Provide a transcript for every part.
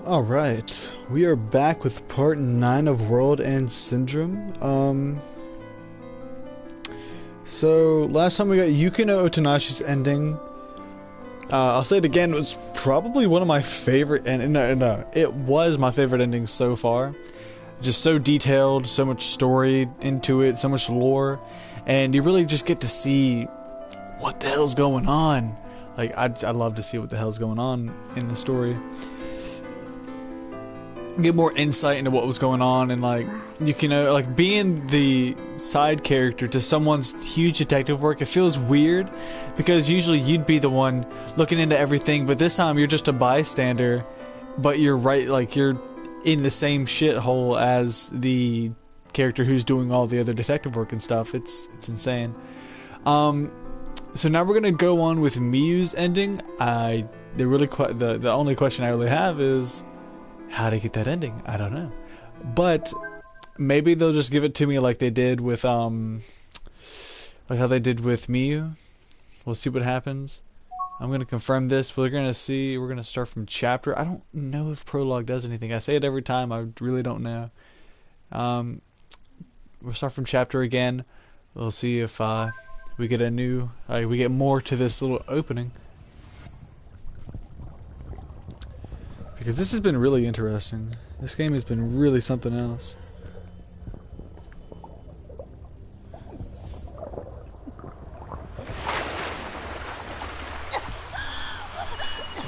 Alright, we are back with part 9 of World End Syndrome. So last time we got Yukino Otonashi's ending. I'll say it again, it was probably one of my favorite, no, it was my favorite ending so far. Just so detailed, so much story into it, so much lore, and you really just get to see what the hell's going on. Like, I'd love to see what the hell's going on in the story. Get more insight into what was going on, and like, you know, like being the side character to someone's huge detective work, it feels weird because usually you'd be the one looking into everything, but this time you're just a bystander, but you're right, like you're in the same shithole as the character who's doing all the other detective work and stuff. It's insane. So now we're gonna go on with Miyu's ending. The only question I really have is how to get that ending. I don't know, but maybe they'll just give it to me like they did with like how they did with Miyu. We'll see what happens. I'm gonna confirm this. We're gonna start from chapter. I don't know if prologue does anything. I say it every time. I really don't know. We'll start from chapter again. We'll see if we get we get more to this little opening. Because this has been really interesting. This game has been really something else.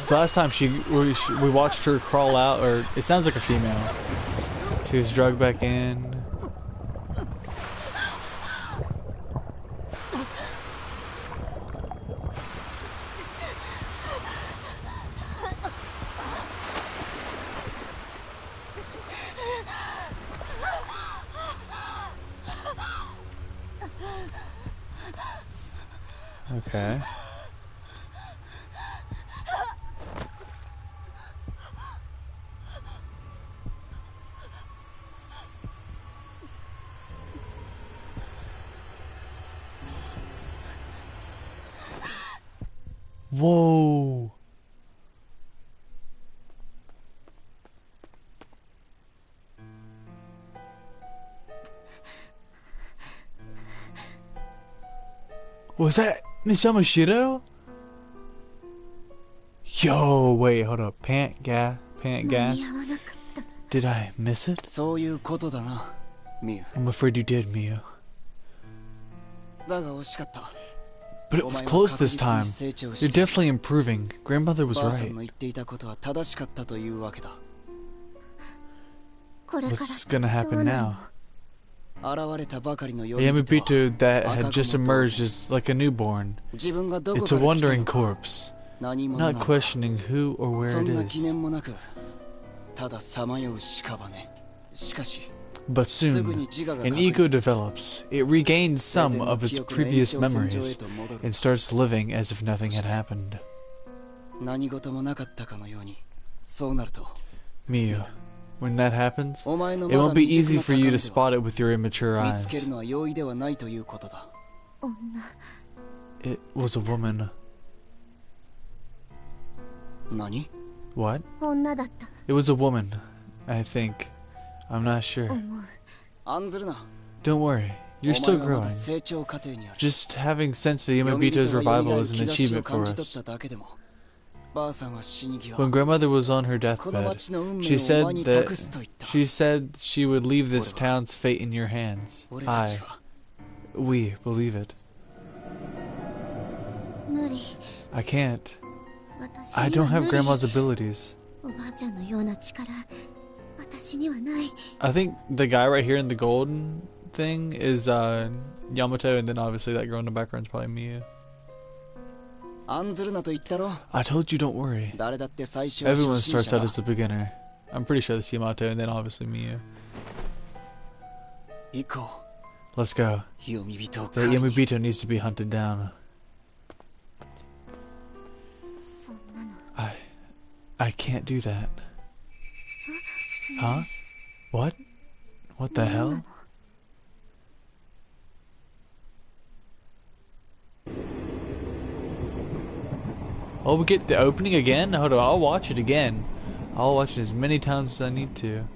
The last time we watched her crawl out, or it sounds like a female. She was dragged back in. Okay. Whoa. Was that Miss Yamashiro? Yo, wait, hold up. Pant gas. Did I miss it? I'm afraid you did, Miyu. But it was close this time. You're definitely improving. Grandmother was right. What's gonna happen now? A Yamabito that had just emerged is like a newborn. It's a wandering corpse, not questioning who or where it is. But soon, an ego develops. It regains some of its previous memories and starts living as if nothing had happened. Miyu, when that happens, it won't be easy for you to spot it with your immature eyes. It was a woman. What? It was a woman, I think. I'm not sure. Don't worry, you're still growing. Just having sense of Yamabito's revival is an achievement for us. When grandmother was on her deathbed, she said she would leave this town's fate in your hands. We believe it. I can't. I don't have grandma's abilities. I think the guy right here in the golden thing is Yamato, and then obviously that girl in the background is probably Miyu. I told you, don't worry. Everyone starts out as a beginner. I'm pretty sure that's Yamato, and then obviously Miyu. Let's go. That Yamabito needs to be hunted down. I can't do that. Huh? What? What the hell? Oh, we get the opening again? Hold on, I'll watch it again. I'll watch it as many times as I need to.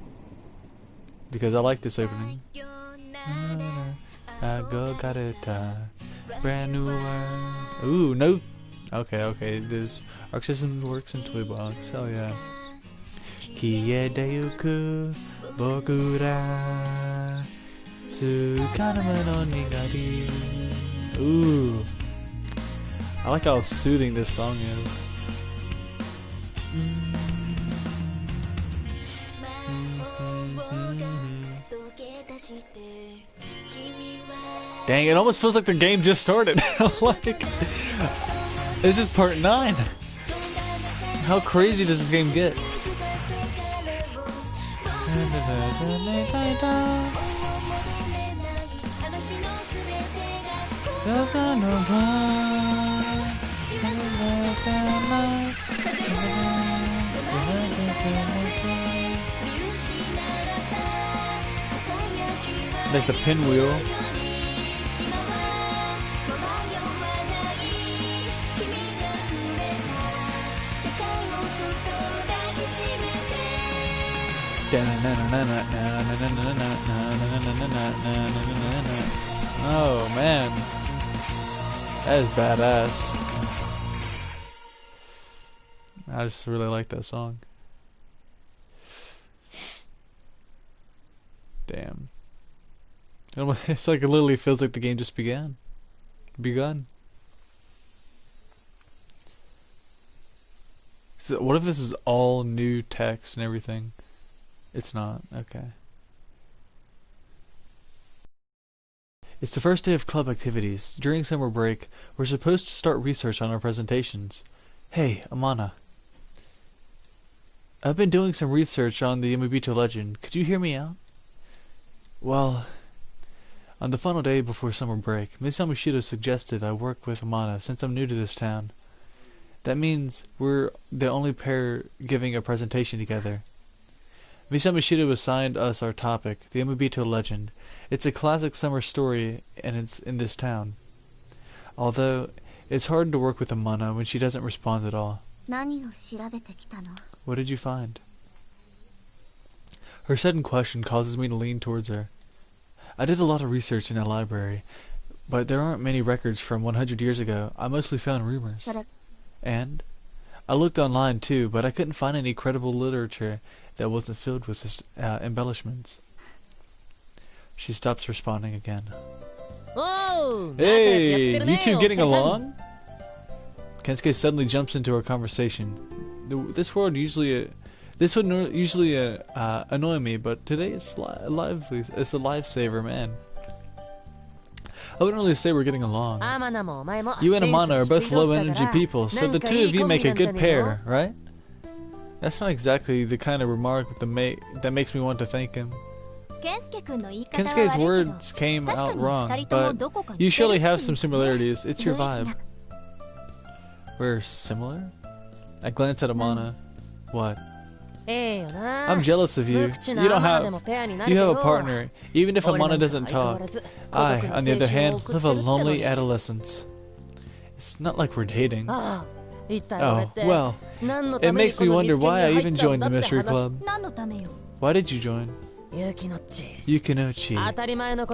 Because I like this opening. Brand new world. Ooh, no. Okay. This arc system works in toy box. Hell yeah. Kiedayuku Bokura Tsukanama no Nigari. Ooh. I like how soothing this song is. Dang, it almost feels like the game just started. Like, this is part 9. How crazy does this game get? There's a pinwheel. Oh man, that is badass. I just really like that song. Damn. It's like it literally feels like the game just begun. So what if this is all new text and everything? It's not. Okay. It's the first day of club activities. During summer break, we're supposed to start research on our presentations. Hey, Amana. I've been doing some research on the Yamabito legend. Could you hear me out? Well, on the final day before summer break, Miss Yamashita suggested I work with Amana since I'm new to this town. That means we're the only pair giving a presentation together. Miss Yamashita assigned us our topic, the Yamabito legend. It's a classic summer story, and it's in this town. Although, it's hard to work with Amana when she doesn't respond at all. What did you find? Her sudden question causes me to lean towards her. I did a lot of research in the library, but there aren't many records from 100 years ago. I mostly found rumors. And I looked online too, but I couldn't find any credible literature that wasn't filled with this, embellishments. She stops responding again. Oh, hey, you two getting along? Kensuke suddenly jumps into our conversation. This would usually annoy me, but today it's lively. It's a lifesaver, man. I wouldn't really say we're getting along. You and Amana are both low-energy people, so the two of you make a good pair, right? That's not exactly the kind of remark that makes me want to thank him. Kensuke's words came out wrong, but you surely have some similarities. It's your vibe. We're similar? I glance at Amana. What? I'm jealous of you. You have a partner, even if Amana doesn't talk. I, on the other hand, live a lonely adolescence. It's not like we're dating. Oh, well, it makes me wonder why I even joined the mystery club. Why did you join? Yukinochi.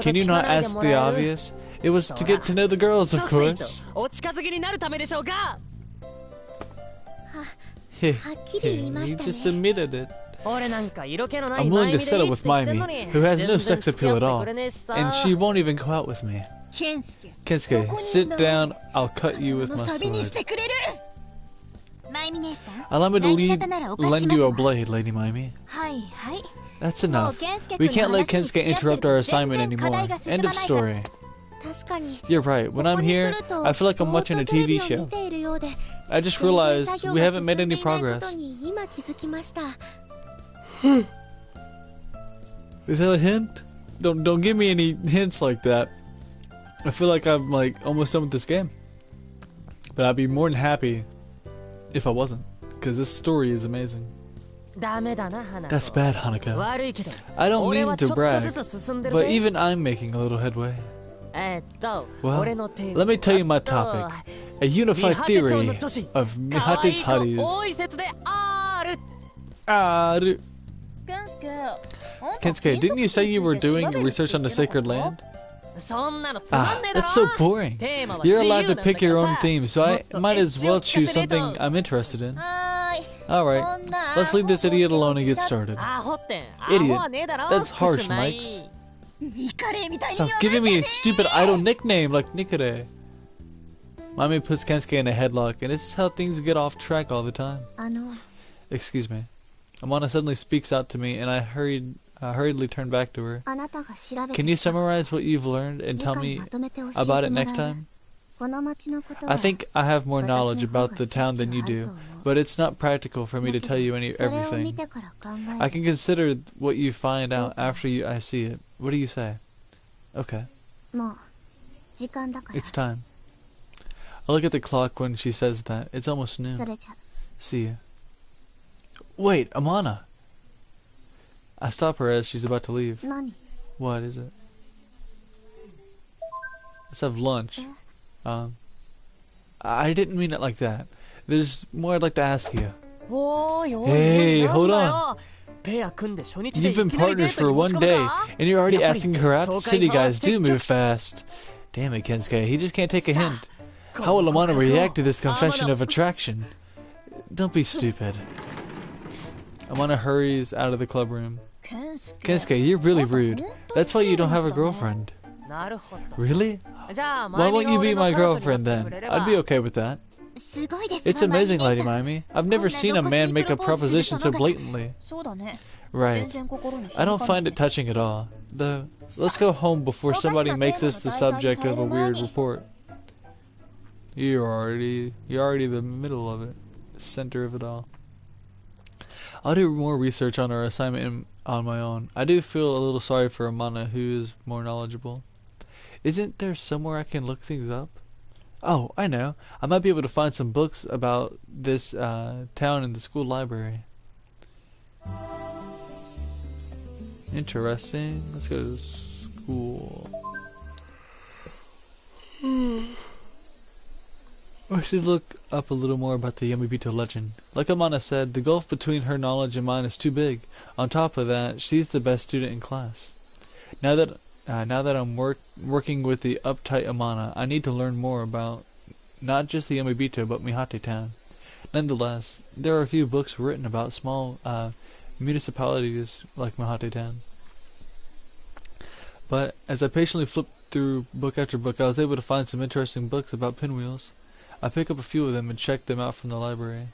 Can you not ask the obvious? It was to get to know the girls, of course. You just admitted it. I'm willing to settle with Maimi, who has no sex appeal at all, and she won't even go out with me. Kensuke, sit down, I'll cut you with my sword. Allow me to lend you a blade, Lady Maimi. That's enough. We can't let Kensuke interrupt our assignment anymore. End of story. You're right, when I'm here, I feel like I'm watching a TV show. I just realized we haven't made any progress. Is that a hint? Don't give me any hints like that. I feel like I'm almost done with this game. But I'd be more than happy if I wasn't, because this story is amazing. That's bad, Hanako. I don't mean to brag, but even I'm making a little headway. Well, let me tell you my topic. A unified theory of Mihate's Haris. Kensuke, didn't you say you were doing research on the sacred land? That's so boring. You're allowed to pick your own theme, so I might as well choose something I'm interested in. Alright, let's leave this idiot alone and get started. Idiot? That's harsh, Mikes. Stop giving me a stupid idle nickname like Nikare. Mami puts Kensuke in a headlock, and this is how things get off track all the time. Excuse me. Amana suddenly speaks out to me, and I hurriedly turn back to her. Can you summarize what you've learned and tell me about it next time? I think I have more knowledge about the town than you do, but it's not practical for me to tell you everything. I can consider what you find out after I see it. What do you say? Okay. It's time. I look at the clock when she says that. It's almost noon. See ya. Wait, Amana! I stop her as she's about to leave. What is it? Let's have lunch. I didn't mean it like that. There's more I'd like to ask you. Hey, hold on. You've been partners for one day, and you're already asking her out? City guys do move fast. Damn it, Kensuke, he just can't take a hint. How will Amana react to this confession of attraction? Don't be stupid. Amana hurries out of the club room. Kensuke, you're really rude. That's why you don't have a girlfriend. Really? Why won't you be my girlfriend then? I'd be okay with that. It's amazing, Lady Mimi. I've never seen a man make a proposition so blatantly. Right. I don't find it touching at all. Though, let's go home before somebody makes this the subject of a weird report. You're already the middle of it. The center of it all. I'll do more research on our assignment on my own. I do feel a little sorry for Amana, who is more knowledgeable. Isn't there somewhere I can look things up? Oh, I know. I might be able to find some books about this town in the school library. Interesting. Let's go to school. I should look up a little more about the Yamabito legend. Like Amana said, the gulf between her knowledge and mine is too big. On top of that, she's the best student in class. Now that I'm working with the uptight Amana, I need to learn more about not just the Yamabito, but Mihate Town. Nonetheless, there are a few books written about small municipalities like Mihate Town. But as I patiently flipped through book after book, I was able to find some interesting books about pinwheels. I pick up a few of them and check them out from the library.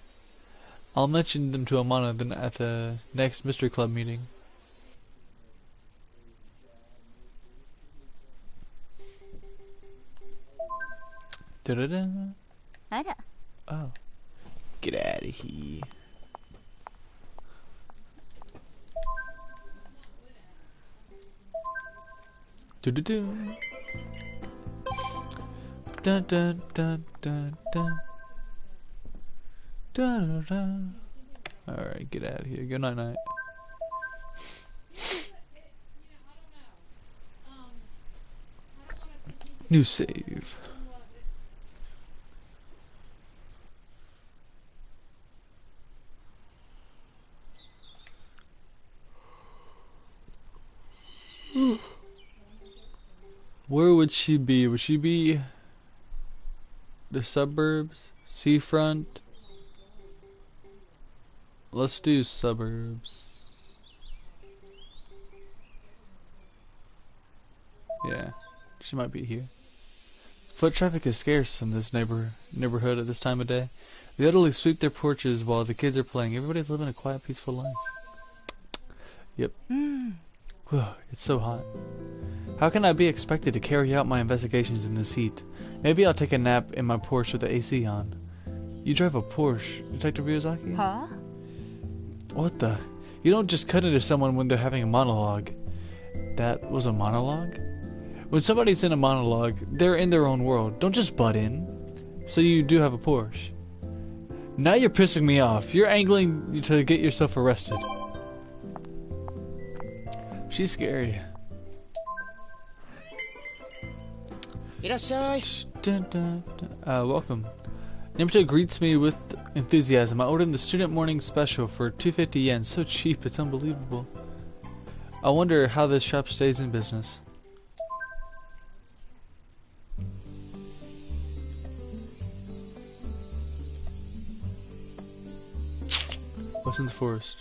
I'll mention them to Amana then at the next Mystery Club meeting. Da-da-da. Oh. Get out of here. Do-do-do. Dun dun dun dun dun. Dun dun. Alright, get out of here. Good night night. New save. Where would she be? Would she be the suburbs? Seafront? Let's do suburbs. Yeah, she might be here. Foot traffic is scarce in this neighborhood at this time of day. The elderly sweep their porches while the kids are playing. Everybody's living a quiet, peaceful life. Yep. Whew, it's so hot. How can I be expected to carry out my investigations in this heat? Maybe I'll take a nap in my Porsche with the AC on. You drive a Porsche, Detective Ryuzaki? Huh? What the? You don't just cut into someone when they're having a monologue. That was a monologue? When somebody's in a monologue, they're in their own world. Don't just butt in. So you do have a Porsche. Now you're pissing me off. You're angling to get yourself arrested. She's scary. Welcome. Yamato greets me with enthusiasm. I ordered the student morning special for 250 yen. So cheap, it's unbelievable. I wonder how this shop stays in business. What's in the forest?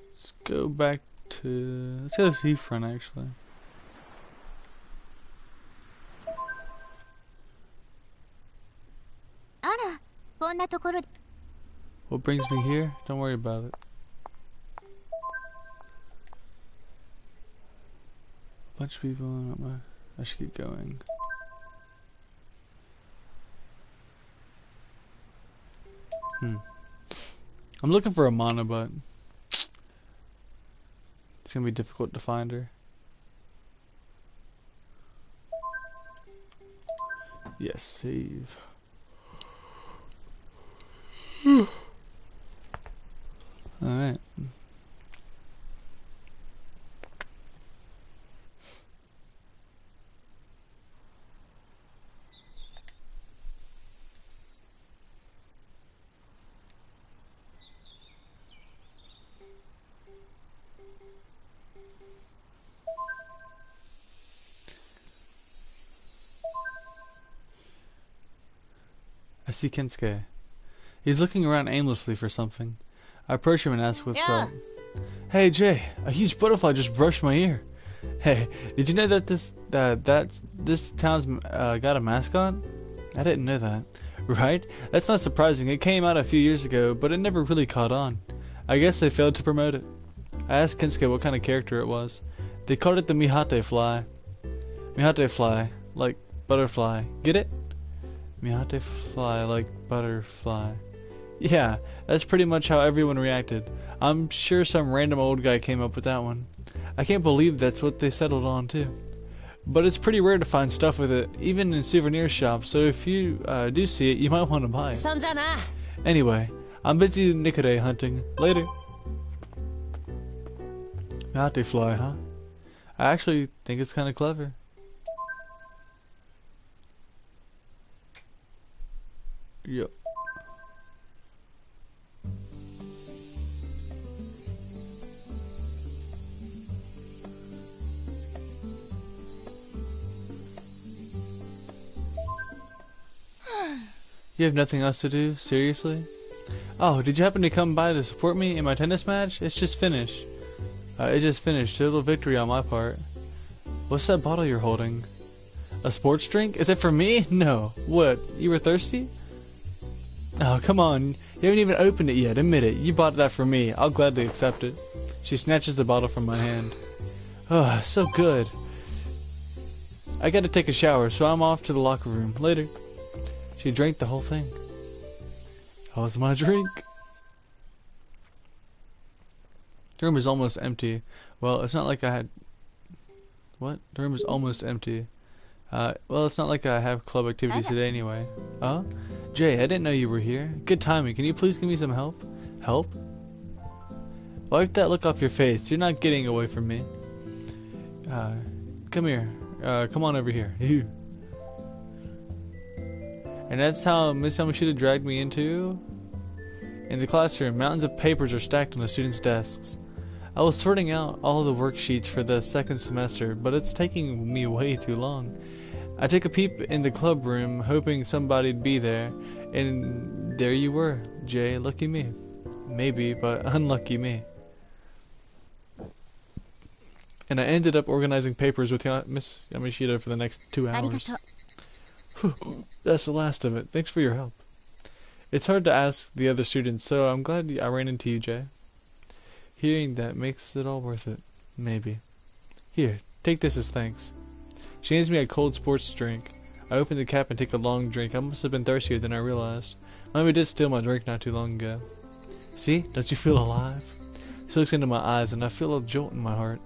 Let's go back to... Let's go to seafront, actually. What brings me here? Don't worry about it. A bunch of people... I should keep going. I'm looking for Amana, but... it's gonna be difficult to find her. Yes, save. Alright. I see Kensuke. He's looking around aimlessly for something. I approach him and ask what's up. Hey Jay, a huge butterfly just brushed my ear. Hey, did you know that this town's got a mascot? I didn't know that. Right? That's not surprising. It came out a few years ago, but it never really caught on. I guess they failed to promote it. I asked Kensuke what kind of character it was. They called it the Mihate fly. Mihate fly, like butterfly. Get it? Mihate fly, like butterfly. Yeah, that's pretty much how everyone reacted. I'm sure some random old guy came up with that one. I can't believe that's what they settled on too. But it's pretty rare to find stuff with it, even in souvenir shops, so if you do see it, you might want to buy it. Anyway, I'm busy Nikore hunting. Later. Mihate fly, huh? I actually think it's kind of clever. Yep. You have nothing else to do? Seriously? Oh, did you happen to come by to support me in my tennis match? It's just finished. It just finished. Total victory on my part. What's that bottle you're holding? A sports drink? Is it for me? No. What? You were thirsty? Oh, come on. You haven't even opened it yet. Admit it. You bought that for me. I'll gladly accept it. She snatches the bottle from my hand. Oh, so good. I gotta take a shower, so I'm off to the locker room. Later. She drank the whole thing. How was my drink? The room is almost empty. Well, it's not like I had... What? The room is almost empty. Well, it's not like I have club activities today anyway. Oh? Jay, I didn't know you were here. Good timing. Can you please give me some help? Help? Wipe that look off your face. You're not getting away from me. Come here. Come on over here. And that's how Miss Yamashita dragged me into... In the classroom, mountains of papers are stacked on the students' desks. I was sorting out all the worksheets for the second semester, but it's taking me way too long. I took a peep in the club room, hoping somebody'd be there, and there you were, Jay. Lucky me. Maybe, but unlucky me. And I ended up organizing papers with Miss Yamashita for the next 2 hours. That's the last of it. Thanks for your help. It's hard to ask the other students, so I'm glad I ran into you, Jay. Hearing that makes it all worth it. Maybe. Here, take this as thanks. She hands me a cold sports drink. I open the cap and take a long drink. I must have been thirstier than I realized. Mommy did steal my drink not too long ago. See? Don't you feel alive? She looks into my eyes and I feel a jolt in my heart.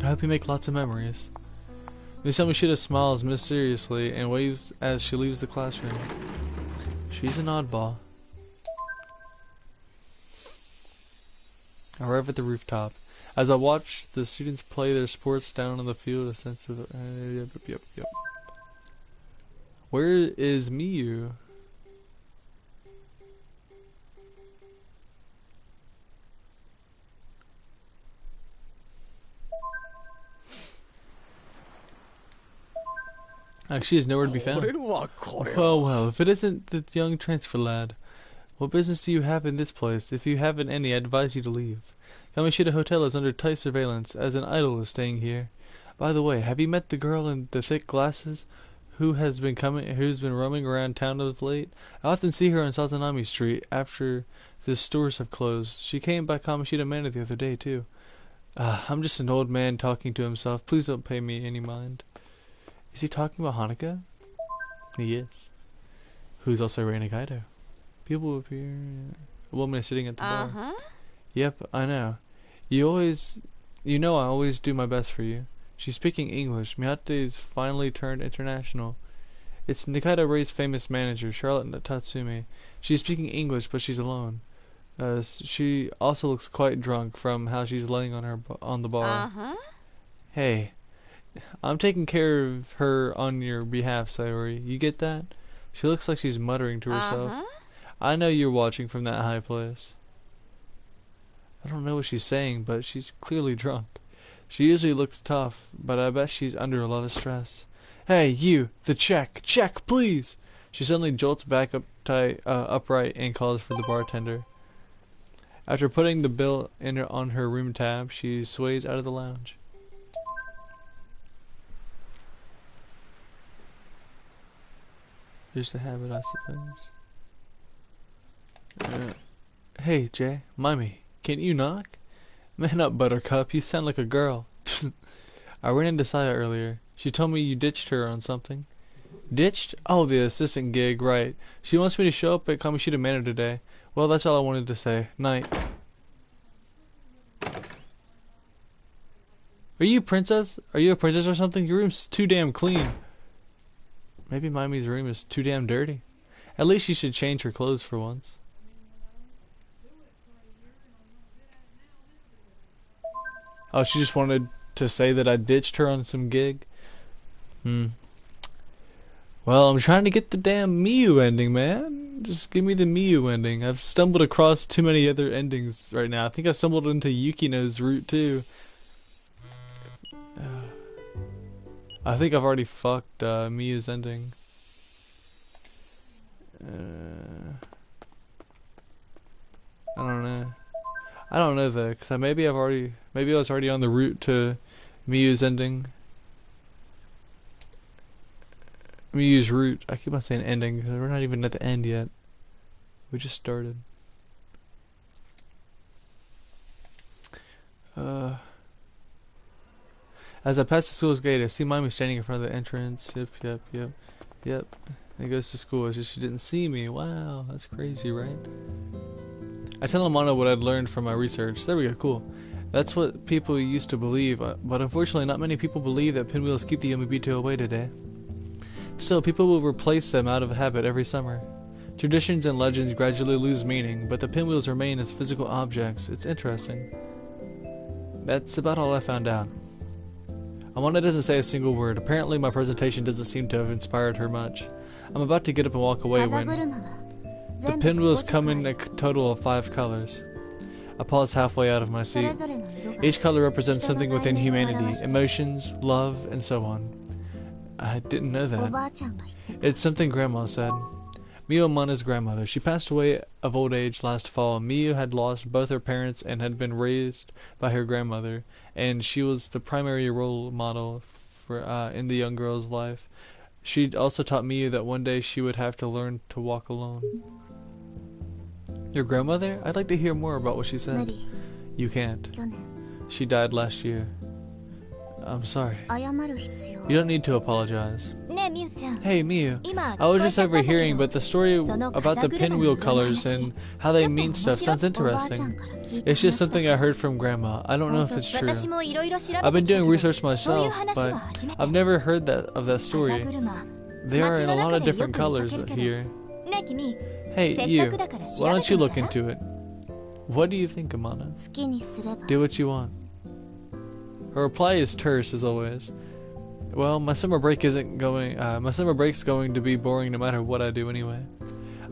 I hope you make lots of memories. Miss Yamashita smiles mysteriously and waves as she leaves the classroom. She's an oddball. I arrive at the rooftop. As I watch the students play their sports down on the field, a sense of... Yep. Where is Miyu? She is nowhere to be found. Well, if it isn't the young transfer lad. What business do you have in this place? If you haven't any, I advise you to leave. Kamishita Hotel is under tight surveillance, as an idol is staying here. By the way, have you met the girl in the thick glasses who's been roaming around town of late? I often see her on Sazanami Street after the stores have closed. She came by Kamishita Manor the other day, too. I'm just an old man talking to himself. Please don't pay me any mind. Is he talking about Hanukkah? He is. Who's also Rei Nakaido. People appear. A woman is sitting at the bar. Yep, I know. You know I always do my best for you. She's speaking English. Miyate's finally turned international. It's Nakaido Rei's famous manager, Charlotte Tatsumi. She's speaking English, but she's alone. She also looks quite drunk from how she's laying on the bar. Hey, I'm taking care of her on your behalf, Sayori. You get that? She looks like she's muttering to herself. I know you're watching from that high place. I don't know what she's saying, but she's clearly drunk. She usually looks tough, but I bet she's under a lot of stress. Hey, you! The check! Check, please! She suddenly jolts back upright and calls for the bartender. After putting the bill on her room tab, she sways out of the lounge. Just a habit, I suppose. Hey, Jay, Mimey, can you knock? Man up, Buttercup, you sound like a girl. I ran into Saya earlier. She told me you ditched her on something. Ditched? Oh, the assistant gig, right. She wants me to show up at Kamishita Manor today. Well, that's all I wanted to say. Night. Are you a princess? Are you a princess or something? Your room's too damn clean. Maybe Mimi's room is too damn dirty. At least she should change her clothes for once. Oh, she just wanted to say that I ditched her on some gig? Well, I'm trying to get the damn Miyu ending, man. Just give me the Miyu ending. I've stumbled across too many other endings right now. I think I stumbled into Yukino's route, too. I think I've already fucked Miyu's ending. I don't know though, cause maybe I was already on the route to Miyu's ending. Miyu's route. I keep on saying ending because we're not even at the end yet. We just started. As I pass the school's gate, I see Mimi standing in front of the entrance. Yep. And goes to school. It's just she didn't see me. Wow, that's crazy, right? I tell Amano what I'd learned from my research. There we go, cool. That's what people used to believe, but unfortunately not many people believe that pinwheels keep the Yomibito away today. Still, people will replace them out of habit every summer. Traditions and legends gradually lose meaning, but the pinwheels remain as physical objects. It's interesting. That's about all I found out. Amanda doesn't say a single word. Apparently my presentation doesn't seem to have inspired her much. I'm about to get up and walk away when the pinwheels come in a total of 5 colors. I pause halfway out of my seat. Each color represents something within humanity, emotions, love, and so on. I didn't know that. It's something Grandma said. Miyu Amana's grandmother. She passed away of old age last fall. Miyu had lost both her parents and had been raised by her grandmother, and she was the primary role model for in the young girl's life. She also taught Miyu that one day she would have to learn to walk alone. Your grandmother? I'd like to hear more about what she said. You can't. She died last year. I'm sorry. 謝る必要 You don't need to apologize. ねえみゆちゃん Hey, Miyu. 今 I was 聞こえ just ちゃったんだけど overhearing, but the story about the pinwheel colors and how they ちょっと mean 面 stuff 白 sounds いおばあちゃん interesting. から聞いた It's just 話だ something け I ど heard from Grandma. I don't know if it's true. 私もいろいろ調 I've べ been てきた doing けど research そういう myself, 話は but 初めて I've never heard of that 風 story. 車 They are 街 in の a lot 中 of でよ different く見か colors けるけど here. ねえ君 Hey, せっ you. かくだから調 Why べ don't て you み look たら into it? What do you think, Amana? 好きにすれば Do what you want. Her reply is terse as always. Well, my summer break's going to be boring no matter what I do anyway.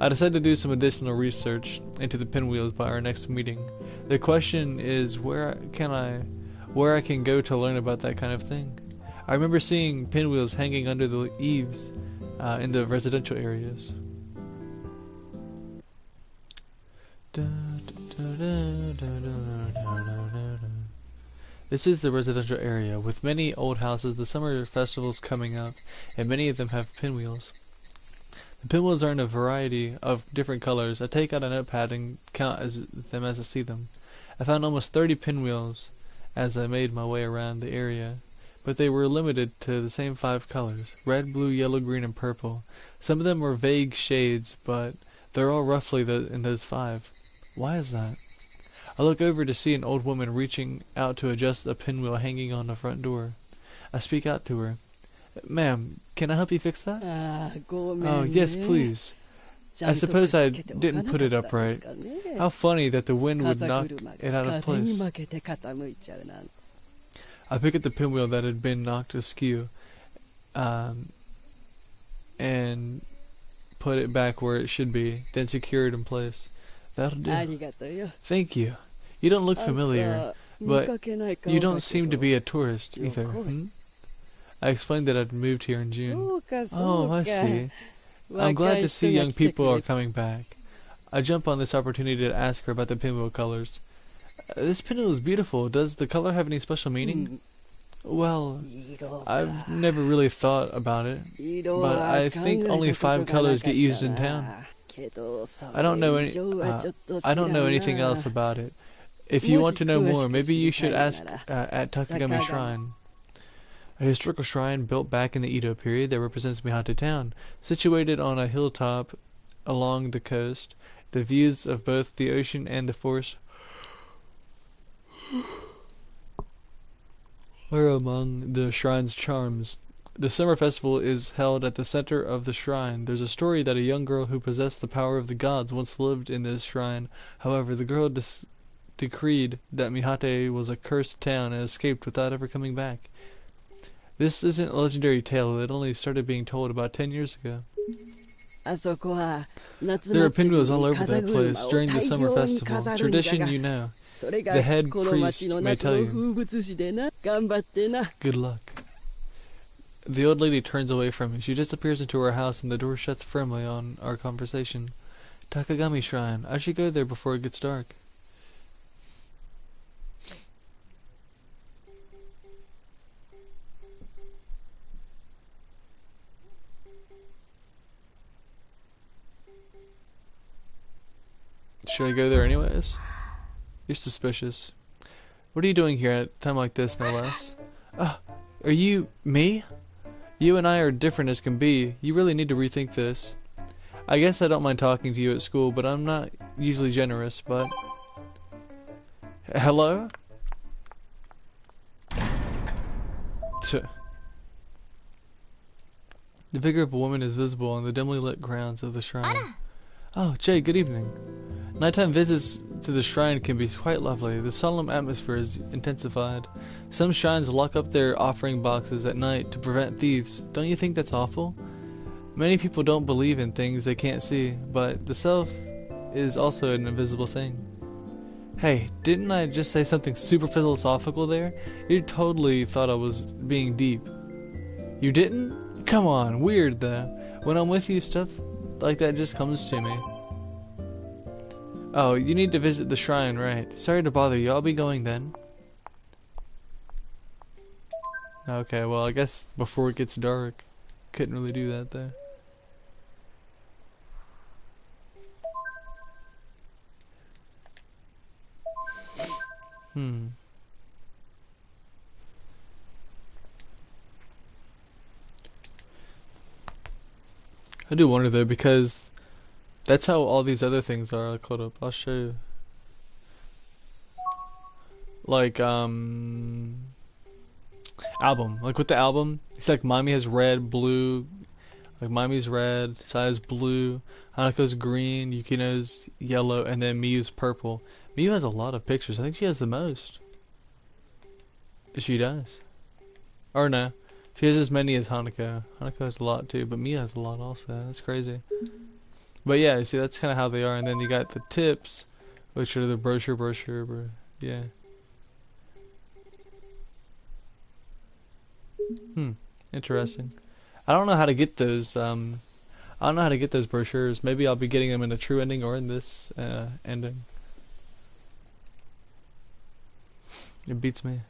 I decided to do some additional research into the pinwheels by our next meeting. The question is where I can go to learn about that kind of thing. I remember seeing pinwheels hanging under the eaves in the residential areas. This is the residential area, with many old houses, the summer festivals coming up, and many of them have pinwheels. The pinwheels are in a variety of different colors. I take out a notepad and count them as I see them. I found almost 30 pinwheels as I made my way around the area, but they were limited to the same 5 colors: red, blue, yellow, green, and purple. Some of them were vague shades, but they're all roughly in those 5. Why is that? I look over to see an old woman reaching out to adjust a pinwheel hanging on the front door. I speak out to her. Ma'am, can I help you fix that? Oh, yes, please. I suppose I didn't put it up right. How funny that the wind would knock it out of place. I pick up the pinwheel that had been knocked askew, and put it back where it should be, then secure it in place. That'll do. Thank you. You don't look familiar, but you don't seem to be a tourist either. I explained that I'd moved here in June. Oh, I see. I'm glad to see young people are coming back. I jump on this opportunity to ask her about the pinwheel colors. This pinwheel is beautiful. Does the color have any special meaning? Well, I've never really thought about it, but I think only 5 colors get used in town. I don't know anything else about it. If you want to know more, maybe you should ask at Takagami Shrine. A historical shrine built back in the Edo period that represents Mihate Town, situated on a hilltop along the coast. The views of both the ocean and the forest are among the shrine's charms. The summer festival is held at the center of the shrine. There's a story that a young girl who possessed the power of the gods once lived in this shrine. However, the girl decreed that Mihate was a cursed town and escaped without ever coming back. This isn't a legendary tale. It only started being told about 10 years ago. There are pinwheels all over that place during the summer festival. Tradition, you know. The head priest may tell you. Good luck. The old lady turns away from me. She disappears into her house and the door shuts firmly on our conversation. Takagami Shrine. I should go there before it gets dark. Should I go there anyways? You're suspicious. What are you doing here at a time like this, no less? Are you... me? You and I are different as can be. You really need to rethink this. I guess I don't mind talking to you at school, but I'm not usually generous, but... Hello? The figure of a woman is visible on the dimly lit grounds of the shrine. Oh, Jay, good evening. Nighttime visits to the shrine can be quite lovely. The solemn atmosphere is intensified. Some shrines lock up their offering boxes at night to prevent thieves. Don't you think that's awful? Many people don't believe in things they can't see, but the self is also an invisible thing. Hey, didn't I just say something super philosophical there? You totally thought I was being deep. You didn't? Come on, weird though. When I'm with you, stuff like that just comes to me. Oh, you need to visit the shrine, right? Sorry to bother you, I'll be going then. Okay, well I guess before it gets dark. Couldn't really do that though. I do wonder though, because that's how all these other things are. Like, hold up, I'll show you. Like, album. Like with the album, it's like Mami has red, blue. Like Mami's red, Saya's blue, Hanako's green, Yukino's yellow, and then Miyu's purple. Miyu has a lot of pictures. I think she has the most. She does. Or no. She has as many as Hanako. Hanako has a lot too, but Miyu has a lot also. That's crazy. But yeah, see, that's kind of how they are. And then you got the tips, which are the brochure. Yeah. Interesting. I don't know how to get those. I don't know how to get those brochures. Maybe I'll be getting them in a true ending or in this ending. It beats me.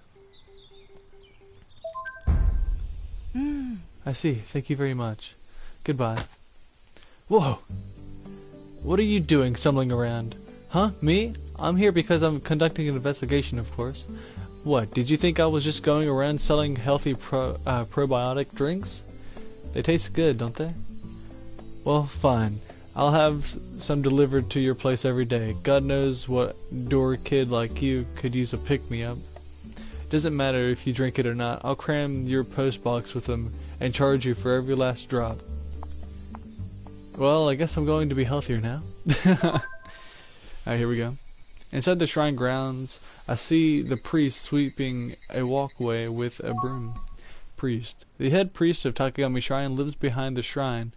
I see. Thank you very much. Goodbye. Whoa! What are you doing stumbling around? Huh? Me? I'm here because I'm conducting an investigation, of course. What, did you think I was just going around selling healthy probiotic drinks? They taste good, don't they? Well, fine. I'll have some delivered to your place every day. God knows what door kid like you could use a pick-me-up. Doesn't matter if you drink it or not. I'll cram your post box with them and charge you for every last drop. Well, I guess I'm going to be healthier now. Alright, here we go. Inside the shrine grounds, I see the priest sweeping a walkway with a broom. Priest. The head priest of Takagami Shrine lives behind the shrine.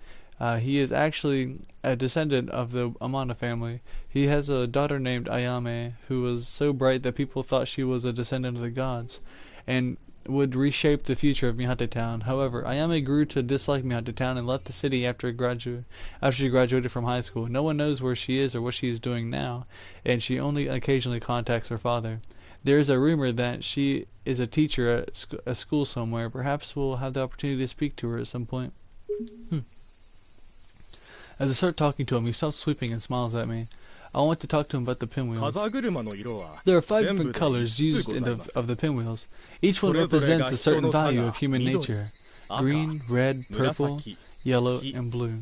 He is actually a descendant of the Amano family. He has a daughter named Ayame, who was so bright that people thought she was a descendant of the gods, and would reshape the future of Mihate Town. However, Ayame grew to dislike Mihate Town and left the city after she graduated from high school. No one knows where she is or what she is doing now, and she only occasionally contacts her father. There is a rumor that she is a teacher at a school somewhere. Perhaps we'll have the opportunity to speak to her at some point. As I start talking to him, he stops sweeping and smiles at me. I want to talk to him about the pinwheels. There are 5 different colors used of the pinwheels. Each one represents a certain value of human nature. Green, red, purple, yellow, and blue.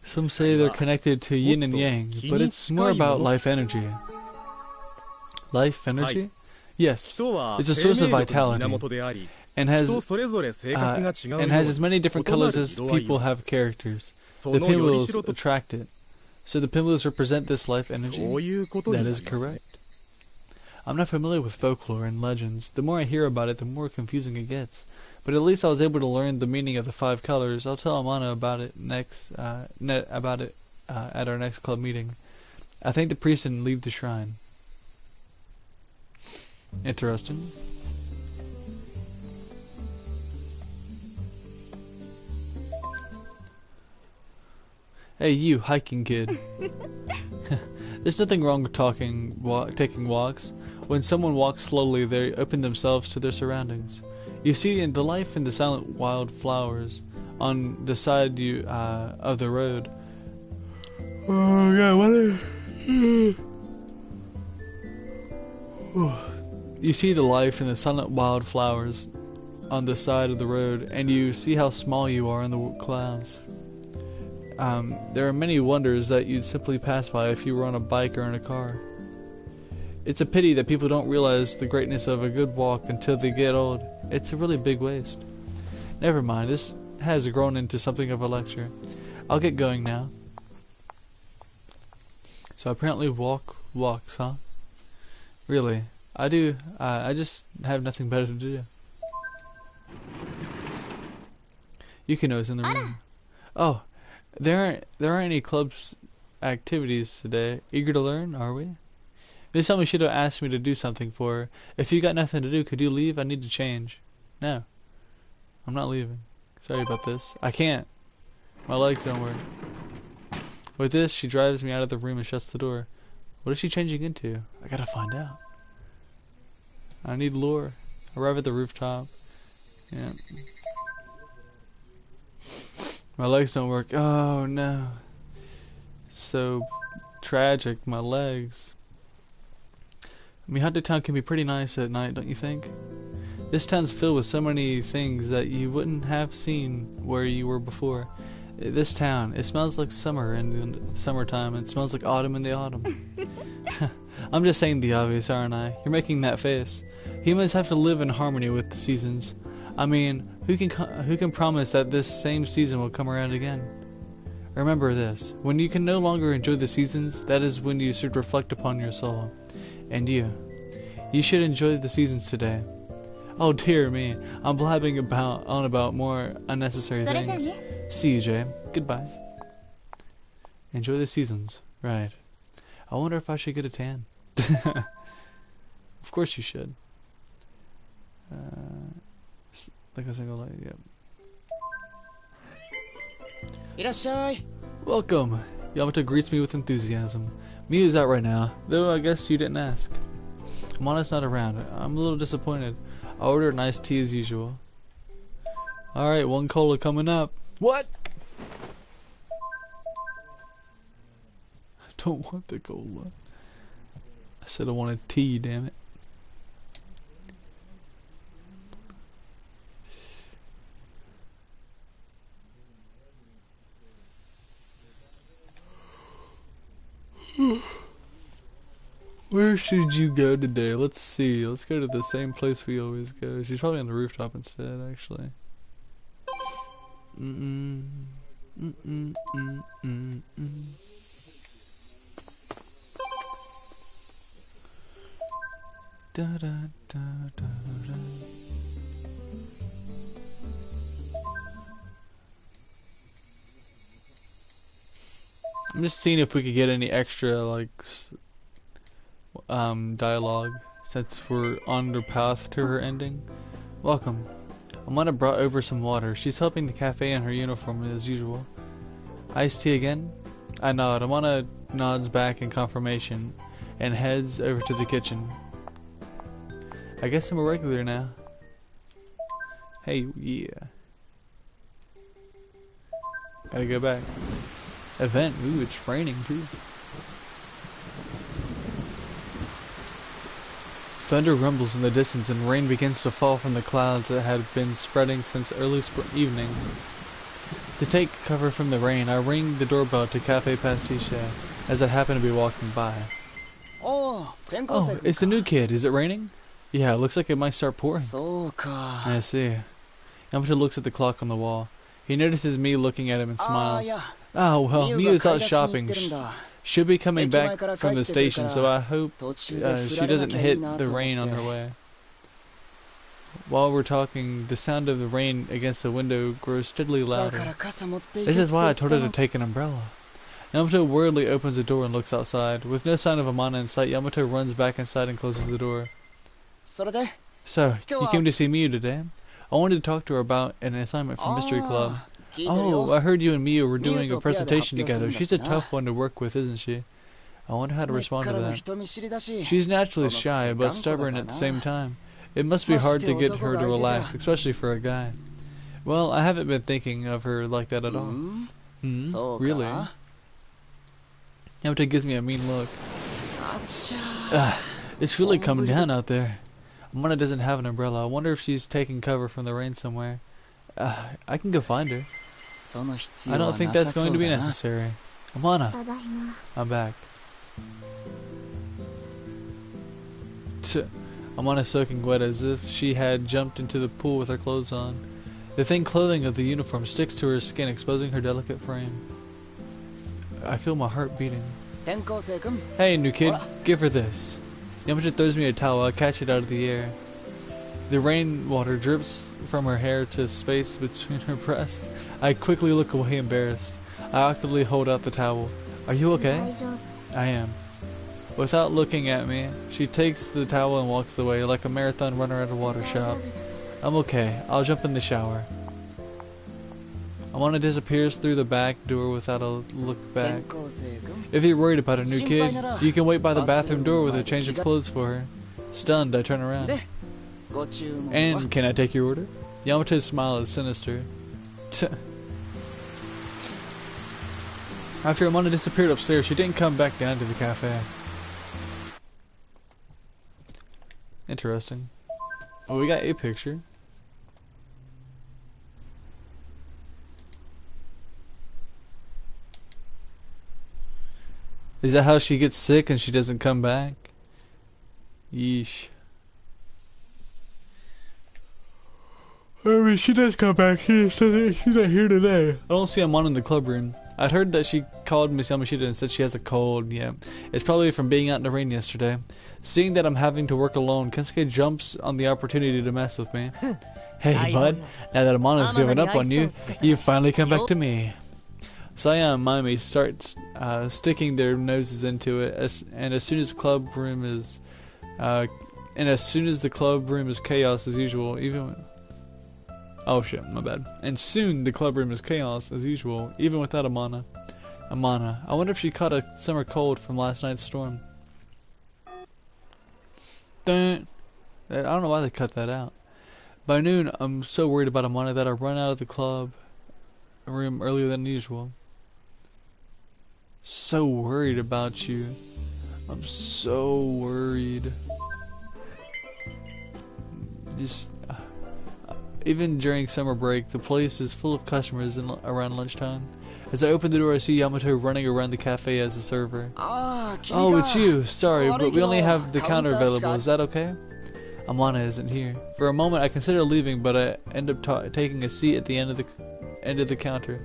Some say they're connected to yin and yang, but it's more about life energy. Life energy? Yes, it's a source of vitality, and has as many different colors as people have characters. The pinwheels attract it. So the pinwheels represent this life energy? That is correct. I'm not familiar with folklore and legends. The more I hear about it, the more confusing it gets. But at least I was able to learn the meaning of the 5 colors. I'll tell Amano about it at our next club meeting. I thank the priest and leave the shrine. Interesting. Hey, you hiking kid. There's nothing wrong with taking walks. When someone walks slowly, they open themselves to their surroundings. You see the life in the silent wild flowers on the side of the road. Oh God, You see the life in the silent wild flowers on the side of the road, and you see how small you are in the clouds. There are many wonders that you'd simply pass by if you were on a bike or in a car. It's a pity that people don't realize the greatness of a good walk until they get old. It's a really big waste. Never mind, this has grown into something of a lecture. I'll get going now. So apparently walks, huh? Really? I do. I just have nothing better to do. Yukino's in the room. Oh, there aren't any clubs activities today. Eager to learn, are we? Miss Selmy should have asked me to do something for her. If you got nothing to do, could you leave? I need to change. No. I'm not leaving. Sorry about this. I can't. My legs don't work. With this, she drives me out of the room and shuts the door. What is she changing into? I gotta find out. I need lure. Arrive at the rooftop. Yeah. My legs don't work. Oh no. So tragic, my legs. Mihate Town can be pretty nice at night, don't you think? This town's filled with so many things that you wouldn't have seen where you were before. This town, it smells like summer in the summertime, and it smells like autumn in the autumn. I'm just saying the obvious, aren't I? You're making that face. Humans have to live in harmony with the seasons. I mean, who can promise that this same season will come around again? Remember this, when you can no longer enjoy the seasons, that is when you should reflect upon your soul. And you should enjoy the seasons today. Oh dear me, I'm blabbing on about more unnecessary things. See you, Jay. Goodbye. Enjoy the seasons. Right. I wonder if I should get a tan. Of course you should. Like a single light, yep. Welcome. Yamato greets me with enthusiasm. Miu's out right now, though I guess you didn't ask. Mana's not around. I'm a little disappointed. I ordered an iced tea as usual. Alright, 1 cola coming up. What? I don't want the cola. I said I wanted tea, damn it. Where should you go today? Let's see. Let's go to the same place we always go. She's probably on the rooftop instead, actually. Da, da, da, da, da. I'm just seeing if we could get any extra, like, dialogue, since we're on the path to her ending. Welcome. Amanda brought over some water. She's helping the cafe in her uniform as usual. Iced tea again? I nod. Amanda nods back in confirmation and heads over to the kitchen. I guess I'm a regular now. Hey, yeah. Gotta go back. Event. Ooh, it's raining too. Thunder rumbles in the distance and rain begins to fall from the clouds that had been spreading since early evening. To take cover from the rain, I ring the doorbell to Cafe Pastiche as I happen to be walking by. Oh, it's the new kid. Is it raining? Yeah, it looks like it might start pouring. I see. Yamato looks at the clock on the wall. He notices me looking at him and smiles. Oh, well, Miu's out shopping. She'll be coming back from the station, so I hope she doesn't hit the rain on her way. While we're talking, the sound of the rain against the window grows steadily louder. This is why I told her to take an umbrella. Yamato worriedly opens the door and looks outside. With no sign of Amana in sight, Yamato runs back inside and closes the door. So, you came to see Miu today? I wanted to talk to her about an assignment from Mystery Club. Oh, I heard you and Miu were doing a presentation together. She's a tough one to work with, isn't she? I wonder how to respond to that. She's naturally shy, but stubborn at the same time. It must be hard to get her to relax, especially for a guy. Well, I haven't been thinking of her like that at all. Really? Yamato gives me a mean look. It's really coming down out there. Amana doesn't have an umbrella. I wonder if she's taking cover from the rain somewhere. I can go find her. I don't think that's going to be necessary. Amana. I'm back. Amana soaking wet as if she had jumped into the pool with her clothes on. The thin clothing of the uniform sticks to her skin, exposing her delicate frame. I feel my heart beating. Hey, new kid, give her this. Yamato throws me a towel. I catch it out of the air. The rainwater drips from her hair to space between her breasts. I quickly look away, embarrassed. I awkwardly hold out the towel. Are you okay? I am. Without looking at me, she takes the towel and walks away like a marathon runner at a water shop. I'm okay. I'll jump in the shower. Amana disappears through the back door without a look back. If you're worried about a new kid, you can wait by the bathroom door with a change of clothes for her. Stunned, I turn around. And can I take your order? Yamato's smile is sinister. After Amana disappeared upstairs, she didn't come back down to the cafe. Interesting. Oh, we got a picture. Is that how she gets sick and she doesn't come back? Yeesh. I mean, she does come back. She's not here today. I don't see Amon in the club room. I'd heard that she called Miss Yamashita and said she has a cold. Yeah, it's probably from being out in the rain yesterday. Seeing that I'm having to work alone, Kensuke jumps on the opportunity to mess with me. Hey, bud. Now that Amana's given up on you, you've finally come back to me. Saya and Mimi start sticking their noses into it, and as soon as the club room is chaos as usual, oh shit, my bad. And soon the club room is chaos as usual, even without Amana. I wonder if she caught a summer cold from last night's storm. Dun. I don't know why they cut that out. By noon, I'm so worried about Amana that I run out of the club room earlier than usual. So worried about you. I'm so worried. Just even during summer break, the place is full of customers around lunchtime. As I open the door, I see Yamato running around the cafe as a server. Oh, it's you. Sorry, but we only have the counter available. Is that okay? Amana isn't here. For a moment, I consider leaving, but I end up taking a seat at the end of the counter.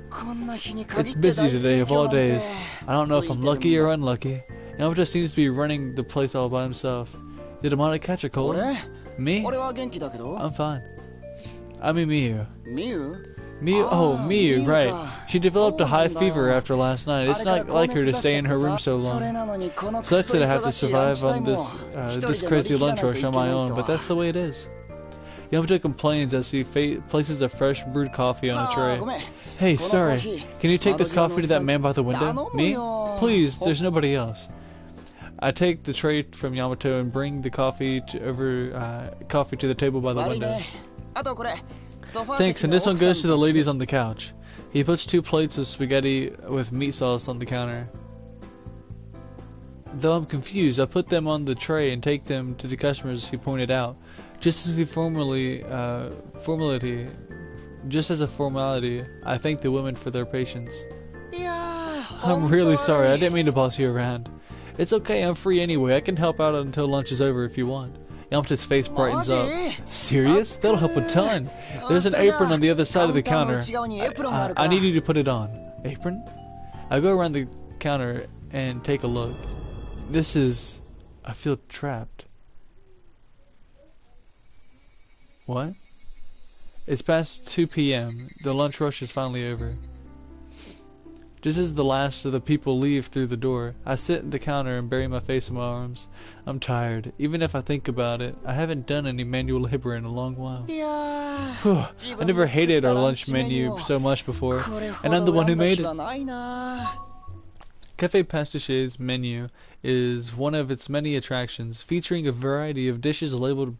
It's busy today of all days. I don't know if I'm lucky or unlucky. Yamato seems to be running the place all by himself. Did Amana catch a cold? Me? I'm fine. I mean Miyu. Miyu, right. She developed a high fever after last night. It's not like her to stay in her room so long. Sucks that I have to survive on this crazy lunch rush on my own, but that's the way it is. Yamato complains as he places a fresh brewed coffee on a tray. Hey, sorry. Can you take this coffee to that man by the window? Me? Please, there's nobody else. I take the tray from Yamato and bring the coffee to the table by the window. Thanks, and this one goes to the ladies on the couch. He puts 2 plates of spaghetti with meat sauce on the counter. Though I'm confused, I put them on the tray and take them to the customers he pointed out. Just as a formality, I thank the women for their patience. I'm really sorry, I didn't mean to boss you around. It's okay, I'm free anyway. I can help out until lunch is over if you want. Yamato's face brightens up. Serious? That'll help a ton. There's an apron on the other side of the counter. I need you to put it on. Apron? I go around the counter and take a look. I feel trapped. What? It's past 2 p.m. The lunch rush is finally over. Just as the last of the people leave through the door, I sit at the counter and bury my face in my arms. I'm tired. Even if I think about it, I haven't done any manual labor in a long while. Whew. I never hated our lunch menu so much before, and I'm the one who made it. Cafe Pastiche's menu is one of its many attractions, featuring a variety of dishes labeled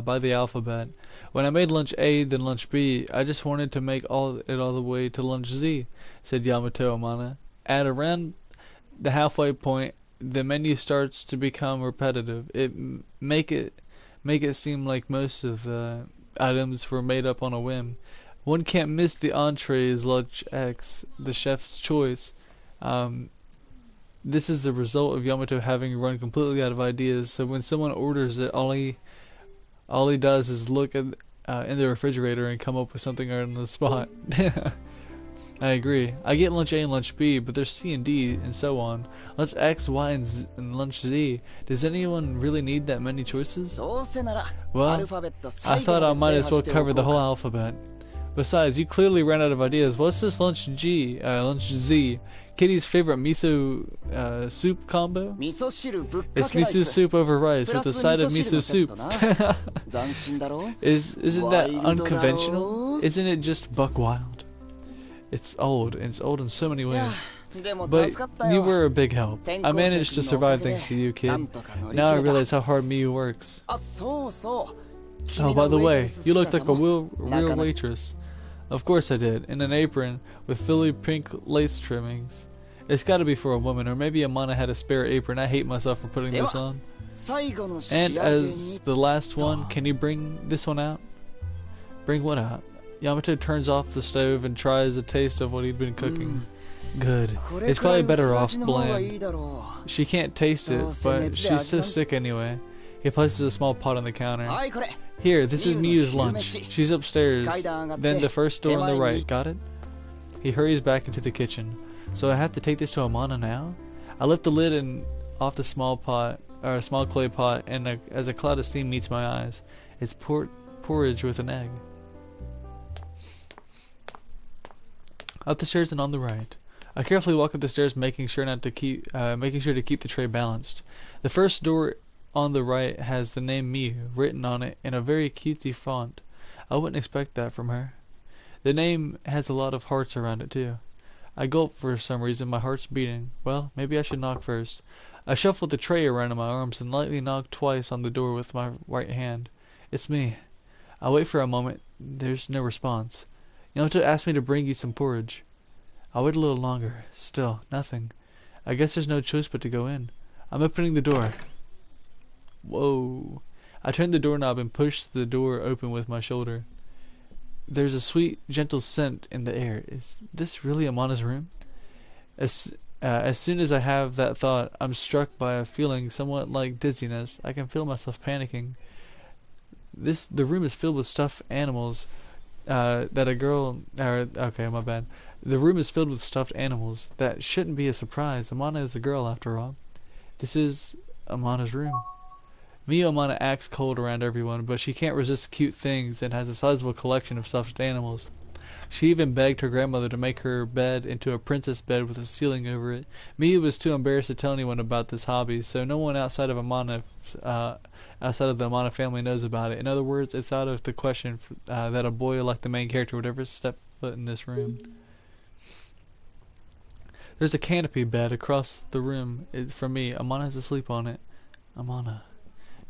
by the alphabet. When I made lunch A, then lunch B, I just wanted to make it all the way to lunch Z, said Yamato Amana. At around the halfway point, the menu starts to become repetitive. It make it seem like most of the items were made up on a whim. One can't miss the entrees lunch X, the chef's choice. This is the result of Yamato having run completely out of ideas, so when someone orders it, all he does is look in the refrigerator and come up with something on the spot. I agree. I get lunch A and lunch B, but there's C and D and so on. Lunch X, Y, and lunch Z. Does anyone really need that many choices? Well, I thought I might as well cover the whole alphabet. Besides, you clearly ran out of ideas. What's this lunch Z? Kitty's favorite miso soup combo? It's miso soup over rice with a side of miso soup. Isn't that unconventional? Isn't it just buck wild? It's old, and it's old in so many ways. But you were a big help. I managed to survive thanks to you, kid. Now I realize how hard Miyu works. Oh, by the way, you looked like a real waitress. Of course I did, in an apron with Philly pink lace trimmings. It's gotta be for a woman, or maybe Amana had a spare apron. I hate myself for putting this on. And as the last one, can you bring this one out? Bring what out? Yamato turns off the stove and tries a taste of what he'd been cooking. Good. It's probably better off bland. She can't taste it, but she's so sick anyway. He places a small pot on the counter. Here, this is Miyu's lunch. She's upstairs. Then the first door on the right. Got it? He hurries back into the kitchen. So I have to take this to Amana now? I lift the lid off the small pot, or a small clay pot, and as a cloud of steam meets my eyes, it's porridge with an egg. Up the stairs and on the right. I carefully walk up the stairs, making sure to keep the tray balanced. The first door on the right has the name Miyu written on it in a very cutesy font. I wouldn't expect that from her. The name has a lot of hearts around it too. I gulp for some reason, my heart's beating. Well, maybe I should knock first. I shuffle the tray around in my arms and lightly knock twice on the door with my right hand. It's me. I wait for a moment. There's no response. Yamato asked me to bring you some porridge. I wait a little longer. Still, nothing. I guess there's no choice but to go in. I'm opening the door. Whoa. I turn the doorknob and push the door open with my shoulder. There's a sweet, gentle scent in the air. Is this really Amana's room? As soon as I have that thought, I'm struck by a feeling somewhat like dizziness. I can feel myself panicking. The room is filled with stuffed animals. Okay, my bad. The room is filled with stuffed animals. That shouldn't be a surprise. Amana is a girl, after all. This is Amana's room. Amana acts cold around everyone, but she can't resist cute things and has a sizable collection of stuffed animals. She even begged her grandmother to make her bed into a princess bed with a ceiling over it. Miyu was too embarrassed to tell anyone about this hobby, so no one outside of the Amana family knows about it. In other words, it's out of the question that a boy like the main character would ever step foot in this room. There's a canopy bed across the room from me. Amana's asleep on it. Amana.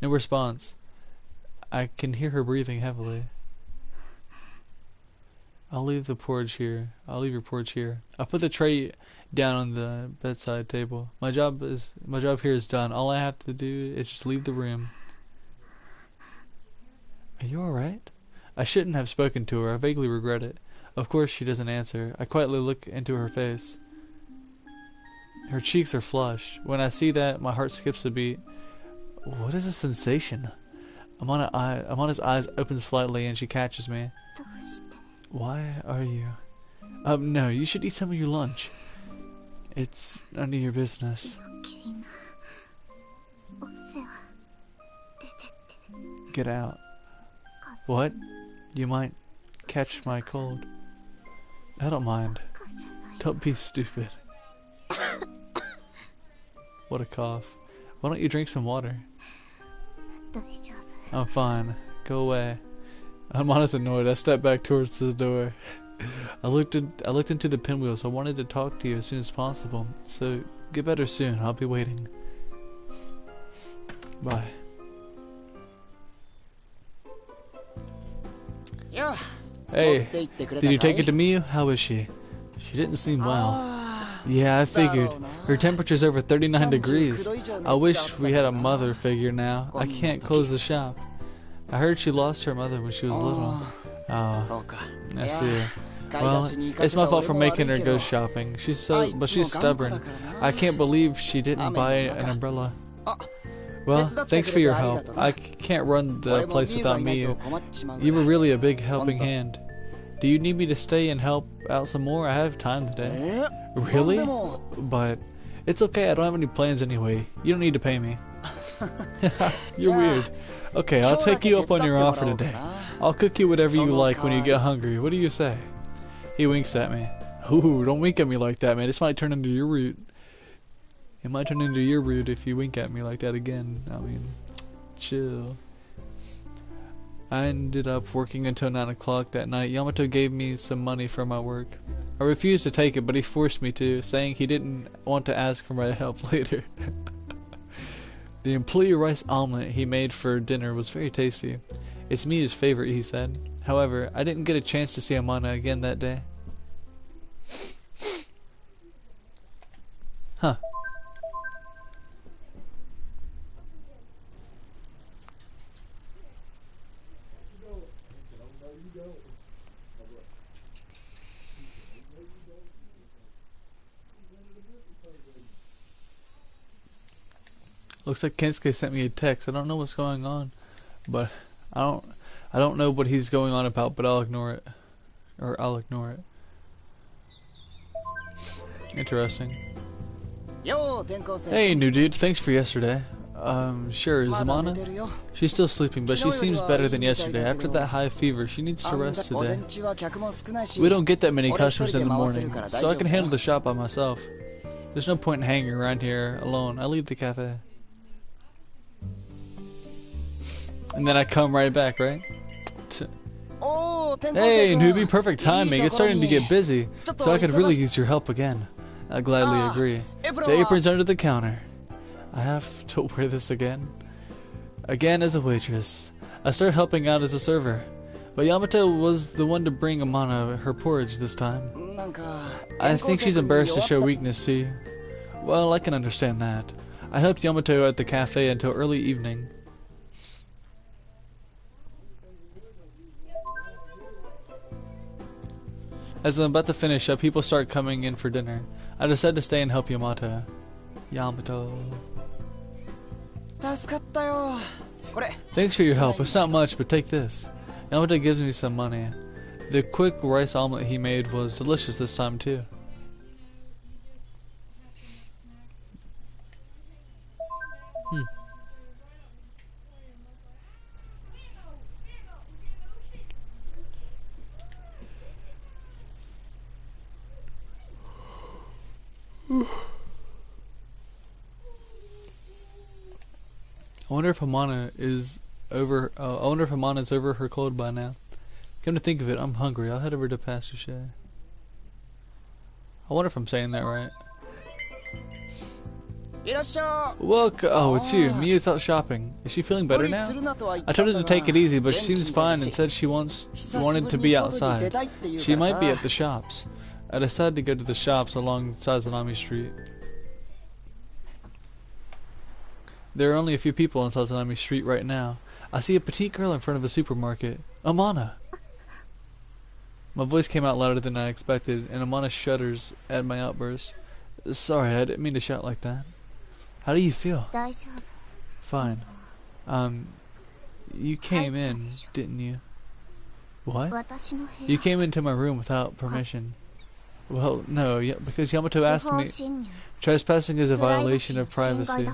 No response. I can hear her breathing heavily. I'll leave your porridge here. I put the tray down on the bedside table. My job here is done. All I have to do is just leave the room. Are you alright? I shouldn't have spoken to her. I vaguely regret it. Of course she doesn't answer. I quietly look into her face. Her cheeks are flushed. When I see that, my heart skips a beat. What is a sensation? Amana's eyes open slightly and she catches me. Why are you? No, you should eat some of your lunch. It's none of your business. Get out. What? You might catch my cold. I don't mind. Don't be stupid. What a cough. Why don't you drink some water? I'm fine. Go away. Amana's annoyed. I stepped back towards the door. I looked into the pinwheels. I wanted to talk to you as soon as possible. So get better soon. I'll be waiting. Bye. Hey, did you take it to Miyu? How is she? She didn't seem well. Yeah, I figured. Her temperature's over 39 degrees. I wish we had a mother figure now. I can't close the shop. I heard she lost her mother when she was little. Oh, I see. Well, it's my fault for making her go shopping. But she's stubborn. I can't believe she didn't buy an umbrella. Well, thanks for your help. I can't run the place without Miyu. You were really a big helping hand. Do you need me to stay and help out some more? I have time today. Really? But it's okay, I don't have any plans anyway. You don't need to pay me. You're weird. Okay, I'll take you up on your offer today. I'll cook you whatever you like when you get hungry. What do you say? He winks at me. Ooh, don't wink at me like that, man. This might turn into your root. It might turn into your root if you wink at me like that again. I mean, chill. I ended up working until 9 o'clock that night. Yamato gave me some money for my work. I refused to take it, but he forced me to, saying he didn't want to ask for my help later. The employee rice omelet he made for dinner was very tasty. It's Miyu's favorite, he said. However, I didn't get a chance to see Amana again that day. Looks like Kensuke sent me a text. I don't know what's going on, but I don't know what he's going on about, but I'll ignore it. Or I'll ignore it. Interesting. Hey, new dude. Thanks for yesterday. Sure, is Amana? She's still sleeping, but she seems better than yesterday. After that high fever, she needs to rest today. We don't get that many customers in the morning, so I can handle the shop by myself. There's no point in hanging around here alone. I leave the cafe. And then I come right back, right? Hey, newbie, perfect timing. It's starting to get busy, so I could really use your help again. I gladly agree. The apron's under the counter. I have to wear this again. Again as a waitress. I started helping out as a server, but Yamato was the one to bring Amana her porridge this time. I think she's embarrassed to show weakness to you. Well, I can understand that. I helped Yamato at the cafe until early evening. As I'm about to finish up, people start coming in for dinner. I decided to stay and help Yamato. Thanks for your help. It's not much, but take this. Yamato gives me some money. The quick rice omelet he made was delicious this time too. I wonder if Amana is over. I wonder if Amana's over her cold by now. Come to think of it, I'm hungry. I'll head over to Pastor Shay. I wonder if I'm saying that right. Welcome. Oh, it's you. Mia's out shopping. Is she feeling better now? I told her to take it easy, but she seems fine and said she wanted to be outside. She might be at the shops. I decided to go to the shops along Sazanami Street. There are only a few people on Sazanami Street right now. I see a petite girl in front of a supermarket. Amana! My voice came out louder than I expected, and Amana shudders at my outburst. Sorry, I didn't mean to shout like that. How do you feel? Fine. You came in, didn't you? What? You came into my room without permission. Well, no, because Yamato asked me. Trespassing is a violation of privacy.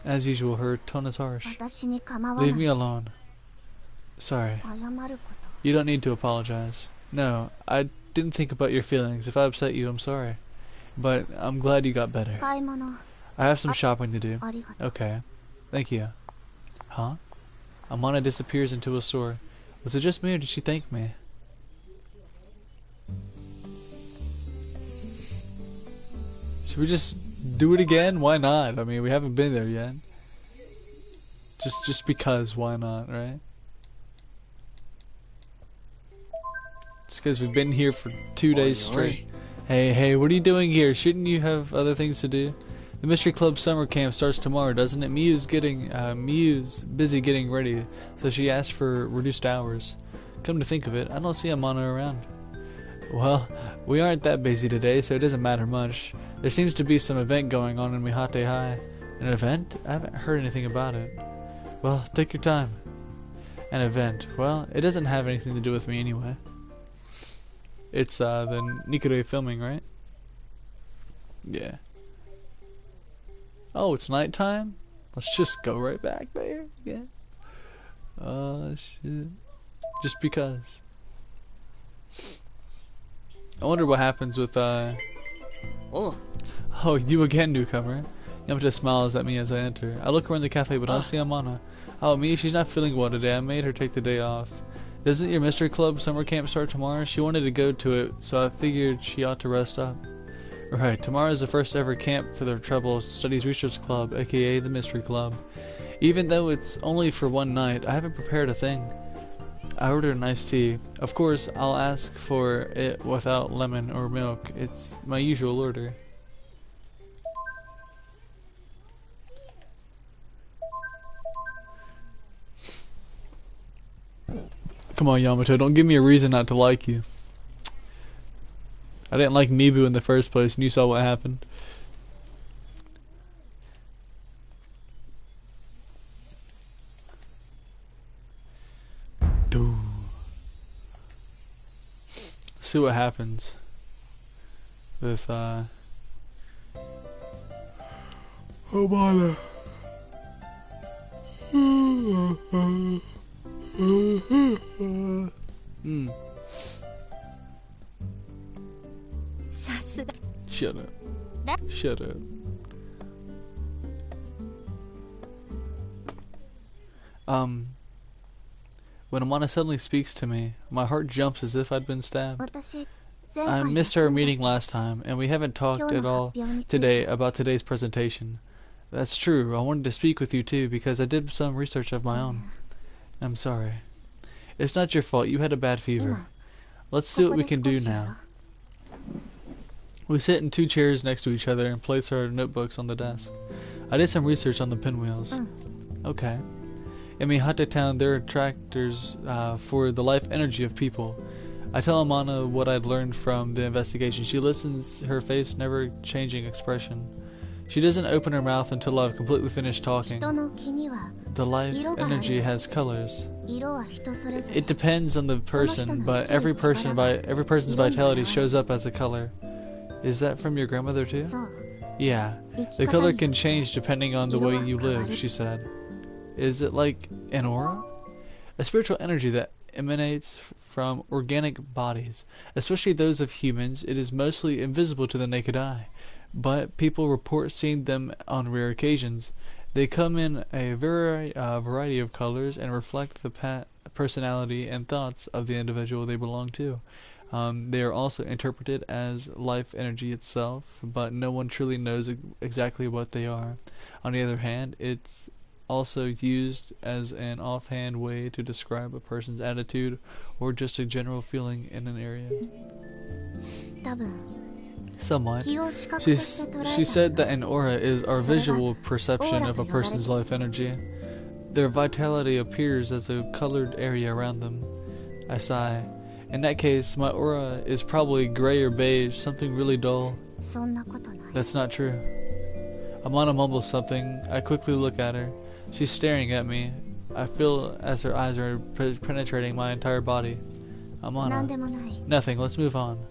As usual, her tone is harsh. Leave me alone. Sorry. You don't need to apologize. No, I didn't think about your feelings. If I upset you, I'm sorry. But I'm glad you got better. I have some shopping to do. Okay. Thank you. Huh? Amana disappears into a store. Was it just me or did she thank me? Should we just do it again? Why not? I mean, we haven't been there yet. Just because, why not, right? Just because we've been here for 2 days straight. Hey, what are you doing here? Shouldn't you have other things to do? The Mystery Club summer camp starts tomorrow, doesn't it? Miu's busy getting ready, so she asked for reduced hours. Come to think of it, I don't see Amana around. Well, we aren't that busy today, so it doesn't matter much. There seems to be some event going on in Mihate High. An event? I haven't heard anything about it. Well, take your time. An event. Well, it doesn't have anything to do with me anyway. It's the Nikure filming, right? Yeah. Oh, it's nighttime? Let's just go right back there. Yeah. Oh, shit. Just because. I wonder what happens with, Oh, you again, newcomer. Yamato smiles at me as I enter. I look around the cafe, but I don't see Amana. Oh, me, she's not feeling well today. I made her take the day off. Doesn't your Mystery Club summer camp start tomorrow? She wanted to go to it, so I figured she ought to rest up. Right, tomorrow is the first ever camp for the Treble Studies Research Club, aka the Mystery Club. Even though it's only for one night, I haven't prepared a thing. I ordered an iced tea. Of course, I'll ask for it without lemon or milk. It's my usual order. Come on, Yamato, don't give me a reason not to like you. I didn't like Mibu in the first place, and you saw what happened. see what happens with Amana. Shut up. Shut up. When Amana suddenly speaks to me, my heart jumps as if I'd been stabbed. I missed our meeting last time, and we haven't talked at all today about today's presentation. That's true. I wanted to speak with you too because I did some research of my own. I'm sorry. It's not your fault. You had a bad fever. Let's see what we can do now. We sit in 2 chairs next to each other and place our notebooks on the desk. I did some research on the pinwheels. Okay. In Mihata Town, there are tractors for the life energy of people. I tell Amana what I'd learned from the investigation. She listens, her face never changing expression. She doesn't open her mouth until I've completely finished talking. The life energy has colors. It depends on the person, but every person's vitality shows up as a color. Is that from your grandmother too? Yeah. The color can change depending on the way you live, she said. Is it like an aura? A spiritual energy that emanates from organic bodies, especially those of humans. It is mostly invisible to the naked eye, but people report seeing them on rare occasions. They come in a variety of colors and reflect the personality and thoughts of the individual they belong to. They are also interpreted as life energy itself, but no one truly knows exactly what they are. On the other hand, it's also used as an offhand way to describe a person's attitude or just a general feeling in an area. Somewhat. She said that an aura is our visual perception of a person's life energy. Their vitality appears as a colored area around them. I sigh. In that case, my aura is probably gray or beige, something really dull. That's not true. Amana mumbles something. I quickly look at her. She's staring at me. I feel as her eyes are penetrating my entire body. Amana. Nothing. Let's move on.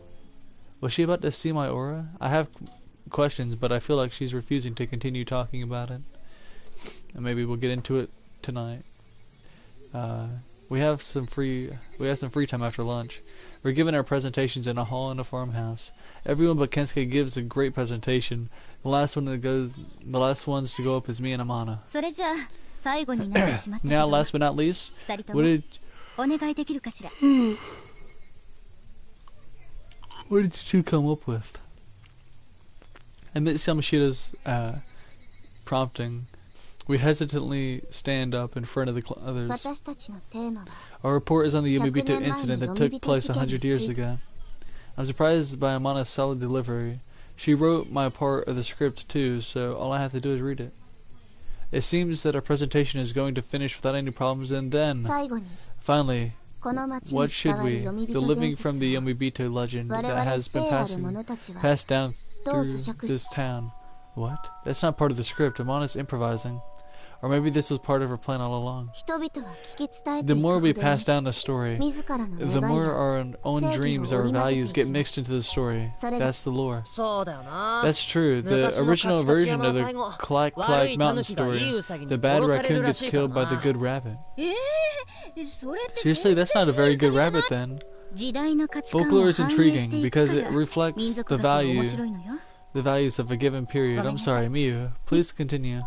Was she about to see my aura? I have questions, but I feel like she's refusing to continue talking about it. And maybe we'll get into it tonight. We have some free time after lunch. We're giving our presentations in a hall in a farmhouse. Everyone but Kensuke gives a great presentation. The last ones to go up is me and Amana. Now, last but not least, what did you two come up with? Amidst Yamashita's prompting, we hesitantly stand up in front of the others. Our report is on the Yomibito incident that took place 100 years ago. I'm surprised by Amana's solid delivery. She wrote my part of the script too, so all I have to do is read it. It seems that our presentation is going to finish without any problems, and then, finally, what should we? The living from the Yomibito legend that has been passed down through this town. What? That's not part of the script. Amana's improvising. Or maybe this was part of her plan all along. The more we pass down the story, the more our own dreams, our values get mixed into the story. That's the lore. That's true. The original version of the Clack Clack Mountain story, the bad raccoon gets killed by the good rabbit. Seriously, that's not a very good rabbit then. Folklore is intriguing because it reflects the values of a given period. I'm sorry, Miyu. Please continue.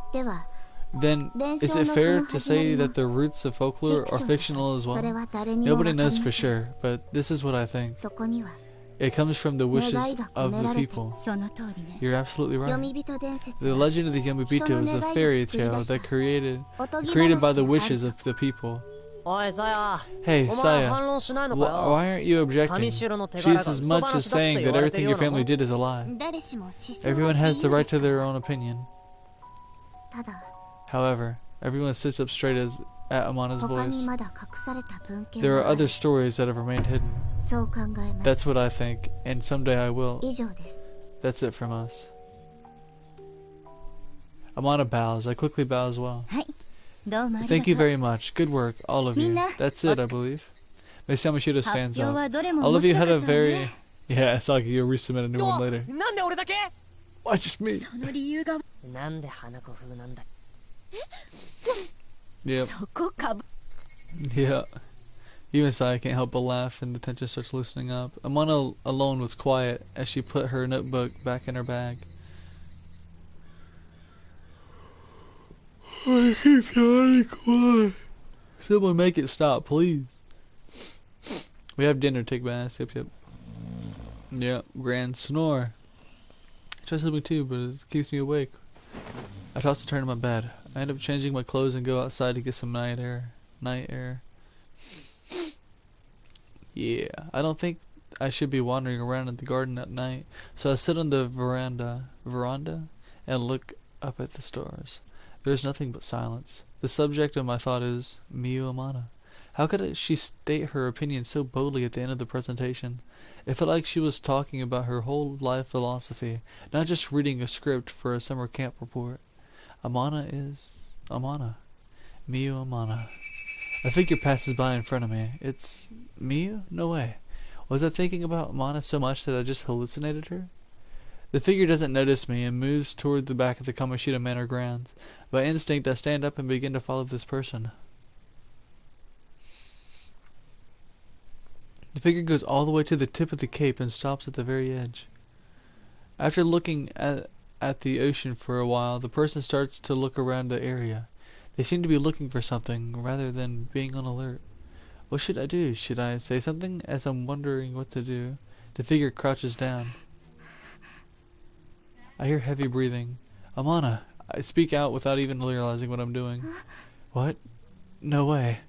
Then, is it fair to say that the roots of folklore are fictional as well? Nobody knows for sure, but this is what I think. It comes from the wishes of the people. You're absolutely right. The legend of the Yomibito is a fairy tale that created by the wishes of the people. Hey, Saya, why aren't you objecting? She's as much as saying that everything your family did is a lie. Everyone has the right to their own opinion. However, everyone sits up straight at Amana's voice. There are other stories that have remained hidden. That's what I think, and someday I will. That's it from us. Amana bows. I quickly bow as well. Thank you very much. Good work, all of you. That's it, I believe. Yamashita stands up. 発表はどれも All 面 of you 白 had か a ったわね very... Yeah, it's like you'll resubmit a new one later. なんで俺だけ Why just me? その理由がなんで花子風なんだ Yep. そこかぶ Yeah. Even Saya can't help but laugh and the tension starts loosening up. Amana alone was quiet as she put her notebook back in her bag. I keep trying to quiet. Someone make it stop, please. We have dinner, take baths, yep. Yep, grand snore. I try sleeping too, but it keeps me awake. I toss and turn in my bed. I end up changing my clothes and go outside to get some night air. Yeah, I don't think I should be wandering around in the garden at night, so I sit on the veranda, and look up at the stars. There's nothing but silence. The subject of my thought is Miyu Amana. How could she state her opinion so boldly at the end of the presentation? It felt like she was talking about her whole life philosophy, not just reading a script for a summer camp report. Amana is Amana. Miyu Amana. A figure passes by in front of me. It's Miyu? No way. Was I thinking about Amana so much that I just hallucinated her? The figure doesn't notice me and moves toward the back of the Kamoshida Manor grounds. By instinct, I stand up and begin to follow this person. The figure goes all the way to the tip of the cape and stops at the very edge. After looking at the ocean for a while, the person starts to look around the area. They seem to be looking for something rather than being on alert. What should I do? Should I say something? As I'm wondering what to do, the figure crouches down. I hear heavy breathing. Amana! I speak out without even realizing what I'm doing. What? No way.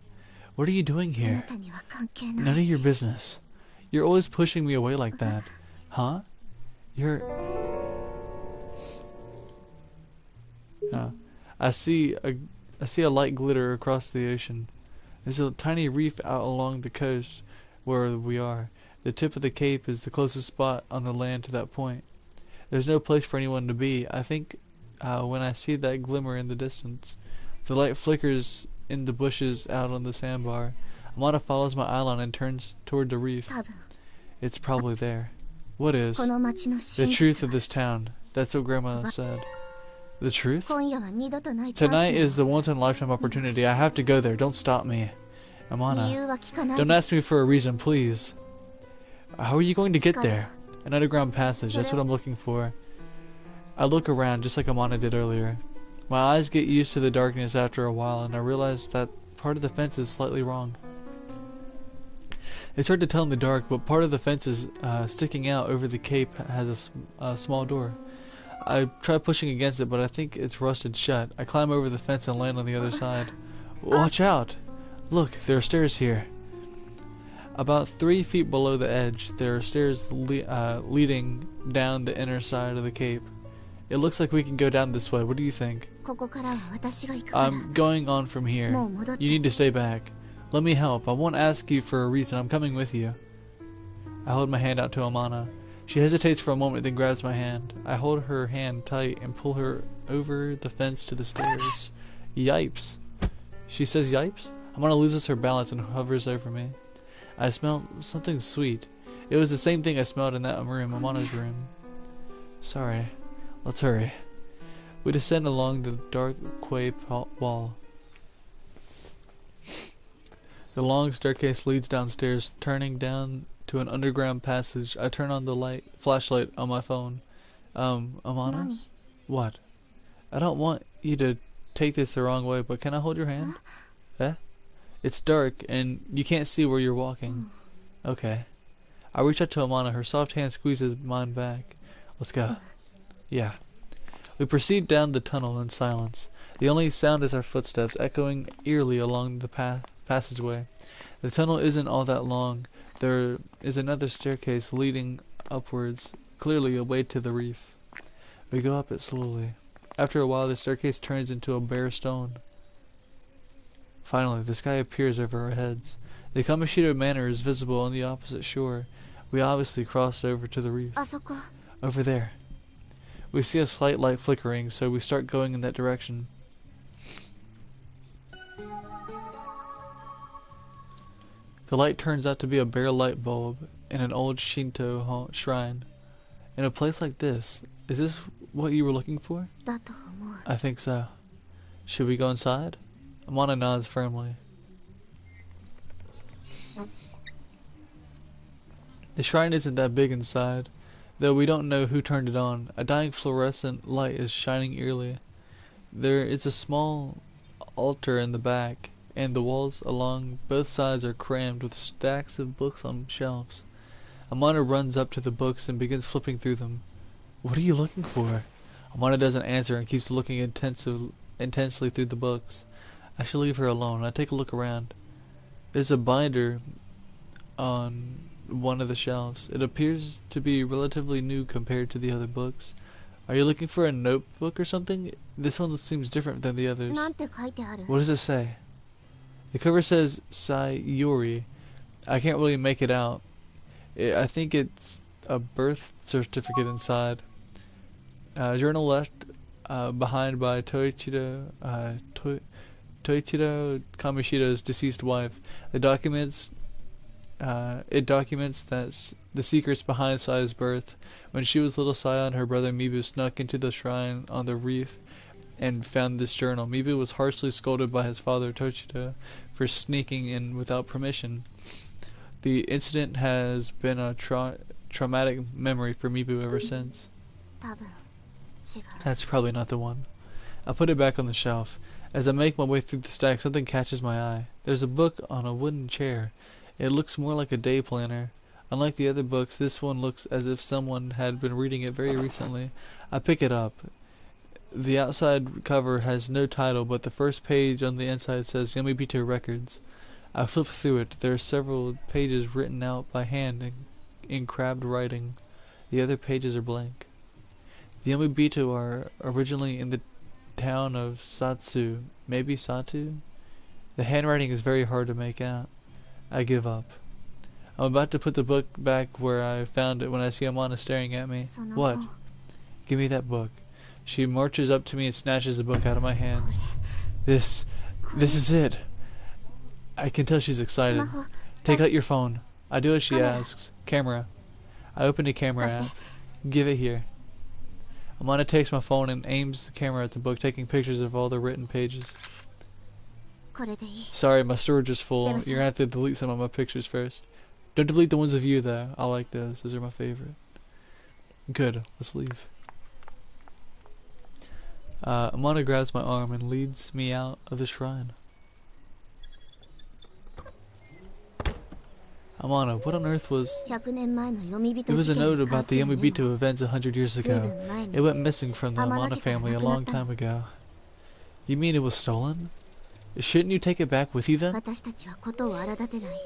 What are you doing あな here? たには関係な None of い your business. You're always pushing me away like that. Huh? You're... I see a light glitter across the ocean. There's a tiny reef out along the coast where we are. The tip of the cape is the closest spot on the land to that point. There's no place for anyone to be. I think when I see that glimmer in the distance, the light flickers in the bushes out on the sandbar. Amana follows my eyeline and turns toward the reef. 多分 It's probably there. What is? この町の The 真 truth 実 of this town. That's what Grandma said. The truth? 今夜は二度とないチャンス Tonight よ is the once-in-a-lifetime opportunity. I have to go there. Don't stop me. 理 Amana, 由は聞かない don't で ask me for a reason, please. How are you going to get there? An underground passage. That's what I'm looking for. I look around just like Amana did earlier. My eyes get used to the darkness after a while, and I realize that part of the fence is slightly wrong. It's hard to tell in the dark, but part of the fence is sticking out over the cape has a small door. I try pushing against it, but I think it's rusted shut. I climb over the fence and land on the other side. Watch out! Look, there are stairs here. About 3 feet below the edge, there are stairs leading down the inner side of the cape. It looks like we can go down this way. What do you think? ここからは私が行くから I'm going on from here. もう戻って You need to stay back. Let me help. I won't ask you for a reason. I'm coming with you. I hold my hand out to Amana. She hesitates for a moment, then grabs my hand. I hold her hand tight and pull her over the fence to the stairs. Yipes. She says yipes? Amana loses her balance and hovers over me. I smell something sweet. It was the same thing I smelled in that room, Amana's room. Sorry. Let's hurry. We descend along the dark quay wall. The long staircase leads downstairs, turning down to an underground passage. I turn on the flashlight on my phone. Amana? 何 What? I don't want you to take this the wrong way, but can I hold your hand? Eh? It's dark, and you can't see where you're walking. Okay. I reach out to Amana. Her soft hand squeezes mine back. Let's go. Yeah. We proceed down the tunnel in silence. The only sound is our footsteps echoing eerily along the passageway. The tunnel isn't all that long. There is another staircase leading upwards, clearly away to the reef. We go up it slowly. After a while, the staircase turns into a bare stone. Finally, the sky appears over our heads. The Kamoshida Manor is visible on the opposite shore. We obviously crossed over to the reef. あそこ Over there. We see a slight light flickering, so we start going in that direction. The light turns out to be a bare light bulb in an old Shinto shrine. In a place like this, is this what you were looking for? だと思う。 I think so. Should we go inside? Amana nods firmly. The shrine isn't that big inside, though we don't know who turned it on. A dying fluorescent light is shining eerily. There is a small altar in the back, and the walls along both sides are crammed with stacks of books on shelves. Amana runs up to the books and begins flipping through them. What are you looking for? Amana doesn't answer and keeps looking intensely through the books. I should leave her alone. I take a look around. There's a binder on one of the shelves. It appears to be relatively new compared to the other books. Are you looking for a notebook or something? This one seems different than the others. なんて書いてある？ What does it say? The cover says Sayuri. I can't really make it out. I think it's a birth certificate inside. Journal left behind by Toichiro Kamoshida's deceased wife. It documents that the secrets behind Saya's birth. When she was little, Saya and her brother Mibu snuck into the shrine on the reef and found this journal. Mibu was harshly scolded by his father Toichiro for sneaking in without permission. The incident has been a traumatic memory for Mibu ever since. 多分違う。 That's probably not the one. I put it back on the shelf. As I make my way through the stack, something catches my eye. There's a book on a wooden chair. It looks more like a day planner. Unlike the other books, this one looks as if someone had been reading it very recently. I pick it up. The outside cover has no title, but the first page on the inside says Yamabito Records. I flip through it. There are several pages written out by hand in crabbed writing. The other pages are blank. The Yamabito are originally in the town of Satsu, maybe Satu? The handwriting is very hard to make out. I give up. I'm about to put the book back where I found it when I see Amana staring at me. What? Give me that book. She marches up to me and snatches the book out of my hands. This is it. I can tell she's excited. Take out your phone. I do as she asks. Camera. I open the camera app. Give it here. Amana takes my phone and aims the camera at the book, taking pictures of all the written pages. これでいい。 Sorry, my storage is full. You're gonna have to delete some of my pictures first. Don't delete the ones of you, though. I like those. Those are my favorite. Good. Let's leave. Amana grabs my arm and leads me out of the shrine. Amana, what on earth was... 100年前の読み人 It was a 事件 note に about 関す the るメモ。 Yamabito events 100 years 随 ago. 分前 It に went missing from the Amana family a long time ago. You mean it was stolen? Shouldn't you take it back with you then? 私たちはことを荒立てない。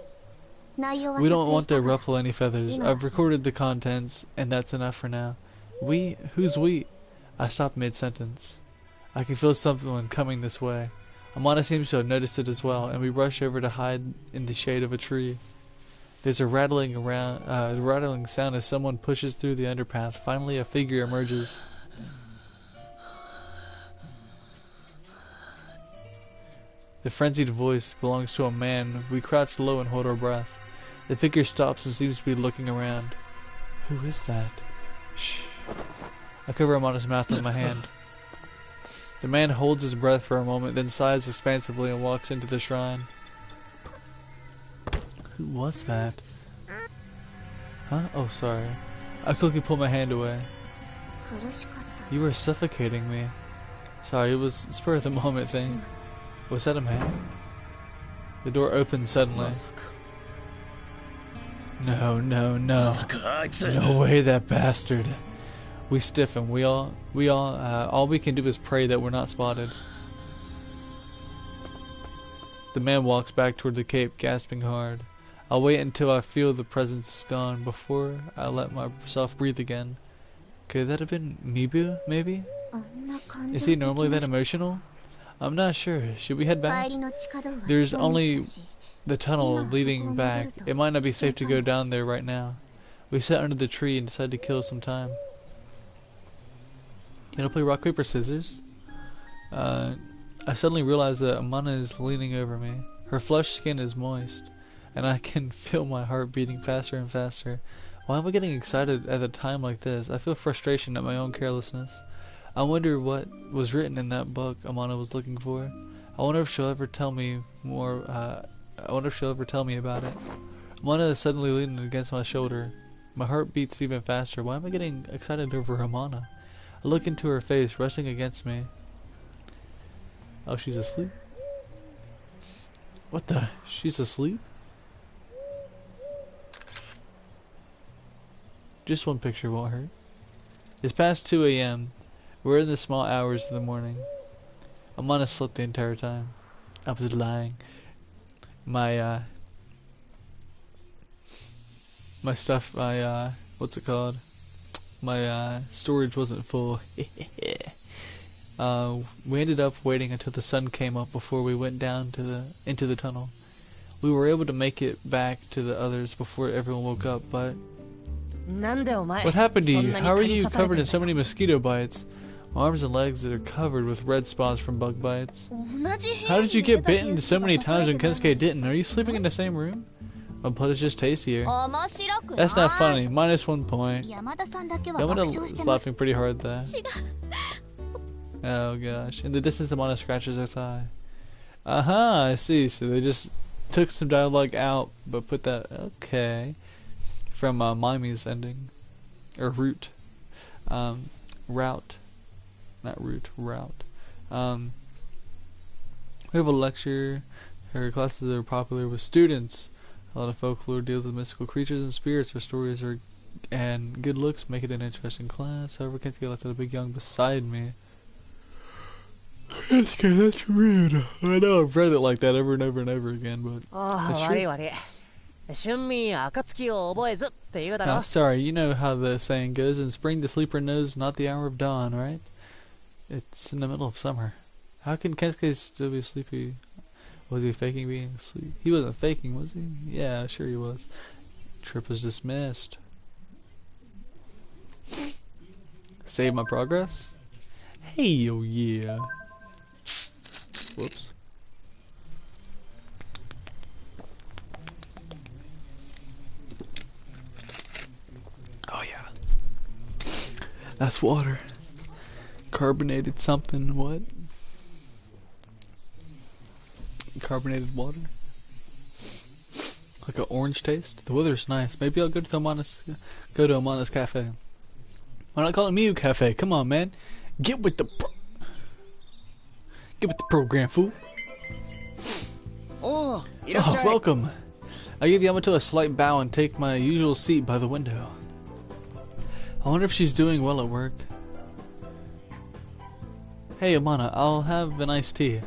内容は We 撮 don't 影 want した to から。 ruffle any feathers. I've recorded the contents, and that's enough for now. We? Who's we? I stop mid-sentence. I can feel someone coming this way. Amana seems to have noticed it as well, and we rush over to hide in the shade of a tree. There's a rattling sound as someone pushes through the underpath. Finally, a figure emerges. The frenzied voice belongs to a man. We crouch low and hold our breath. The figure stops and seems to be looking around. Who is that? Shh. I cover Amana's mouth with my hand. The man holds his breath for a moment, then sighs expansively and walks into the shrine. Who was that? Huh? Oh, sorry. I quickly pull my hand away. 苦しかった。 You were suffocating me. Sorry, it was a spur of the moment thing. Was that a man? The door opened suddenly. No, no, no. No way, that bastard. We stiffen. All we can do is pray that we're not spotted. The man walks back toward the cape, gasping hard. I'll wait until I feel the presence is gone before I let myself breathe again. Could that have been Mibu, maybe? あんな感 Is 情 he 的 normally な that emotional? I'm not sure. Should we head 帰 back? りの地下道は There's 人道 only だし the tunnel leading back. It might not be safe to go down there right now. We sat under the tree and decided to kill some time. You wanna play rock, paper, scissors? I suddenly realize that Amana is leaning over me. Her flushed skin is moist. and I can feel my heart beating faster and faster. Why am I getting excited at a time like this? I feel frustration at my own carelessness. I wonder what was written in that book Amana was looking for. I wonder if she'll ever tell me more. I wonder if she'll ever tell me about it. Amana is suddenly leaning against my shoulder. My heart beats even faster. Why am I getting excited over Amana? I look into her face, resting against me. Oh, she's asleep? What the? She's asleep? Just one picture won't hurt. It's past 2 a.m. We're in the small hours of the morning. Amana slept the entire time. I was lying. My stuff, what's it called? My storage wasn't full. We ended up waiting until the sun came up before we went down into the tunnel. We were able to make it back to the others before everyone woke up, but what happened to you? How are you covered in so many mosquito bites? My arms and legs are covered with red spots from bug bites. How did you get bitten so many times and Kensuke didn't? Are you sleeping in the same room? My blood is just tastier. That's not funny. -1 point. Yamada laughing pretty hard there. Oh gosh. In the distance, Amana scratches her thigh. I see. So they just took some dialogue out, but put that. Okay. From Mimi's ending. Or route. Route. Not route. Route. We have a lecture. Her classes are popular with students. A lot of folklore deals with mystical creatures and spirits. Her stories and good looks make it an interesting class. However, Kensuke left a big young beside me. Kensuke, that's rude. I know I've read it like that over and over and over again, but it's true. Sorry, you know how the saying goes, in spring the sleeper knows not the hour of dawn, right? It's in the middle of summer. How can Kensuke still be sleepy? Was he faking being asleep? He wasn't faking, was he? Yeah, sure he was. Trip was dismissed. Save my progress? Hey, oh yeah. Whoops. Oh yeah. That's water. Carbonated something, what? Carbonated water? Like an orange taste? The weather's nice. Maybe I'll go to Amana's cafe. Why not call it Miu Cafe? Come on, man. Get with the program, fool. Oh, welcome. I give Yamato a slight bow and take my usual seat by the window. I wonder if she's doing well at work. Hey, Amana, I'll have an iced tea.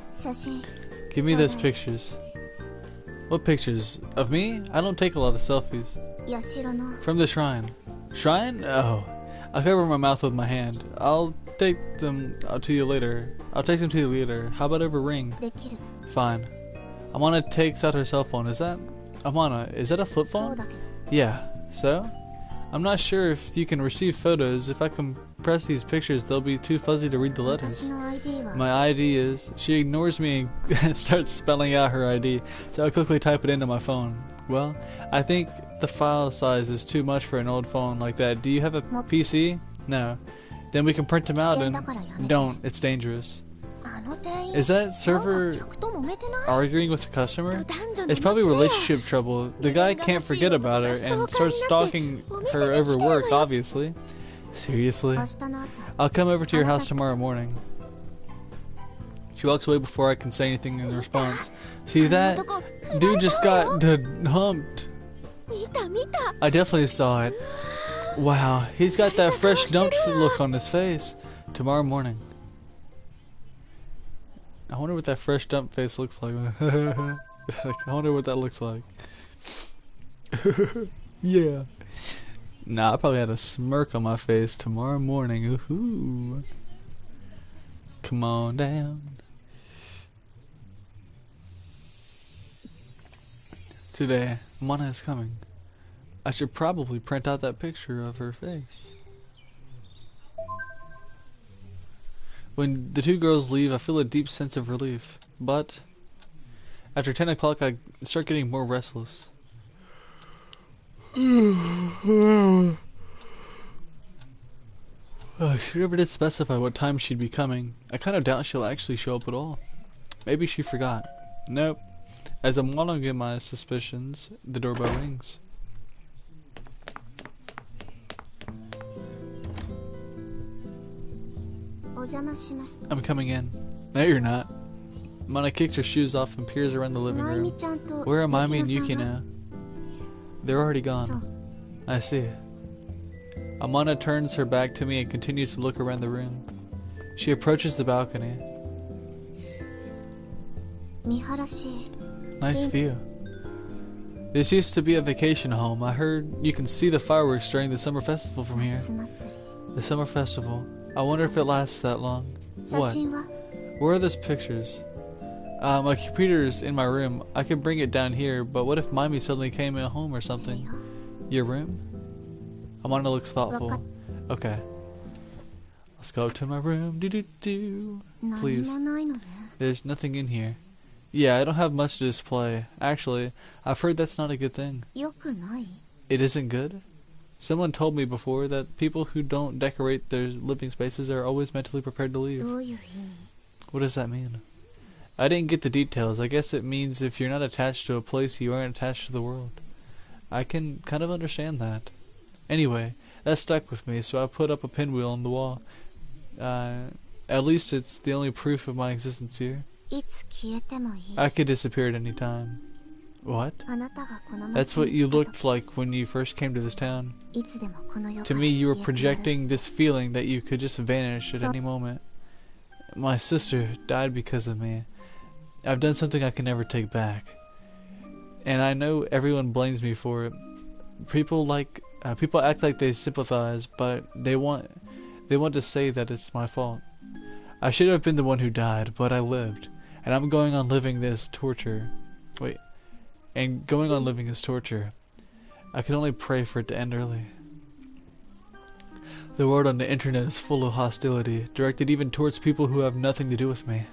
Give me those pictures. What pictures? Of me? I don't take a lot of selfies. From the shrine. Shrine? Oh. I'll cover my mouth with my hand. I'll take them to you later. I'll take them to you later. How about over Ring? Fine. Amana takes out her cell phone. Amana, is that a flip phone? Yeah. So? I'm not sure if you can receive photos. If I compress these pictures, they'll be too fuzzy to read the letters. My ID is... She ignores me and starts spelling out her ID, so I quickly type it into my phone. Well, I think the file size is too much for an old phone like that. Do you have a PC? No. Then we can print them out and... Don't. It's dangerous. Is that server arguing with the customer? It's probably relationship trouble. The guy can't forget about her and starts stalking her over work, obviously. Seriously? I'll come over to your house tomorrow morning. She walks away before I can say anything in response. See that? Dude just got humped. I definitely saw it. Wow, he's got that fresh dumped look on his face. Tomorrow morning. I wonder what that fresh dump face looks like. I wonder what that looks like. Yeah. Nah, I probably had a smirk on my face tomorrow morning. Ooh. Come on down. Today, Mana is coming. I should probably print out that picture of her face. When the two girls leave, I feel a deep sense of relief. But after 10 o'clock, I start getting more restless. She never did specify what time she'd be coming. I kind of doubt she'll actually show up at all. Maybe she forgot. Nope. As I'm wallowing in my suspicions, the doorbell rings. I'm coming in. No, you're not. Mana kicks her shoes off and peers around the living room. Where are Mami and Yuki now? They're already gone. I see. Amana turns her back to me and continues to look around the room. She approaches the balcony. Nice view. This used to be a vacation home. I heard you can see the fireworks during the summer festival from here. The summer festival. I wonder if it lasts that long. What? Where are those pictures? My computer's in my room. I could bring it down here, but what if Mimi suddenly came in home or something? Your room? Amanda looks thoughtful. Okay. Let's go up to my room. Please. There's nothing in here. Yeah, I don't have much to display. Actually, I've heard that's not a good thing. It isn't good? Someone told me before that people who don't decorate their living spaces are always mentally prepared to leave. What does that mean? I didn't get the details. I guess it means if you're not attached to a place, you aren't attached to the world. I can kind of understand that. Anyway, that stuck with me, so I put up a pinwheel on the wall. At least it's the only proof of my existence here. I could disappear at any time. What? That's what you looked like when you first came to this town. To me, you were projecting this feeling that you could just vanish at any moment. My sister died because of me. I've done something I can never take back. And I know everyone blames me for it. People act like they sympathize, but they want to say that it's my fault. I should have been the one who died, but I lived. And I'm going on living this torture. And going on living is torture. I can only pray for it to end early. The world on the internet is full of hostility, directed even towards people who have nothing to do with me.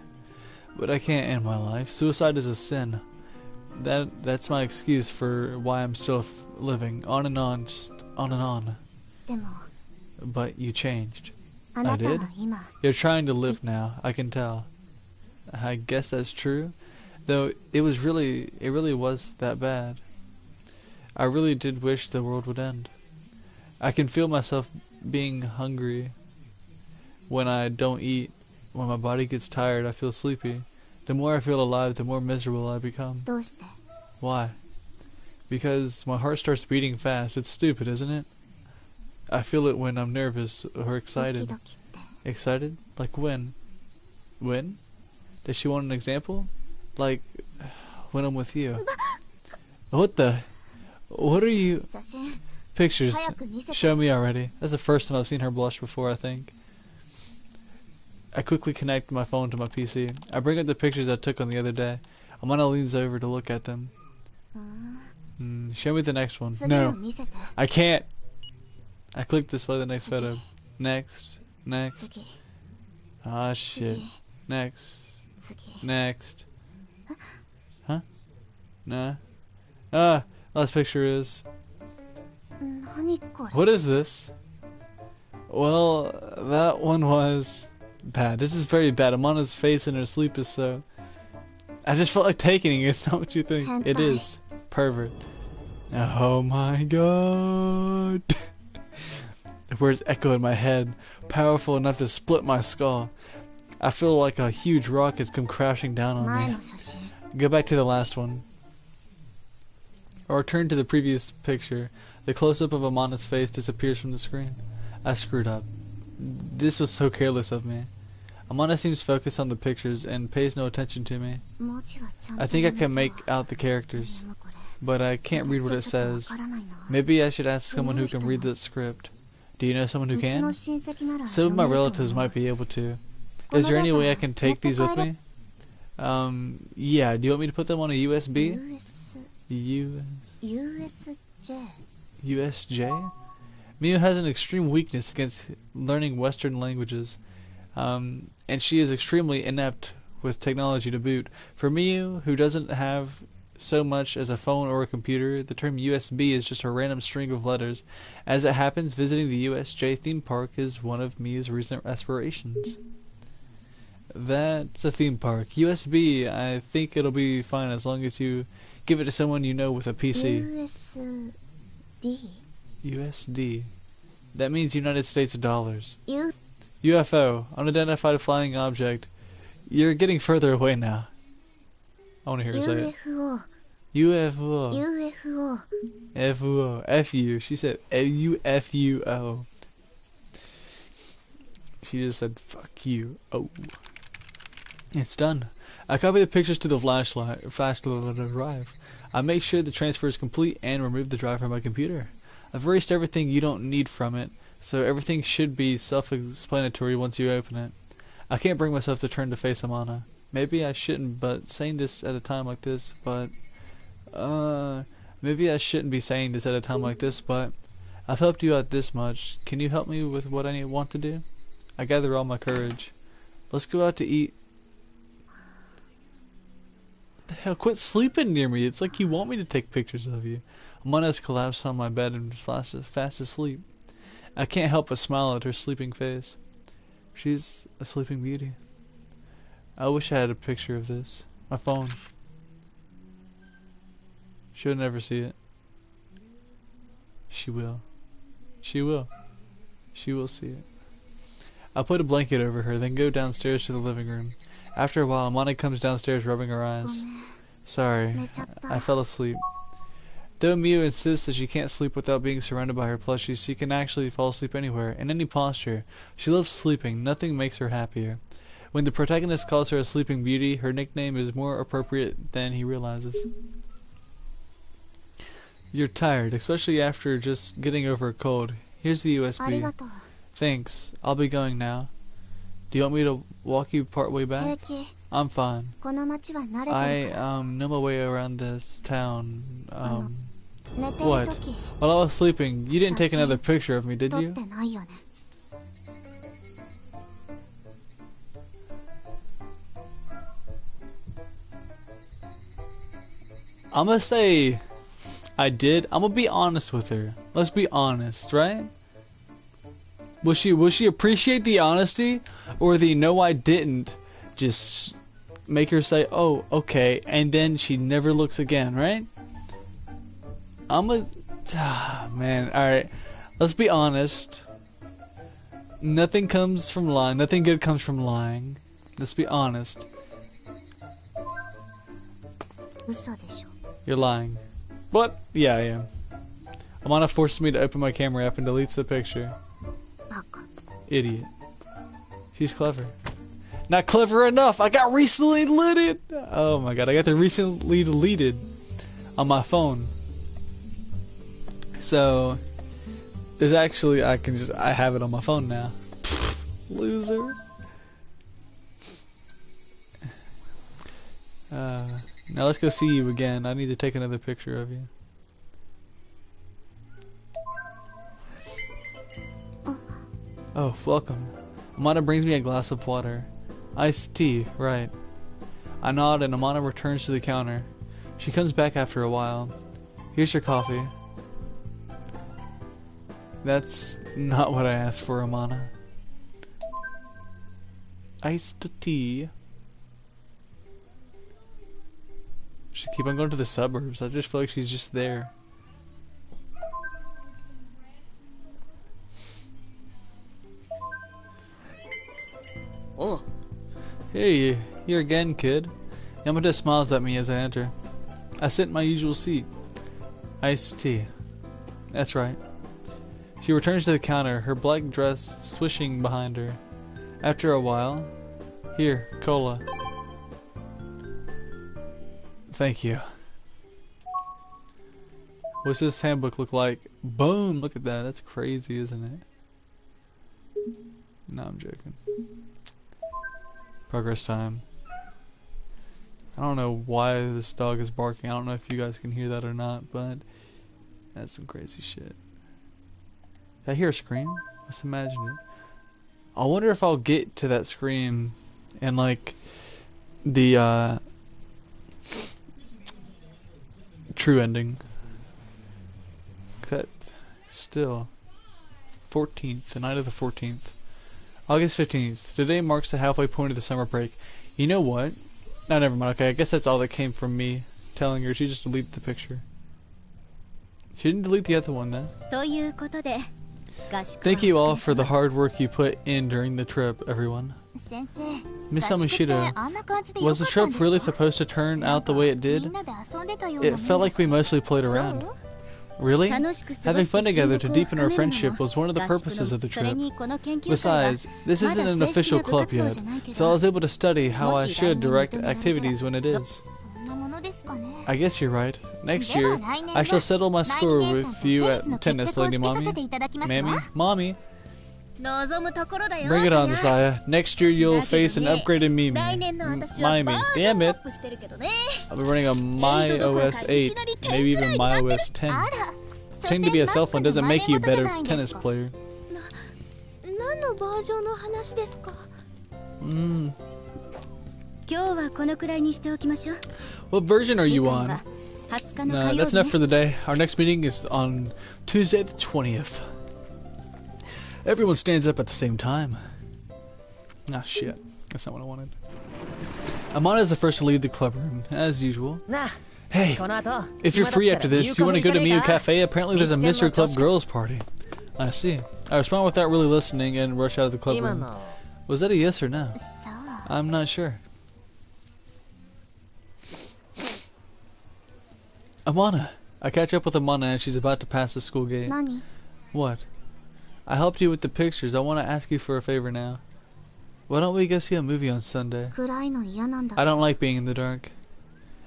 But I can't end my life. Suicide is a sin. That's my excuse for why I'm still living. On and on, just on and on. But you changed. I did? You're trying to live now, I can tell. I guess that's true. Though it really was that bad. I really did wish the world would end. I can feel myself being hungry when I don't eat. When my body gets tired, I feel sleepy. The more I feel alive, the more miserable I become. Why? Because my heart starts beating fast. It's stupid, isn't it? I feel it when I'm nervous or excited. Excited? Like when? When? Does she want an example? Like when I'm with you. What are you? Pictures. Show me already. That's the first time I've seen her blush before, I think. I quickly connect my phone to my PC. I bring up the pictures I took on the other day. Amanda leans over to look at them. Show me the next one. No. I can't. I click display the next photo. Next. Ah, shit. Next. Huh? Nah. Last picture is... What is this? Well, that one was bad. This is very bad. Amana's face in her sleep is so... I just felt like taking it. It's not what you think. It is. Pervert. Oh my god. The words echo in my head, powerful enough to split my skull. I feel like a huge rock has come crashing down on me. Go back to the last one. Or return to the previous picture. The close-up of Amana's face disappears from the screen. I screwed up. This was so careless of me. Amana seems focused on the pictures and pays no attention to me. I think I can make out the characters, but I can't read what it says. Maybe I should ask someone who can read the script. Do you know someone who can? Some of my relatives might be able to. Is there any way I can take these with me? Yeah. Do you want me to put them on a USB? USJ? Miu has an extreme weakness against learning Western languages, and she is extremely inept with technology to boot. For Miu, who doesn't have so much as a phone or a computer. The term USB is just a random string of letters. As it happens, visiting the USJ theme park is one of Mia's recent aspirations. That's a theme park. USB, I think it'll be fine as long as you give it to someone you know with a PC. USD. USD. That means United States dollars. U UFO. Unidentified flying object. You're getting further away now. I want to hear her say it. UFO. UFO. UFO. FUO. F-U. She said UFUO. She just said fuck you. Oh. It's done. I copy the pictures to the flash drive. I make sure the transfer is complete and remove the drive from my computer. I've erased everything you don't need from it, so everything should be self-explanatory once you open it. I can't bring myself to turn to face Amana. Maybe I shouldn't, but saying this at a time like this, maybe I shouldn't be saying this at a time like this, but I've helped you out this much. Can you help me with what I want to do? I gather all my courage. Let's go out to eat. What the hell? Quit sleeping near me. It's like you want me to take pictures of you. Amana's collapsed on my bed and is fast asleep. I can't help but smile at her sleeping face. She's a sleeping beauty. I wish I had a picture of this. My phone. She'll never see it. She will. She will. She will see it. I'll put a blanket over her, then go downstairs to the living room. After a while, Amana comes downstairs rubbing her eyes. Sorry, I fell asleep. Though Miu insists that she can't sleep without being surrounded by her plushies, she can actually fall asleep anywhere, in any posture. She loves sleeping. Nothing makes her happier. When the protagonist calls her a sleeping beauty, her nickname is more appropriate than he realizes. You're tired, especially after just getting over a cold. Here's the USB. Thanks. I'll be going now. Do you want me to walk you part way back? I'm fine. I know my way around this town. What? While I was sleeping, you didn't take another picture of me, did you? I'm gonna say I did. I'm gonna be honest with her. Let's be honest, right? Will she appreciate the honesty, or the no I didn't just make her say, oh, okay, and then she never looks again, right? Man, alright. Let's be honest. Nothing comes from lying. Nothing good comes from lying. Let's be honest. You're lying. What? Yeah, I am. Amana forces me to open my camera app and deletes the picture. Idiot. She's clever. Not clever enough. I got recently deleted. Oh my god, I got the recently deleted on my phone. So there's actually I have it on my phone now. Loser. Now let's go see you again. I need to take another picture of you. Oh, welcome. Amana brings me a glass of water. Iced tea, right. I nod and Amana returns to the counter. She comes back after a while. Here's your coffee. That's not what I asked for, Amana. Iced tea. She keep on going to the suburbs. I just feel like she's just there. Oh. Hey, here again, kid. Yamada smiles at me as I enter. I sit in my usual seat. Iced tea. That's right. She returns to the counter, her black dress swishing behind her. After a while, here, cola. Thank you. What's this handbook look like? Boom! Look at that. That's crazy, isn't it? No, I'm joking. Progress time. I don't know why this dog is barking. I don't know if you guys can hear that or not, but that's some crazy shit. Did I hear a scream? Let's imagine it. I wonder if I'll get to that scream in like the true ending. That still 14th, the night of the 14th. August 15th. Today marks the halfway point of the summer break. You know what? No, never mind. Okay, I guess that's all that came from me telling her. She just deleted the picture. She didn't delete the other one then. Thank you all for the hard work you put in during the trip, everyone. Miss Amashita, was the trip really supposed to turn out the way it did? It felt like we mostly played around. Really? Having fun together to deepen our friendship was one of the purposes of the trip. Besides, this isn't an official club yet, so I was able to study how I should direct activities when it is. I guess you're right. Next year, I shall settle my score with you at tennis, Lady Mommy. Mammy? Mommy? Bring it on, Saya. Next year you'll face an upgraded Mimi. Mimi. Damn it. I'll be running a My OS 8, maybe even My OS 10. Pretending to be a cell phone doesn't make you a better tennis player. What version are you on? No, that's enough for the day. Our next meeting is on Tuesday the 20th. Everyone stands up at the same time. Ah, shit. That's not what I wanted. Amana is the first to leave the club room, as usual. Hey, if you're free after this, do you want to go to Miu Cafe? Apparently there's a Mr. Club Girls party. I see. I respond without really listening and rush out of the club room. Was that a yes or no? I'm not sure. Amana. I catch up with Amana as she's about to pass the school gate. What? I helped you with the pictures. I want to ask you for a favor now. Why don't we go see a movie on Sunday? I don't like being in the dark.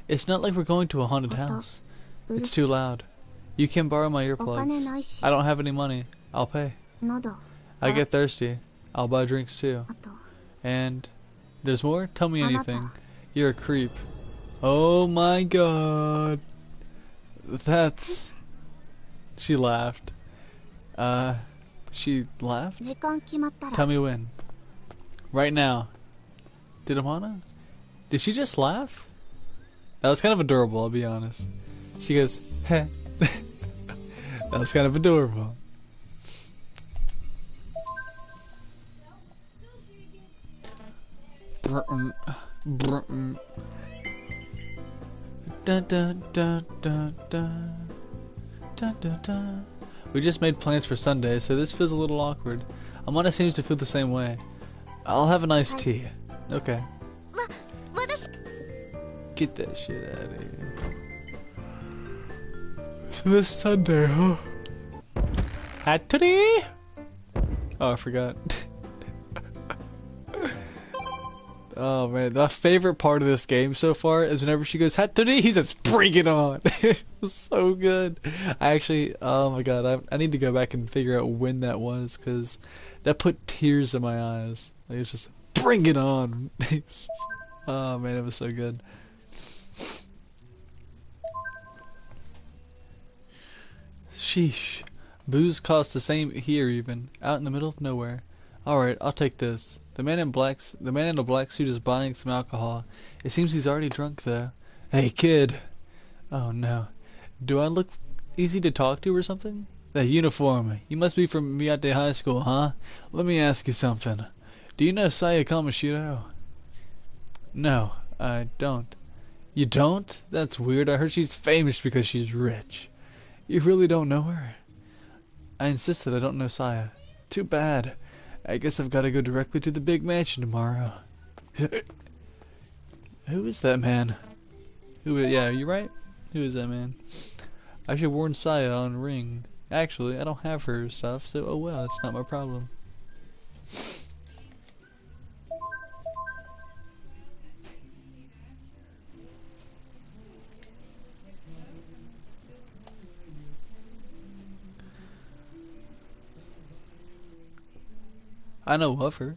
It's not like we're going to a haunted house. It's too loud. You can borrow my earplugs. I don't have any money. I'll pay. I get thirsty. I'll buy drinks too. And there's more? Tell me anything. You're a creep. Oh my god. That's... She laughed. She laughed? Tell me when. Right now. Did Amana? Did she just laugh? That was kind of adorable, I'll be honest. She goes, heh. That was kind of adorable. Dun dun dun dun dun dun dun dun. We just made plans for Sunday, so this feels a little awkward. Amana seems to feel the same way. I'll have an iced tea. Okay. Get that shit out of here. This Sunday, huh? Hattori? Oh, I forgot. Oh man, my favorite part of this game so far is whenever she goes Hattori, he says bring it on. It's so good. I actually, oh my god, I need to go back and figure out when that was, because that put tears in my eyes. Like, it's just bring it on. Oh man, it was so good. Sheesh. Booze costs the same here even, out in the middle of nowhere. Alright, I'll take this. The man in the black suit is buying some alcohol. It seems he's already drunk though. Hey kid. Oh no. Do I look easy to talk to or something? That uniform. You must be from Miyate High School, huh? Let me ask you something. Do you know Saya Kamashiro? No, I don't. You don't? That's weird. I heard she's famous because she's rich. You really don't know her? I insist that I don't know Saya. Too bad. I guess I've got to go directly to the big mansion tomorrow. Who is that man? Yeah, you right? Who is that man? I should warn Saya on Ring. Actually, I don't have her stuff, so oh well, it's not my problem. I know of her.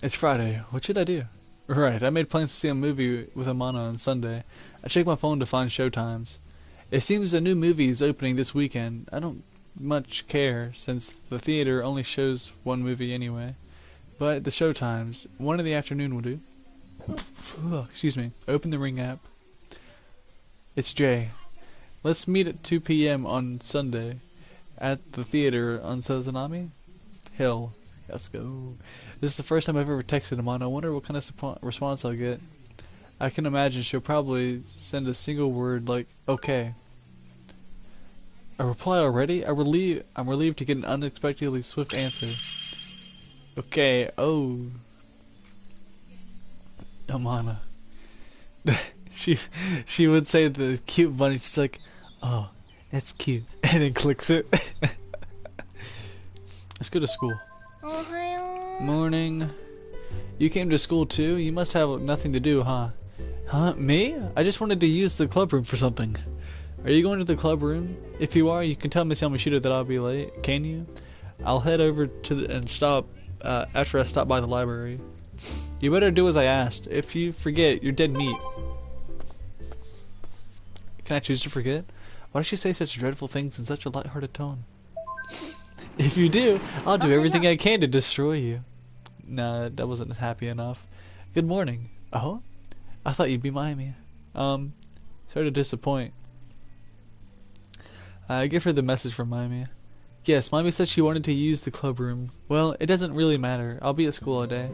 It's Friday. What should I do? Right, I made plans to see a movie with Amana on Sunday. I checked my phone to find showtimes. It seems a new movie is opening this weekend. I don't much care, since the theater only shows one movie anyway. But the showtimes, 1 in the afternoon will do. Excuse me. Open the Ring app. It's Jay. Let's meet at 2 p.m. on Sunday at the theater on Sazanami Hill. Let's go. This is the first time I've ever texted Amana. I wonder what kind of response I'll get. I can imagine she'll probably send a single word like, okay. A reply already? I'm relieved to get an unexpectedly swift answer. Okay, oh. Amana. she would say the cute bunny, she's like, oh, that's cute. And then clicks it. Let's go to school. Morning. You came to school too? You must have nothing to do, huh? Huh? Me? I just wanted to use the club room for something. Are you going to the club room? If you are, you can tell Miss Yamashita that I'll be late. Can you? I'll head over to and stop after I stop by the library. You better do as I asked. If you forget, you're dead meat. Can I choose to forget? Why does she say such dreadful things in such a light-hearted tone? If you do, I'll do everything I can to destroy you. Nah, that wasn't happy enough. Good morning. Oh? I thought you'd be Miami. Sorry to disappoint. I give her the message from Miami. Yes, Miami said she wanted to use the club room. Well, it doesn't really matter. I'll be at school all day.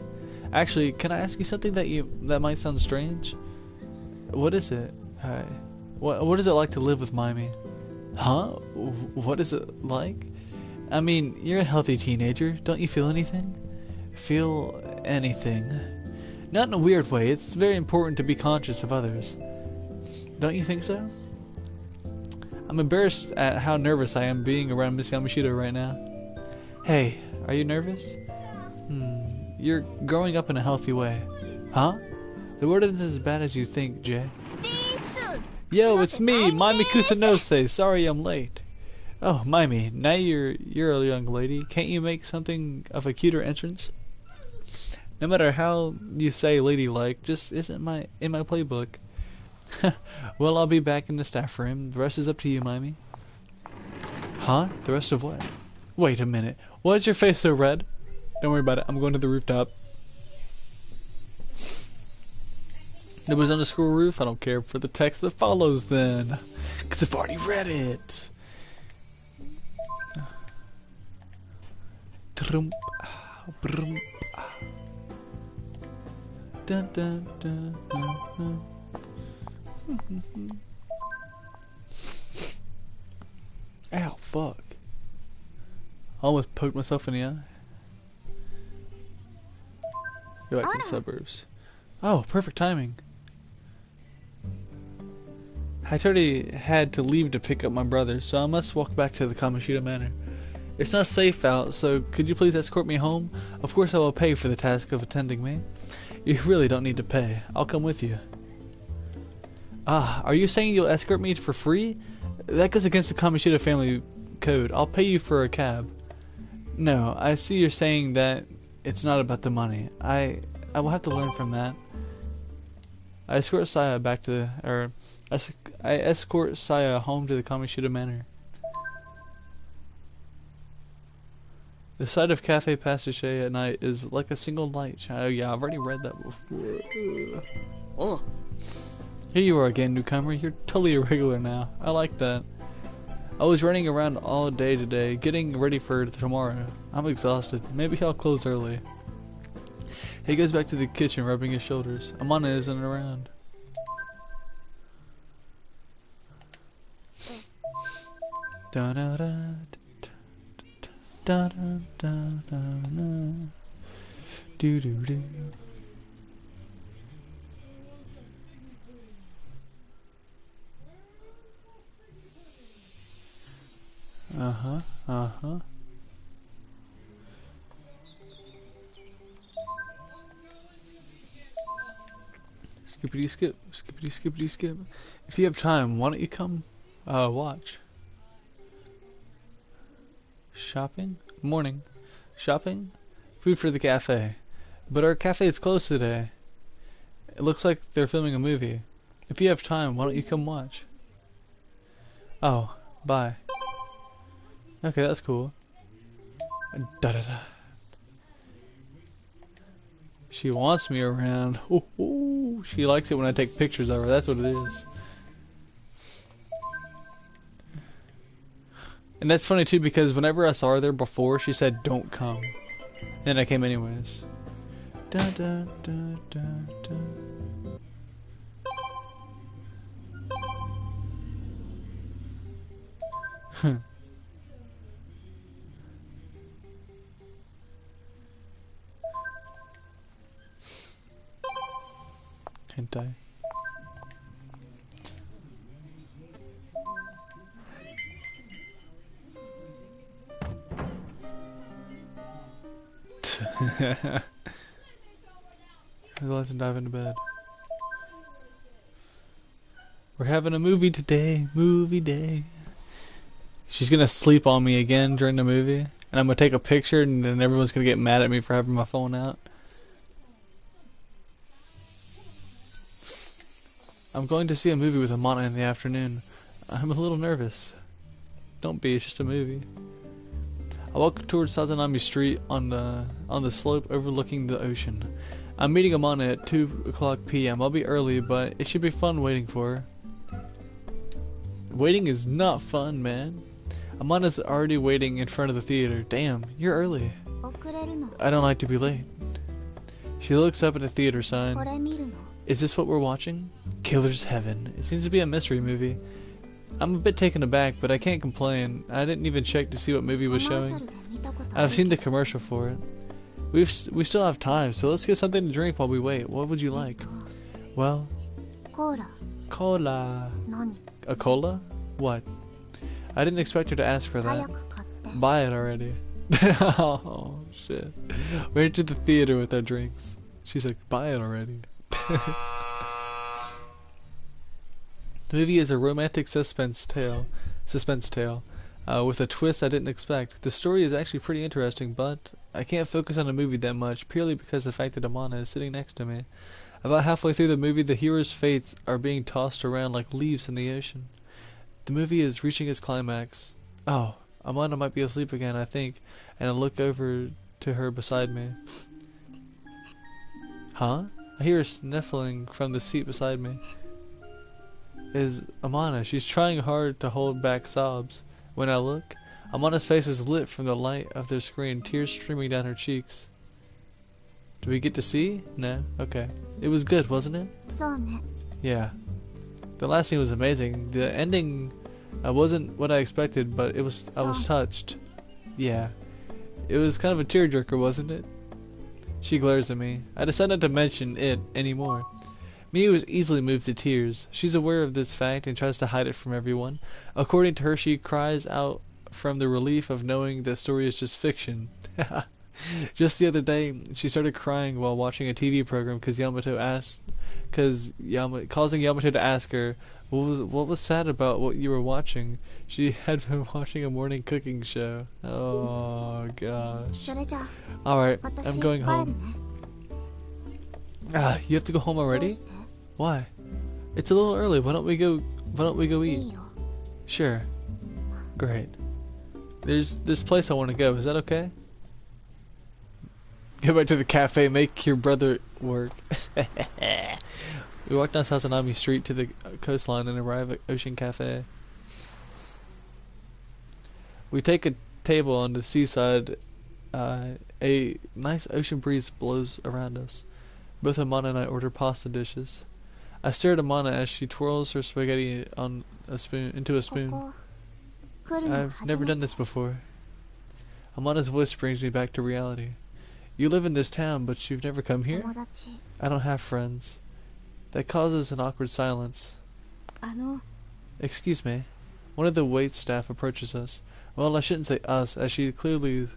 Actually, can I ask you something that might sound strange? What is it? What is it like to live with Miami? Huh? What is it like? I mean, you're a healthy teenager. Don't you feel anything? Feel anything? Not in a weird way. It's very important to be conscious of others. Don't you think so? I'm embarrassed at how nervous I am being around Miss Yamashita right now. Hey, are you nervous? You're growing up in a healthy way. Huh? The word isn't as bad as you think, Jay. Yo, it's me, Maimi Kusanose. Sorry I'm late. Oh, Maimi, now you're a young lady. Can't you make something of a cuter entrance? No matter how you say ladylike, just isn't in my playbook. Well, I'll be back in the staff room. The rest is up to you, Maimi. Huh? The rest of what? Wait a minute. Why is your face so red? Don't worry about it. I'm going to the rooftop. Nobody's on the school roof? I don't care for the text that follows then. Because I've already read it. Trump. Brum. Dun, dun, dun, dun, dun. Ow, fuck. I almost poked myself in the eye. Go back to the suburbs. Oh, perfect timing. I already had to leave to pick up my brother, so I must walk back to the Kamoshida Manor. It's not safe out, so could you please escort me home? Of course I will pay for the task of attending me. You really don't need to pay. I'll come with you. Ah, are you saying you'll escort me for free? That goes against the Kamoshida family code. I'll pay you for a cab. No, I see you're saying that it's not about the money. I will have to learn from that. I escort Saya back to I escort Saya home to the Kamoshida Manor. The sight of Cafe Passache at night is like a single light. Oh yeah, I've already read that before. Oh. Here you are again, newcomer. You're totally irregular now. I like that. I was running around all day today, getting ready for tomorrow. I'm exhausted. Maybe I'll close early. He goes back to the kitchen, rubbing his shoulders. Amana isn't around. Da da da da da da da da. Do do do. Uh-huh. Skippity skip, skippity skippity skip. If you have time, why don't you come watch? Shopping? Morning. Shopping? Food for the cafe. But our cafe is closed today. It looks like they're filming a movie. If you have time, why don't you come watch? Oh, bye. Okay, that's cool. Da da da. She wants me around. Ooh, she likes it when I take pictures of her. That's what it is. And that's funny too because whenever I saw her there before, she said, "Don't come." And I came anyways. Dun, dun, dun, dun, dun. Hentai. Let's dive into bed. We're having a movie today. Movie day. She's gonna sleep on me again during the movie, and I'm gonna take a picture, and then everyone's gonna get mad at me for having my phone out. I'm going to see a movie with Amana in the afternoon. I'm a little nervous. Don't be, it's just a movie. I walk towards Sazanami Street on the slope overlooking the ocean. I'm meeting Amana at 2:00 p.m. I'll be early, but it should be fun waiting for her. Waiting is not fun, man. Amana's already waiting in front of the theater. Damn, you're early. I don't like to be late. She looks up at the theater sign. Is this what we're watching? Killer's Heaven. It seems to be a mystery movie. I'm a bit taken aback, but I can't complain. I didn't even check to see what movie was showing. I've seen the commercial for it. We still have time, so let's get something to drink while we wait. What would you like? Well, cola. A cola? What? I didn't expect her to ask for that. Buy it already. Oh shit. We entered the theater with our drinks. She's like, buy it already. The movie is a romantic suspense tale with a twist I didn't expect. The story is actually pretty interesting, but I can't focus on the movie that much purely because of the fact that Amana is sitting next to me. About halfway through the movie, the hero's fates are being tossed around like leaves in the ocean. The movie is reaching its climax. Oh, Amana might be asleep again, I think, and I look over to her beside me. Huh? I hear her sniffling from the seat beside me. Is Amana. She's trying hard to hold back sobs. When I look, Amana's face is lit from the light of their screen, tears streaming down her cheeks. Do we get to see? No? Okay. It was good, wasn't it? Yeah. The last scene was amazing. The ending wasn't what I expected, but I was touched. Yeah. It was kind of a tearjerker, wasn't it? She glares at me. I decided not to mention it anymore. Miu is easily moved to tears. She's aware of this fact and tries to hide it from everyone. According to her, she cries out from the relief of knowing the story is just fiction. Just the other day, she started crying while watching a TV program causing Yamato to ask her, what was sad about what you were watching? She had been watching a morning cooking show. Oh gosh. Alright, I'm going home. You have to go home already? Why? It's a little early. Why don't we go eat? Sure. Great. There's this place I want to go. Is that okay? Go back to the cafe. Make your brother work. We walk down Sazanami Street to the coastline and arrive at Ocean Cafe. We take a table on the seaside. A nice ocean breeze blows around us. Both Amana and I order pasta dishes. I stare at Amana as she twirls her spaghetti into a spoon. I've never done this before. Amana's voice brings me back to reality. You live in this town, but you've never come here? I don't have friends. That causes an awkward silence. Excuse me. One of the wait staff approaches us. Well, I shouldn't say us, as she's clearly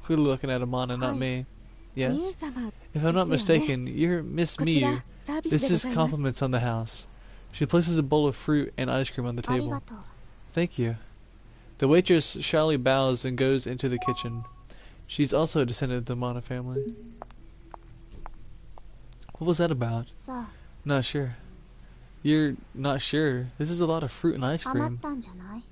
looking at Amana, not me. Yes? If I'm not mistaken, you're Miss Miu. This is compliments on the house. She places a bowl of fruit and ice cream on the table. Thank you. The waitress shyly bows and goes into the kitchen. She's also a descendant of the Amana family. What was that about? Not sure. You're not sure? This is a lot of fruit and ice cream.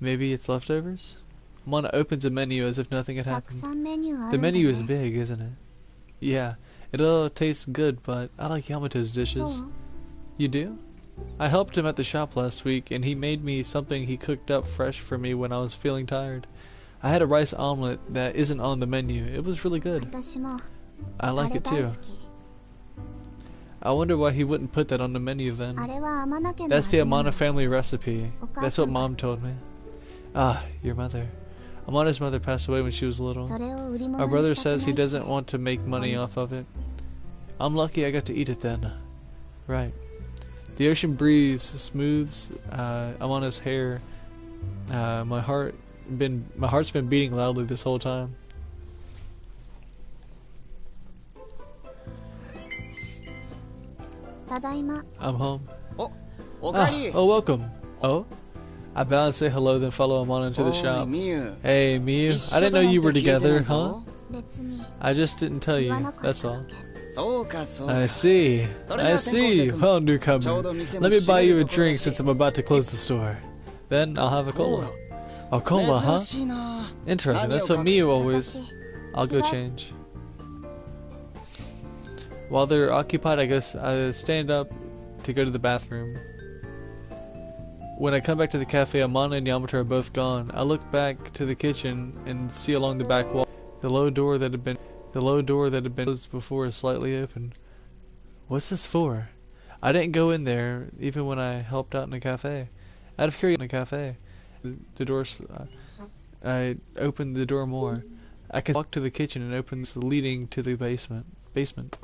Maybe it's leftovers? Amana opens a menu as if nothing had happened. The menu is big, isn't it? Yeah. It all tastes good, but I like Yamato's dishes. You do? I helped him at the shop last week, and he made me something he cooked up fresh for me when I was feeling tired. I had a rice omelet that isn't on the menu. It was really good. 私も I あ like れ it 大 too. 好き I wonder why he wouldn't put that on the menu あ then. れは天野家の That's the 味なの Amana family recipe. That's what Mom told me. Ah, your mother. Amana's mother passed away when she was little. それを売り Our 物 brother にしたく says な he いって doesn't want to make money off of it. I'm lucky I got to eat it then. Right. The ocean breeze smooths Amana's hair. My heart's been beating loudly this whole time. ただいま I'm home. おかえり。 Oh, welcome. Oh? I bow and say hello, then follow Amana into the おい shop. みゆ。 Hey, Miyu. 一 I 緒 didn't だ know なん you て were 聞いてない together, ぞ huh? 別に I just didn't tell 言わ you. なかった That's だ all. け そうかそうか。 I see. I see. Well, newcomer, let me buy you a drink since I'm about to close the store. Then I'll have a cola. Oh, cola, 珍 huh? しいな。 Interesting. That's what Miyu always. I'll go change. While they're occupied, I guess I stand up to go to the bathroom. When I come back to the cafe, Amana and Yamato are both gone. I look back to the kitchen and see along the back wall the low door that had been closed before is slightly open. What's this for? I didn't go in there even when I helped out in the cafe. Out of curiosity, the door. I opened the door more. I can walk to the kitchen and open this leading to the basement.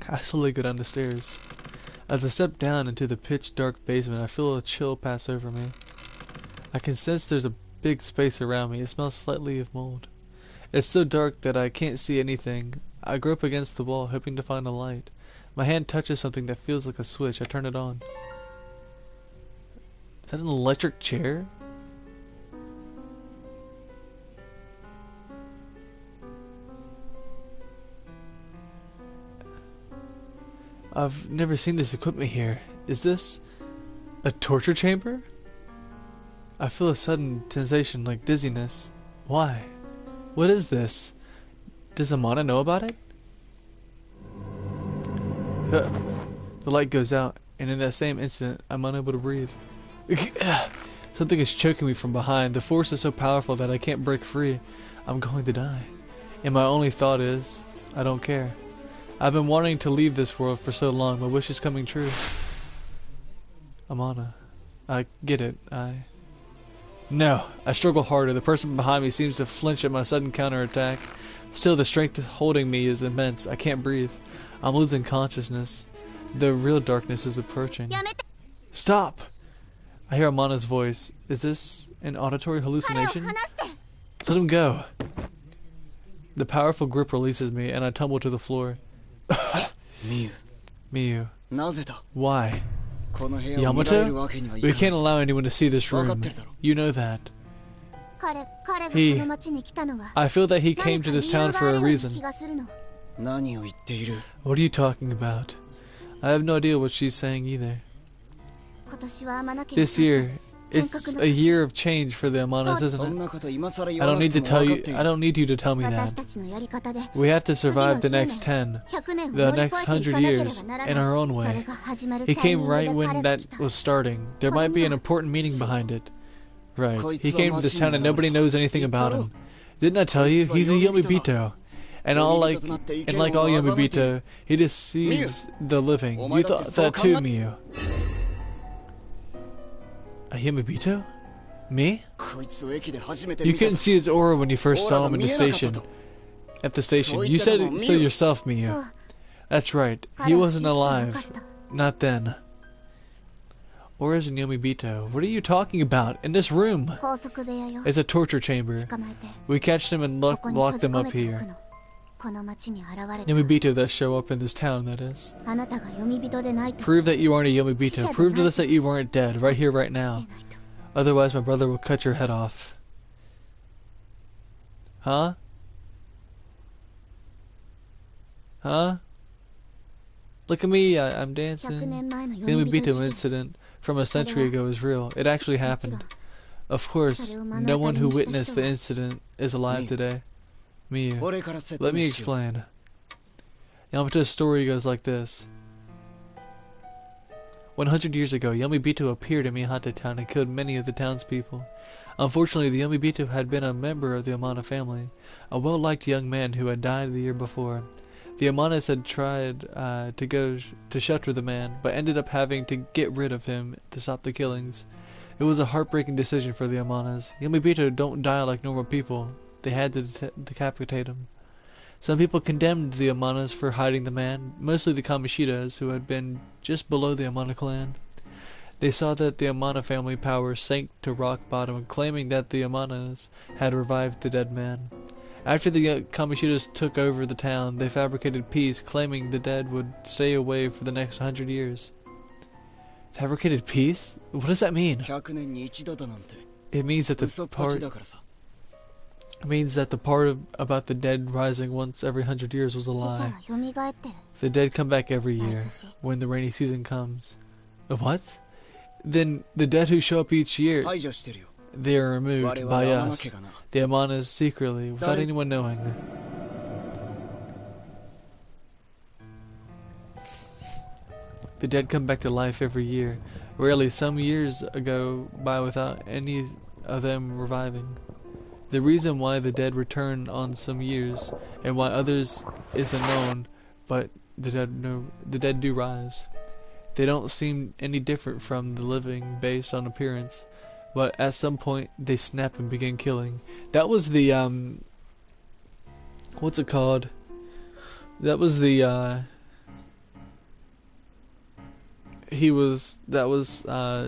I slowly go down the stairs. As I step down into the pitch-dark basement, I feel a chill pass over me. I can sense there's a big space around me. It smells slightly of mold. It's so dark that I can't see anything. I grope against the wall, hoping to find a light. My hand touches something that feels like a switch. I turn it on. Is that an electric chair? I've never seen this equipment here. Is this a torture chamber? I feel a sudden sensation like dizziness. Why? What is this? Does Amana know about it? The light goes out, and in that same instant, I'm unable to breathe. Something is choking me from behind. The force is so powerful that I can't break free. I'm going to die. And my only thought is, I don't care. I've been wanting to leave this world for so long. My wish is coming true. Amana. I get it. No. I struggle harder. The person behind me seems to flinch at my sudden counterattack. Still, the strength holding me is immense. I can't breathe. I'm losing consciousness. The real darkness is approaching. Stop! I hear Amana's voice. Is this an auditory hallucination? Let him go. The powerful grip releases me, and I tumble to the floor. Miyu. なぜだ。 Why? この部屋を見られるわ Yamato? けにはい We かない can't allow anyone to see this room. You know that. 彼がこの町に来たのは I feel that he 何 came か to 理 this 由 town が for あ a るような reason. 気がするの。何を言っている。 What are you talking about? I have no idea what she's saying either. 今年は天野家 This year, it's a year of change for the Amanas, そ isn't ん it? なこと今更言 I わ don't なく need て to も tell 分か you. ってい I る。 don't need you to tell me 私 that. たちのやり方で We have to 次 survive の the 10年 next 10, 100年を the 乗り next 越えてい 100かなければ years なら in ない our own それ way. が始まる He タイ came ミングで right 彼 when が that 来た was starting. There might be an important meaning behind it. Right. こいつ He は came to this 町に town and 現れ nobody た。 knows anything 言った about ろ him. Didn't I tell you? He's a Yomibito. And like all Yomibito, he deceives the living. You thought that too, Miyu. A Yomibito? Me? こいつを駅で初めて You 見た couldn't と。 see his aura when you first saw him in the オーラが見えなかった station. と。 At the station. So You said it so Miyu. yourself, そ Miyu. う That's right. 彼 He は wasn't 生きてなか alive. った Not then. Aura's in Yomibito. What are you talking about? In this room. 拘束部屋よ It's a torture chamber. 捕まえて We catch them and ここに lock 閉じ them 込 up めておく here. のこの町に現れた Yomibito that show up in this town, that is. あなたが読み人でないと Prove that you aren't a Yomibito. Prove to us that you weren't dead, right here, right 言 now. えないと Otherwise, my brother will cut your head off. Huh? Huh? Look at me, I'm 100 dancing. 年前の The 読み人 Yomibito 事件 incident from a century ago is real. It actually もちろん happened. Of course, no one who witnessed the incident is alive today. Miyu, 俺から説 let me 明しよう。 explain. Yamato's story goes like this. 100 years ago, Yomibito appeared in Mihata town and killed many of the townspeople. Unfortunately, the Yomibito had been a member of the Amana family, a well-liked young man who had died the year before. The Amanas had tried to go to shelter the man, but ended up having to get rid of him to stop the killings. It was a heartbreaking decision for the Amanas. Yomibito don't die like normal people. They had to decapitate him. Some people condemned the Amanas for hiding the man, mostly the Kamoshidas, who had been just below the Amana clan. They saw that the Amana family power sank to rock bottom, claiming that the Amanas had revived the dead man. After the Kamoshidas took over the town, they fabricated peace, claiming the dead would stay away for the next 100 years. Fabricated peace? What does that mean? It means that the part about the dead rising once every 100 years was a lie. The dead come back every year, when the rainy season comes. What? Then the dead who show up each year, they are removed by us, the Amanas, secretly, without anyone knowing. The dead come back to life every year. Rarely, some years go by without any of them reviving. The reason why the dead return on some years, and why others is unknown, but the dead do rise. They don't seem any different from the living based on appearance, but at some point they snap and begin killing. That was the what's it called? That was the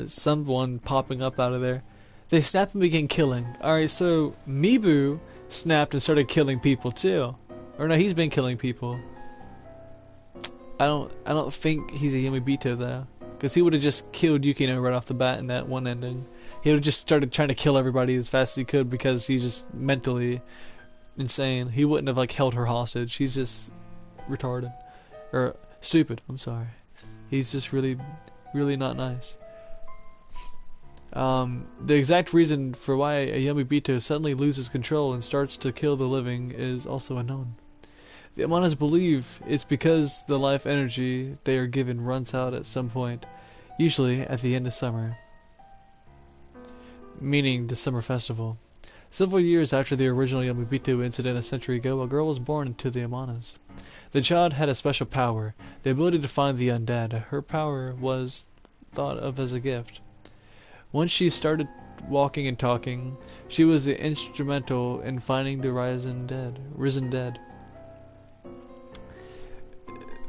someone popping up out of there. They snap and begin killing. Alright, so Mibu snapped and started killing people too. Or no, he's been killing people. I don't think he's a Yomibito though, because he would have just killed Yukino right off the bat in that one ending. He would have just started trying to kill everybody as fast as he could because he's just mentally insane. He wouldn't have like held her hostage. He's just retarded or stupid. I'm sorry. He's just really not nice. The exact reason for why a Yomibito suddenly loses control and starts to kill the living is also unknown. The Amanas believe it's because the life energy they are given runs out at some point, usually at the end of summer, meaning the summer festival. Several years after the original Yomibito incident a century ago, a girl was born into the Amanas. The child had a special power, the ability to find the undead. Her power was thought of as a gift. Once she started walking and talking, she was instrumental in finding the risen dead.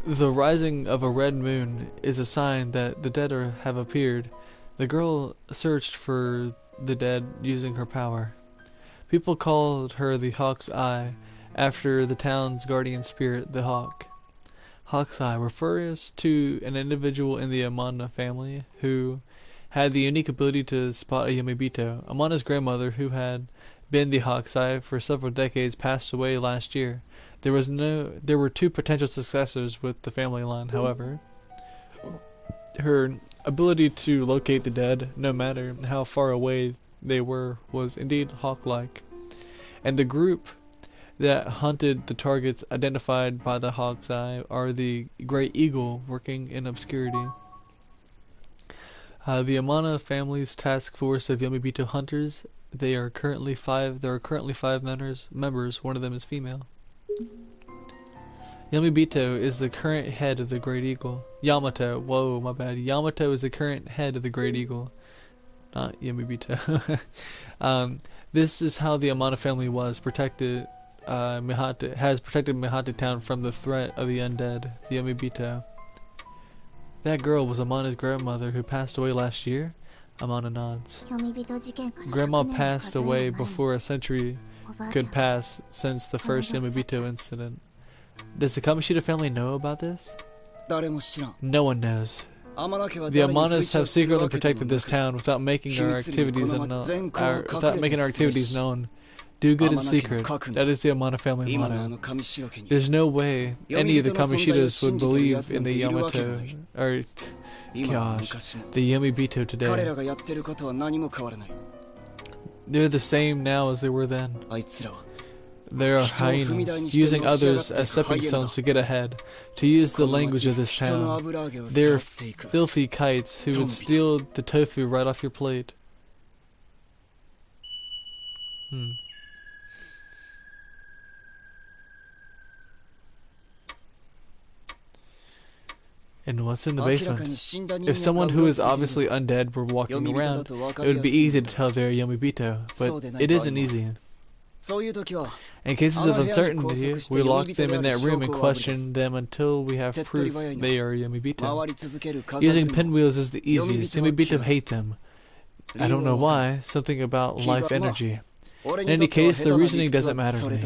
The rising of a red moon is a sign that the dead have appeared. The girl searched for the dead using her power. People called her the Hawk's Eye, after the town's guardian spirit, the hawk. Hawk's Eye refers to an individual in the Amana family who had the unique ability to spot a Yomibito. Amana's grandmother, who had been the Hawk's Eye for several decades, passed away last year. There were two potential successors with the family line, however. Her ability to locate the dead, no matter how far away they were, was indeed hawk-like. And the group that hunted the targets identified by the Hawk's Eye are the Great Eagle, working in obscurity. The Amana family's task force of Yomibito hunters. There are currently five members. One of them is female. Yomibito is the current head of the Great Eagle. Yamato. Whoa, my bad. Yamato is the current head of the Great Eagle. Not Yomibito. This is how the Amana family was protected. Has protected Mihata town from the threat of the undead, the Yomibito. That girl was Amana's grandmother who passed away last year? Amana nods. Grandma passed away before a century could pass since the first Yomibito incident. Does the Kamoshida family know about this? No one knows. The Amanas have secretly protected this town without making our activities known. Do good in secret. That is the Amana family motto. There's no way any of the Kamoshidas would believe in the Yamato, or gosh, the Yomibito today. They're the same now as they were then. There are hyenas, using others as stepping stones to get ahead, to use the language of this town. They're filthy kites who would steal the tofu right off your plate. And what's in the basement? If someone who is obviously undead were walking around, it would be easy to tell they're Yomibito, but it isn't easy. In cases of uncertainty, we lock them in that room and question them until we have proof they are Yomibito. Using pinwheels is the easiest. Yomibito hate them. I don't know why, something about life energy. In any case, the reasoning doesn't matter to me.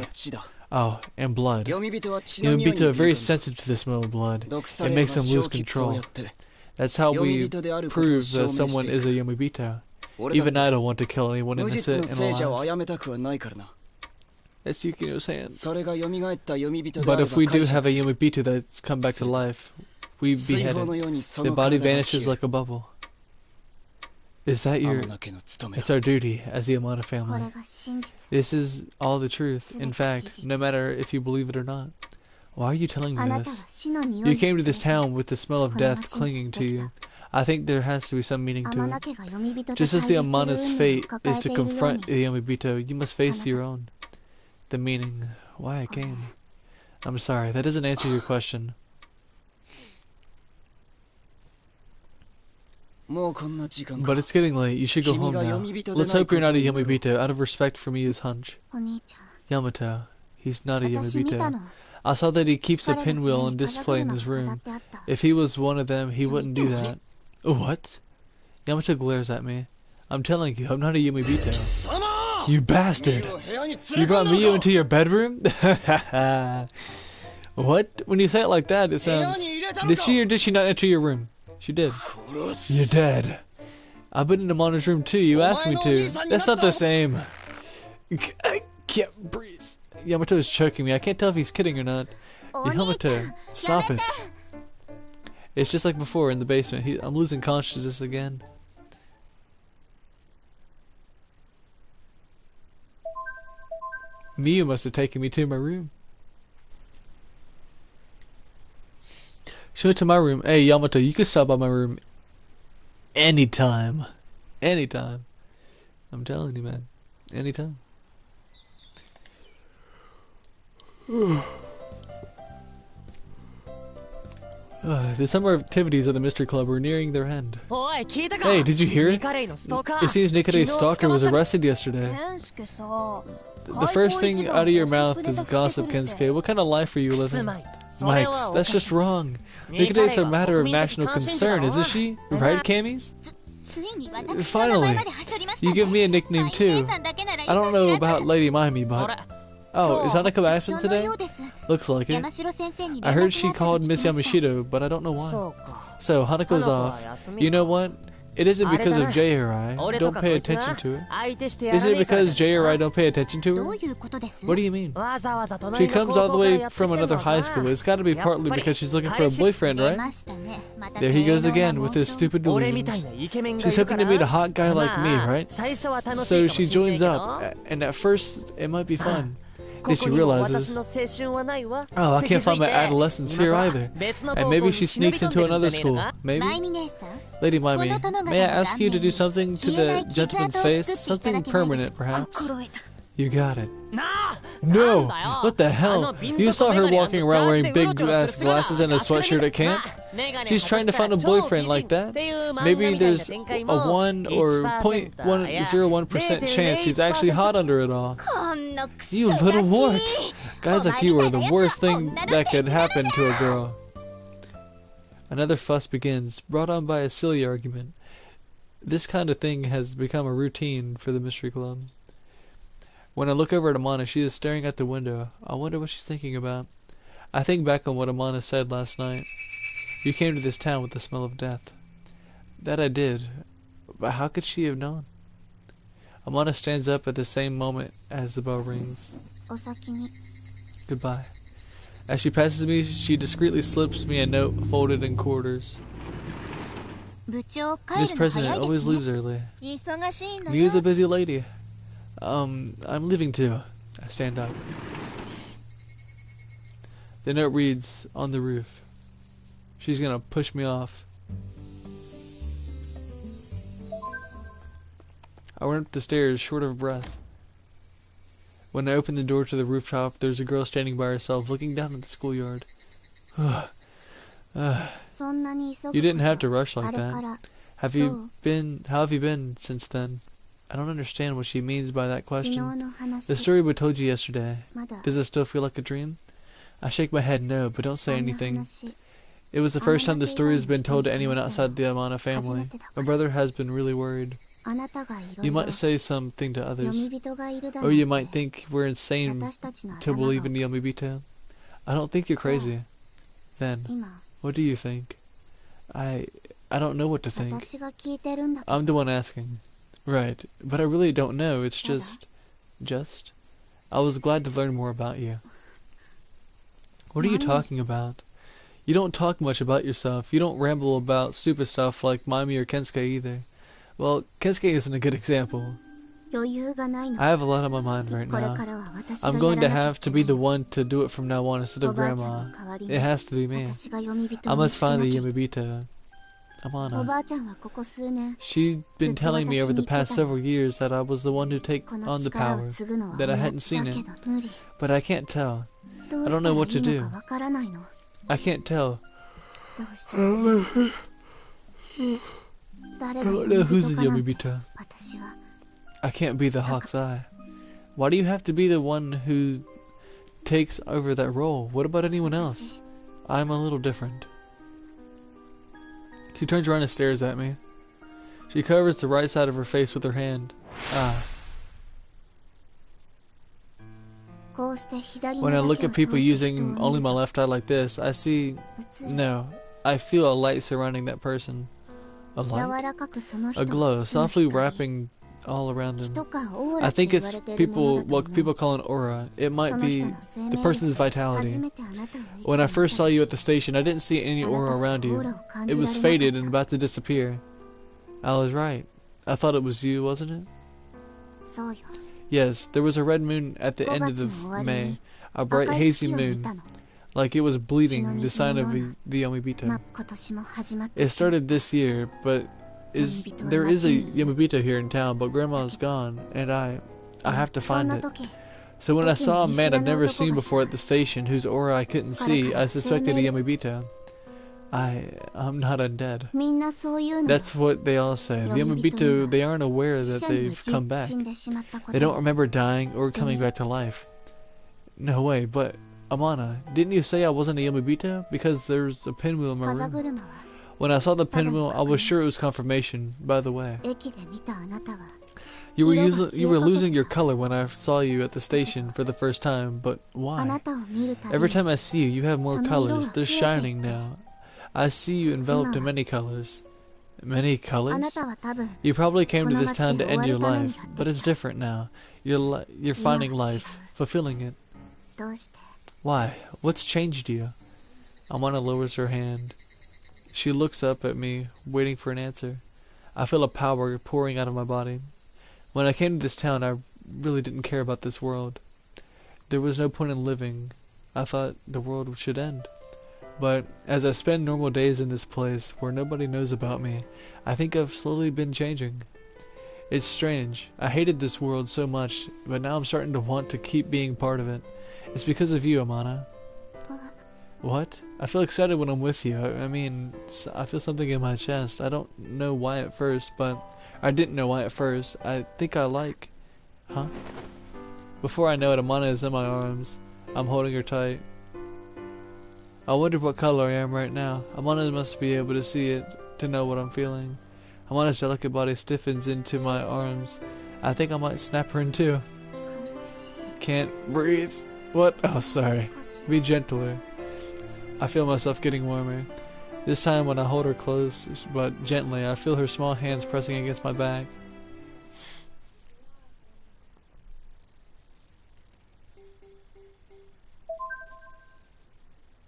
Oh, and blood. Yomibito are very sensitive to the smell of blood. It makes them lose control. That's how we prove that someone is a Yomibito. Even I don't want to kill anyone innocent and alive. That's Yukino's hand. But if we do have a Yomibito that's come back to life, we behead it. The body vanishes like a bubble. Is that your... It's our duty as the Amano family. This is all the truth. In fact, no matter if you believe it or not. Why are you telling me this? You came to this town with the smell of death clinging to you. I think there has to be some meaning to it. Just as the Amano's fate is to confront the Yomibito, you must face your own. The meaning. Why I came. I'm sorry, that doesn't answer your question. But it's getting late. You should go home now. Let's hope you're not a Yomibito, out of respect for Miyu's hunch. Yamato. He's not a Yomibito. I saw that he keeps a pinwheel on display in his room. If he was one of them, he wouldn't do that. What? Yamato glares at me. I'm telling you, I'm not a Yomibito. You bastard! You brought Miyu into your bedroom? What? When you say it like that, it sounds... Did she or did she not enter your room? She did. You're dead. I've been in Amano's room too. You asked me to. That's not the same. I can't breathe. Yamato is choking me. I can't tell if he's kidding or not. Yamato, stop it. It's just like before in the basement. I'm losing consciousness again. Miyu must have taken me to my room. Show it to my room. Hey, Yamato, you can stop by my room anytime. Anytime. I'm telling you, man. Anytime. The summer activities of the Mystery Club were nearing their end. Hey, did you hear it? It seems Nikare's stalker was arrested yesterday. The first thing out of your mouth is gossip, Kensuke. What kind of life are you living? Mike's, that's just wrong. Nikare's a matter of national concern, isn't she? Right, Camis? Finally, you give me a nickname too. I don't know about Lady Maimi, but... Oh, is Hanako absent today? Looks like it. I heard she called Miss Yamashita, but I don't know why. So, Hanako's off. You know what? It isn't because of J or I. Don't pay attention to it. Isn't it because J or I don't pay attention to her? What do you mean? She comes all the way from another high school. It's got to be partly because she's looking for a boyfriend, right? There he goes again with his stupid delusions. She's hoping to meet a hot guy like me, right? So she joins up, and at first it might be fun. Then she realizes, oh, I can't find my adolescence here either. And maybe she sneaks into another school. Maybe? Lady Maimi, may I ask you to do something to the gentleman's face? Something permanent, perhaps? You got it. No! What the hell? You saw her walking around wearing big glass glasses and a sweatshirt at camp? She's trying to find a boyfriend like that. Maybe there's a 1 or 0.101% chance she's actually hot under it all. You little wart! Guys like you are the worst thing that could happen to a girl. Another fuss begins, brought on by a silly argument. This kind of thing has become a routine for the Mystery Club. When I look over at Amana, she is staring at the window. I wonder what she's thinking about. I think back on what Amana said last night. You came to this town with the smell of death. That I did. But how could she have known? Amana stands up at the same moment as the bell rings. Goodbye. As she passes me, she discreetly slips me a note folded in quarters. This president always leaves early. Miyu's a busy lady. I'm leaving too. I stand up. The note reads, on the roof. She's gonna push me off. I went up the stairs, short of breath. When I opened the door to the rooftop, there's a girl standing by herself, looking down at the schoolyard. You didn't have to rush like that. How have you been since then? I don't understand what she means by that question. The story we told you yesterday. Does it still feel like a dream? I shake my head no, but don't say anything. It was the first time the story has been told to anyone outside the Amana family. My brother has been really worried. You might say something to others, or you might think we're insane to believe in Yomibito. I don't think you're crazy. Then, what do you think? I don't know what to think. I'm the one asking. Right, but I really don't know. It's just. I was glad to learn more about you. What are you talking about? You don't talk much about yourself. You don't ramble about stupid stuff like Mami or Kensuke either. Well, Kensuke isn't a good example. I have a lot on my mind right now. I'm going to have to be the one to do it from now on instead of Grandma. It has to be me. I must find the Yomibito. Amana. She'd been telling me over the past several years that I was the one to take on the power, that I hadn't seen it. But I can't tell. I don't know what to do. I can't tell. I don't know who's the Yomibito. I can't be the Hawk's Eye. Why do you have to be the one who takes over that role? What about anyone else? I'm a little different. She turns around and stares at me. She covers the right side of her face with her hand. When I look at people using only my left eye like this, I see... No, I feel a light surrounding that person. A light? A glow, softly wrapping all around them. I think it's what people call an aura. It might be the person's vitality. When I first saw you at the station, I didn't see any aura around you. It was faded and about to disappear. I was right. I thought it was you, wasn't it? Yes, there was a red moon at the end of May. A bright hazy moon. Like it was bleeding, the sign of the Yomibito. It started this year, but there is a Yomibito here in town, but Grandma's gone, and I have to find it. So when I saw a man I'd never seen before at the station, whose aura I couldn't see, I suspected a Yomibito. I'm not undead. That's what they all say. The Yomibito, they aren't aware that they've come back. They don't remember dying or coming back to life. No way, but Amana, didn't you say I wasn't a Yomibito? Because there's a pinwheel in my room. When I saw the pinwheel, I was sure it was confirmation, by the way. You were losing your color when I saw you at the station for the first time, but why? Every time I see you, you have more colors. They're shining now. I see you enveloped in many colors. Many colors? You probably came to this town to end your life, but it's different now. You're finding life, fulfilling it. Why? What's changed you? Amana lowers her hand. She looks up at me, waiting for an answer. I feel a power pouring out of my body. When I came to this town, I really didn't care about this world. There was no point in living. I thought the world should end. But as I spend normal days in this place where nobody knows about me, I think I've slowly been changing. It's strange. I hated this world so much, but now I'm starting to want to keep being part of it. It's because of you, Amana. What? I feel excited when I'm with you. I mean, I feel something in my chest. I don't know why at first, but I didn't know why at first. I think I like... Huh? Before I know it, Amana is in my arms. I'm holding her tight. I wonder what color I am right now. Amana must be able to see it, to know what I'm feeling. Amana's delicate body stiffens into my arms. I think I might snap her in two. Can't breathe. What? Oh, sorry. Be gentler. I feel myself getting warmer. This time when I hold her close, but gently, I feel her small hands pressing against my back.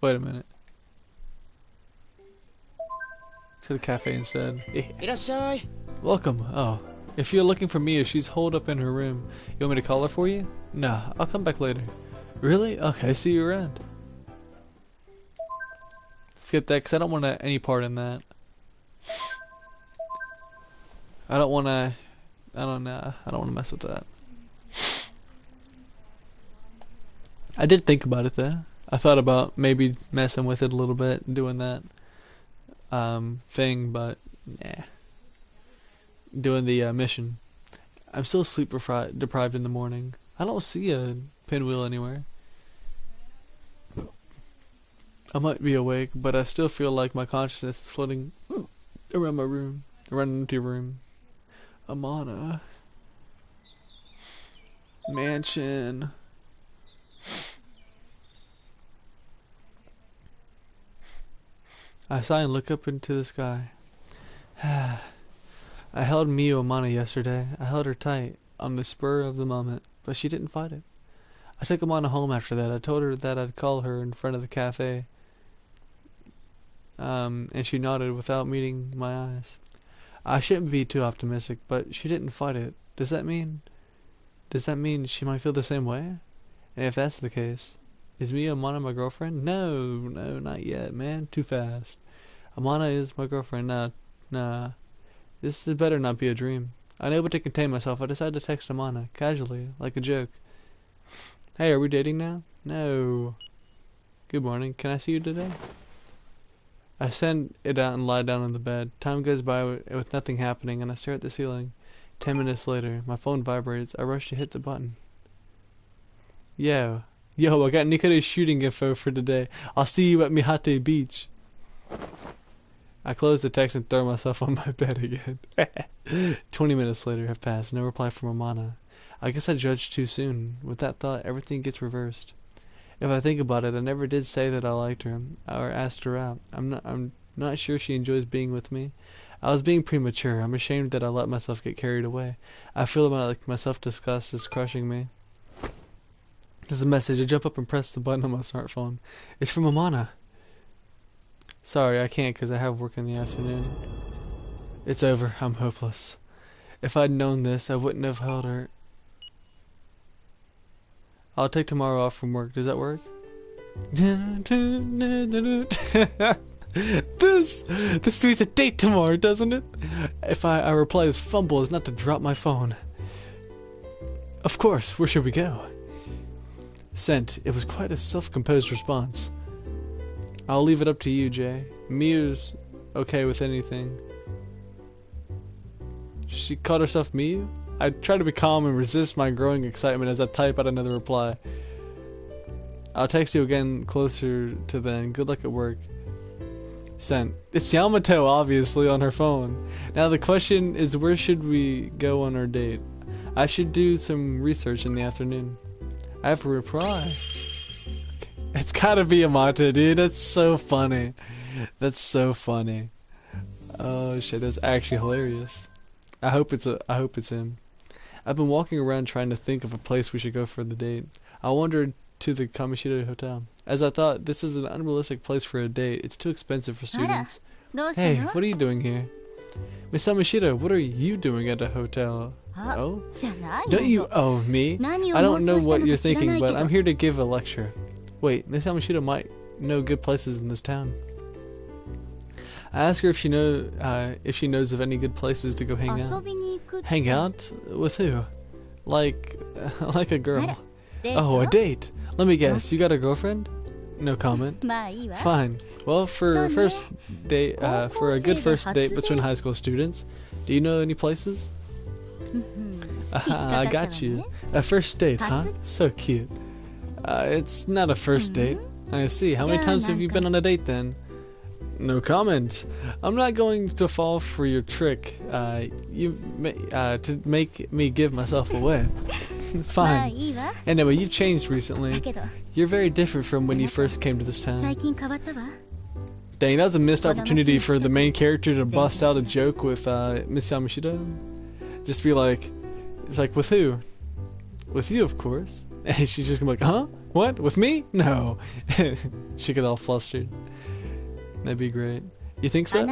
Wait a minute. Let's go to a cafe instead. Welcome. Oh, If you're looking for Mia, she's holed up in her room. You want me to call her for you? No, I'll come back later. Really? Okay, see you around. Skip that, because I don't want any part in that. I don't want to mess with that. I did think about it though. I thought about maybe messing with it a little bit, doing that thing, but yeah. Doing the mission. I'm still sleep deprived in the morning. I don't see a pinwheel anywhere. I might be awake, but I still feel like my consciousness is floating around my room, around an empty room. Amana. Mansion. I sigh and look up into the sky. I held Miyu Amana yesterday. I held her tight, on the spur of the moment, but she didn't fight it. I took Amana home after that. I told her that I'd call her in front of the cafe. And she nodded without meeting my eyes. I shouldn't be too optimistic, but she didn't fight it. Does that mean she might feel the same way? And if that's the case, is Miyu Amana my girlfriend? No, not yet, man. Too fast. Amana is my girlfriend. Nah. This better not be a dream. Unable to contain myself, I decided to text Amana, casually, like a joke. Hey, are we dating now? No. Good morning. Can I see you today? I send it out and lie down on the bed. Time goes by with nothing happening, and I stare at the ceiling. 10 minutes later, my phone vibrates. I rush to hit the button. Yo, I got Nikita's shooting info for today. I'll see you at Mihate Beach. I close the text and throw myself on my bed again. 20 minutes later have passed. No reply from Amana. I guess I judged too soon. With that thought, everything gets reversed. If I think about it, I never did say that I liked her or asked her out. I'm not sure she enjoys being with me. I was being premature. I'm ashamed that I let myself get carried away. I feel like my self-disgust is crushing me. There's a message. I jump up and press the button on my smartphone. It's from Amana. Sorry, I can't because I have work in the afternoon. It's over. I'm hopeless. If I'd known this, I wouldn't have held her. I'll take tomorrow off from work. Does that work? This means a date tomorrow, doesn't it? If I reply this fumble is not to drop my phone. Of course. Where should we go? Sent. It was quite a self-composed response. I'll leave it up to you, Jay. Miyu's okay with anything. She called herself Miyu? I try to be calm and resist my growing excitement as I type out another reply. I'll text you again closer to then. Good luck at work. Sent. It's Yamato, obviously, on her phone. Now the question is, where should we go on our date? I should do some research in the afternoon. I have a reply. It's gotta be Yamato, dude. That's so funny. That's so funny. Oh shit, that's actually hilarious. I hope it's him. I've been walking around trying to think of a place we should go for the date. I wandered to the Kamishita Hotel. As I thought, this is an unrealistic place for a date. It's too expensive for students. Hey, what are you doing here? Miss Kamishita, what are you doing at a hotel? Oh? Don't you owe me? I don't know what you're thinking, but I'm here to give a lecture. Wait, Miss Kamishita might know good places in this town. I ask her if she knows of any good places to go hang out. Hang out? With who? Like a girl. Oh, a date. Let me guess, you got a girlfriend? No comment. Fine. Well, for a first date, for a good first date between high school students, do you know any places? I got you. A first date, huh? So cute. It's not a first date. I see. How many times have you been on a date then? No comment. I'm not going to fall for your trick. To make me give myself away. Fine. Anyway, you've changed recently. You're very different from when you first came to this town. Dang, that was a missed opportunity for the main character to bust out a joke with Miss Yamashita. Just be like, it's like, with who? With you, of course. And she's just gonna be like, huh? What? With me? No. She get all flustered. That'd be great. You think so?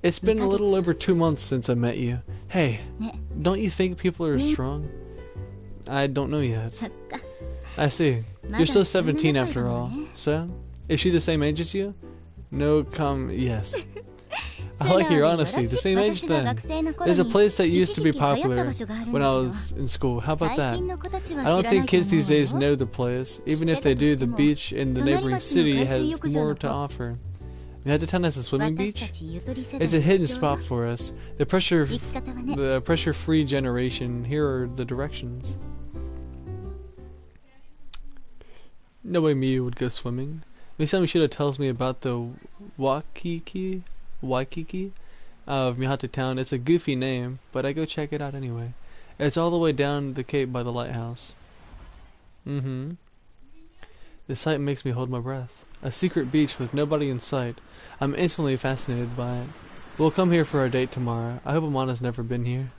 It's been a little over 2 months since I met you. Hey, don't you think people are strong? I don't know yet. I see. You're still 17 after all. So, is she the same age as you? No, yes. I like your honesty. The same age then. There's a place that used to be popular when I was in school. How about that? I don't think kids these days know the place. Even if they do, the beach in the neighboring city has more to offer. Mihata-town has a swimming beach? It's a hidden spot for us. The pressure-free generation. Here are the directions. No way Miyu would go swimming. Misami Shida tells me about the Waikiki of Mihata-town. It's a goofy name, but I go check it out anyway. It's all the way down the cape by the lighthouse. The sight makes me hold my breath. A secret beach with nobody in sight. I'm instantly fascinated by it. We'll come here for our date tomorrow. I hope Amana's never been here.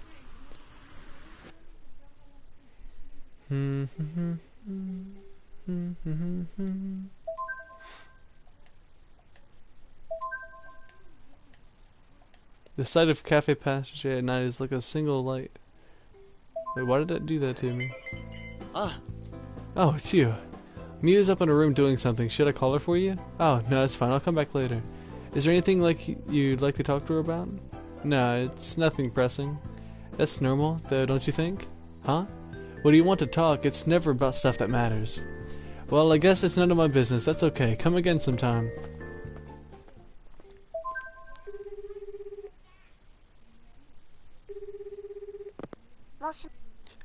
The sight of Cafe Passage at night is like a single light. Wait, why did that do that to me? Oh, it's you. Mia's up in her room doing something. Should I call her for you? Oh, no, that's fine. I'll come back later. Is there anything you'd like to talk to her about? No, it's nothing pressing. That's normal, though, don't you think? Huh? What do you want to talk? It's never about stuff that matters. Well, I guess it's none of my business. That's okay. Come again sometime.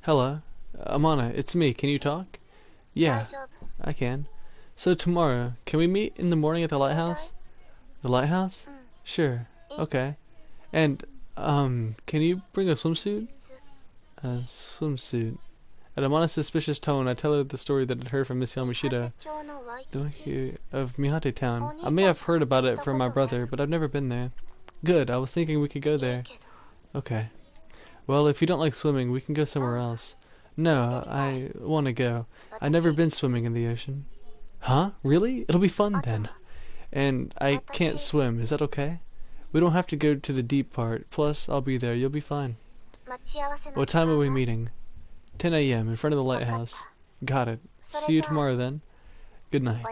Hello. Amana, it's me. Can you talk? Yeah, I can. So tomorrow, can we meet in the morning at the lighthouse? The lighthouse? Sure. Okay. And, can you bring a swimsuit? A swimsuit. At Amana's suspicious tone, I tell her the story that I'd heard from Miss Yamashita of Mihate-town. I may have heard about it from my brother, but I've never been there. Good, I was thinking we could go there. Okay. Well, if you don't like swimming, we can go somewhere else. No, I want to go. I've never been swimming in the ocean. Huh? Really? It'll be fun then. And I can't swim. Is that okay? We don't have to go to the deep part. Plus, I'll be there. You'll be fine. What time are we meeting? 10 a.m. in front of the lighthouse. Got it. See you tomorrow then. Good night.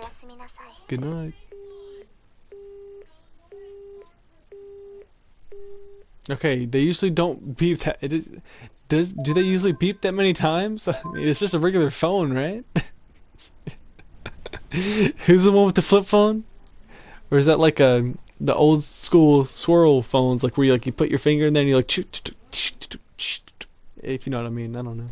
Good night. Okay, they usually don't beep that. Do they usually beep that many times? I mean, it's just a regular phone, right? Who's the one with the flip phone? Or is that like the old school swirl phones, like where you put your finger in there and you like if you know what I mean? I don't know.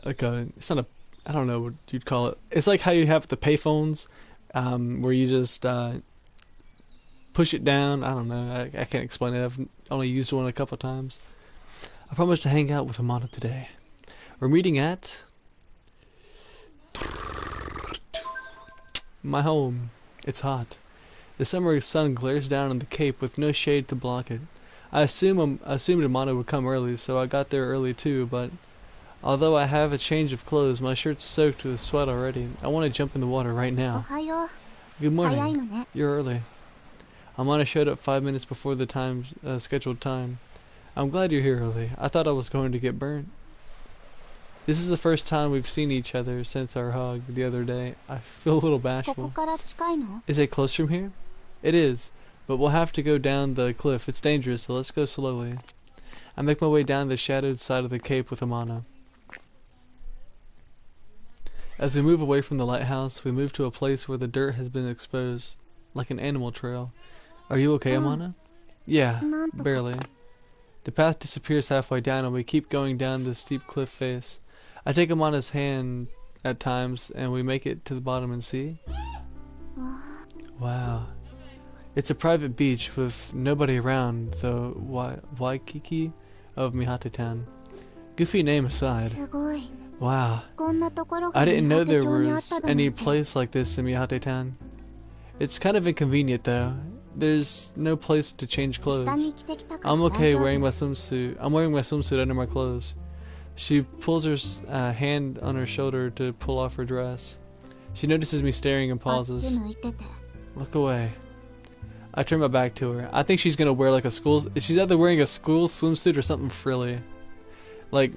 Like it's not a, I don't know what you'd call it. It's like how you have the payphones, where you just push it down. I don't know. I can't explain it. I've only used one a couple of times. I promised to hang out with Amana today. We're meeting at my home. It's hot. The summer sun glares down on the cape with no shade to block it. I assumed Amana would come early, so I got there early too, but although I have a change of clothes, my shirt's soaked with sweat already. I want to jump in the water right now. Good morning. You're early. Amana showed up 5 minutes before the scheduled time. I'm glad you're here early. I thought I was going to get burnt. This is the first time we've seen each other since our hug the other day. I feel a little bashful. Is it close from here? It is, but we'll have to go down the cliff. It's dangerous, so let's go slowly. I make my way down the shadowed side of the cape with Amana. As we move away from the lighthouse, we move to a place where the dirt has been exposed, like an animal trail. Are you okay, Amana? Yeah, barely. The path disappears halfway down and we keep going down the steep cliff face. I take Amana's hand at times and we make it to the bottom and see. Wow. It's a private beach with nobody around the Waikiki of Mihate-town. Goofy name aside. Wow. I didn't know there was any place like this in Mihate-town. It's kind of inconvenient though. There's no place to change clothes. I'm okay wearing my swimsuit. I'm wearing my swimsuit under my clothes. She pulls her hand on her shoulder to pull off her dress. She notices me staring and pauses. Look away. I turn my back to her. I think she's gonna wear like a school. She's either wearing a school swimsuit or something frilly. Like,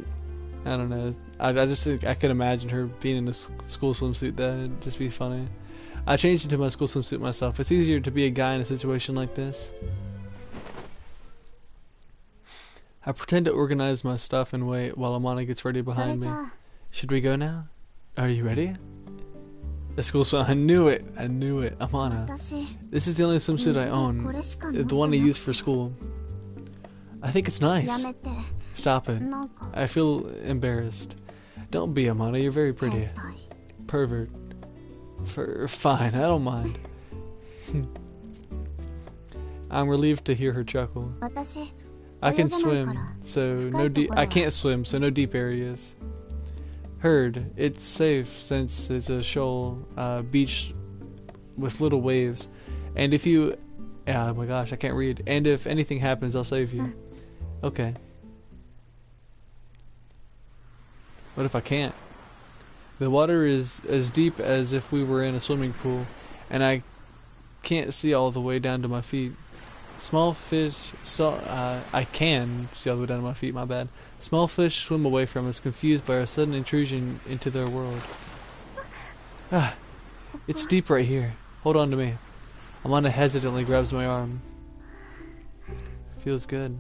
I don't know. I just think I could imagine her being in a school swimsuit. That'd just be funny. I changed into my school swimsuit myself. It's easier to be a guy in a situation like this. I pretend to organize my stuff and wait while Amana gets ready behind me. Should we go now? Are you ready? The school swim. I knew it. I knew it. Amana. This is the only swimsuit I own. The one I use for school. I think it's nice. Stop it. I feel embarrassed. Don't be, Amana. You're very pretty. Pervert. Fine. I don't mind. I'm relieved to hear her chuckle. I can swim, so no deep. I can't swim, so no deep areas. Heard. It's safe since it's a shoal beach with little waves. And if you... oh my gosh, I can't read. And if anything happens, I'll save you. Okay. What if I can't? The water is as deep as if we were in a swimming pool, and I can't see all the way down to my feet. Small fish, I can see all the way down to my feet, my bad. Small fish swim away from us, confused by our sudden intrusion into their world. It's deep right here. Hold on to me. Amanda hesitantly grabs my arm. Feels good.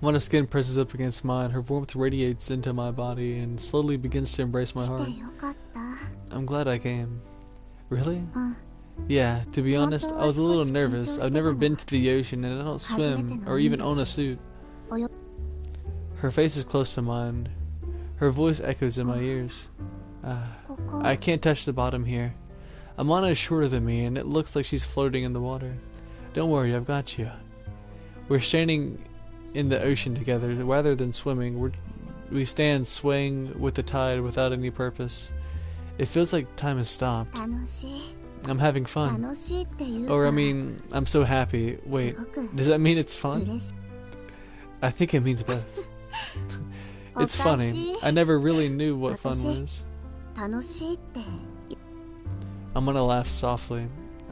Amanda's skin presses up against mine. Her warmth radiates into my body and slowly begins to embrace my heart. I'm glad I came. Really? Yeah, to be honest, I was a little nervous. I've never been to the ocean and I don't swim or even own a suit. Her face is close to mine. Her voice echoes in my ears. I can't touch the bottom here. Amana is shorter than me and it looks like she's floating in the water. Don't worry, I've got you. We're standing in the ocean together rather than swimming. We stand swaying with the tide without any purpose. It feels like time has stopped. I'm having fun. Or I mean, I'm so happy. Wait, does that mean it's fun? I think it means both. It's funny. I never really knew what fun was. I'm gonna laugh softly.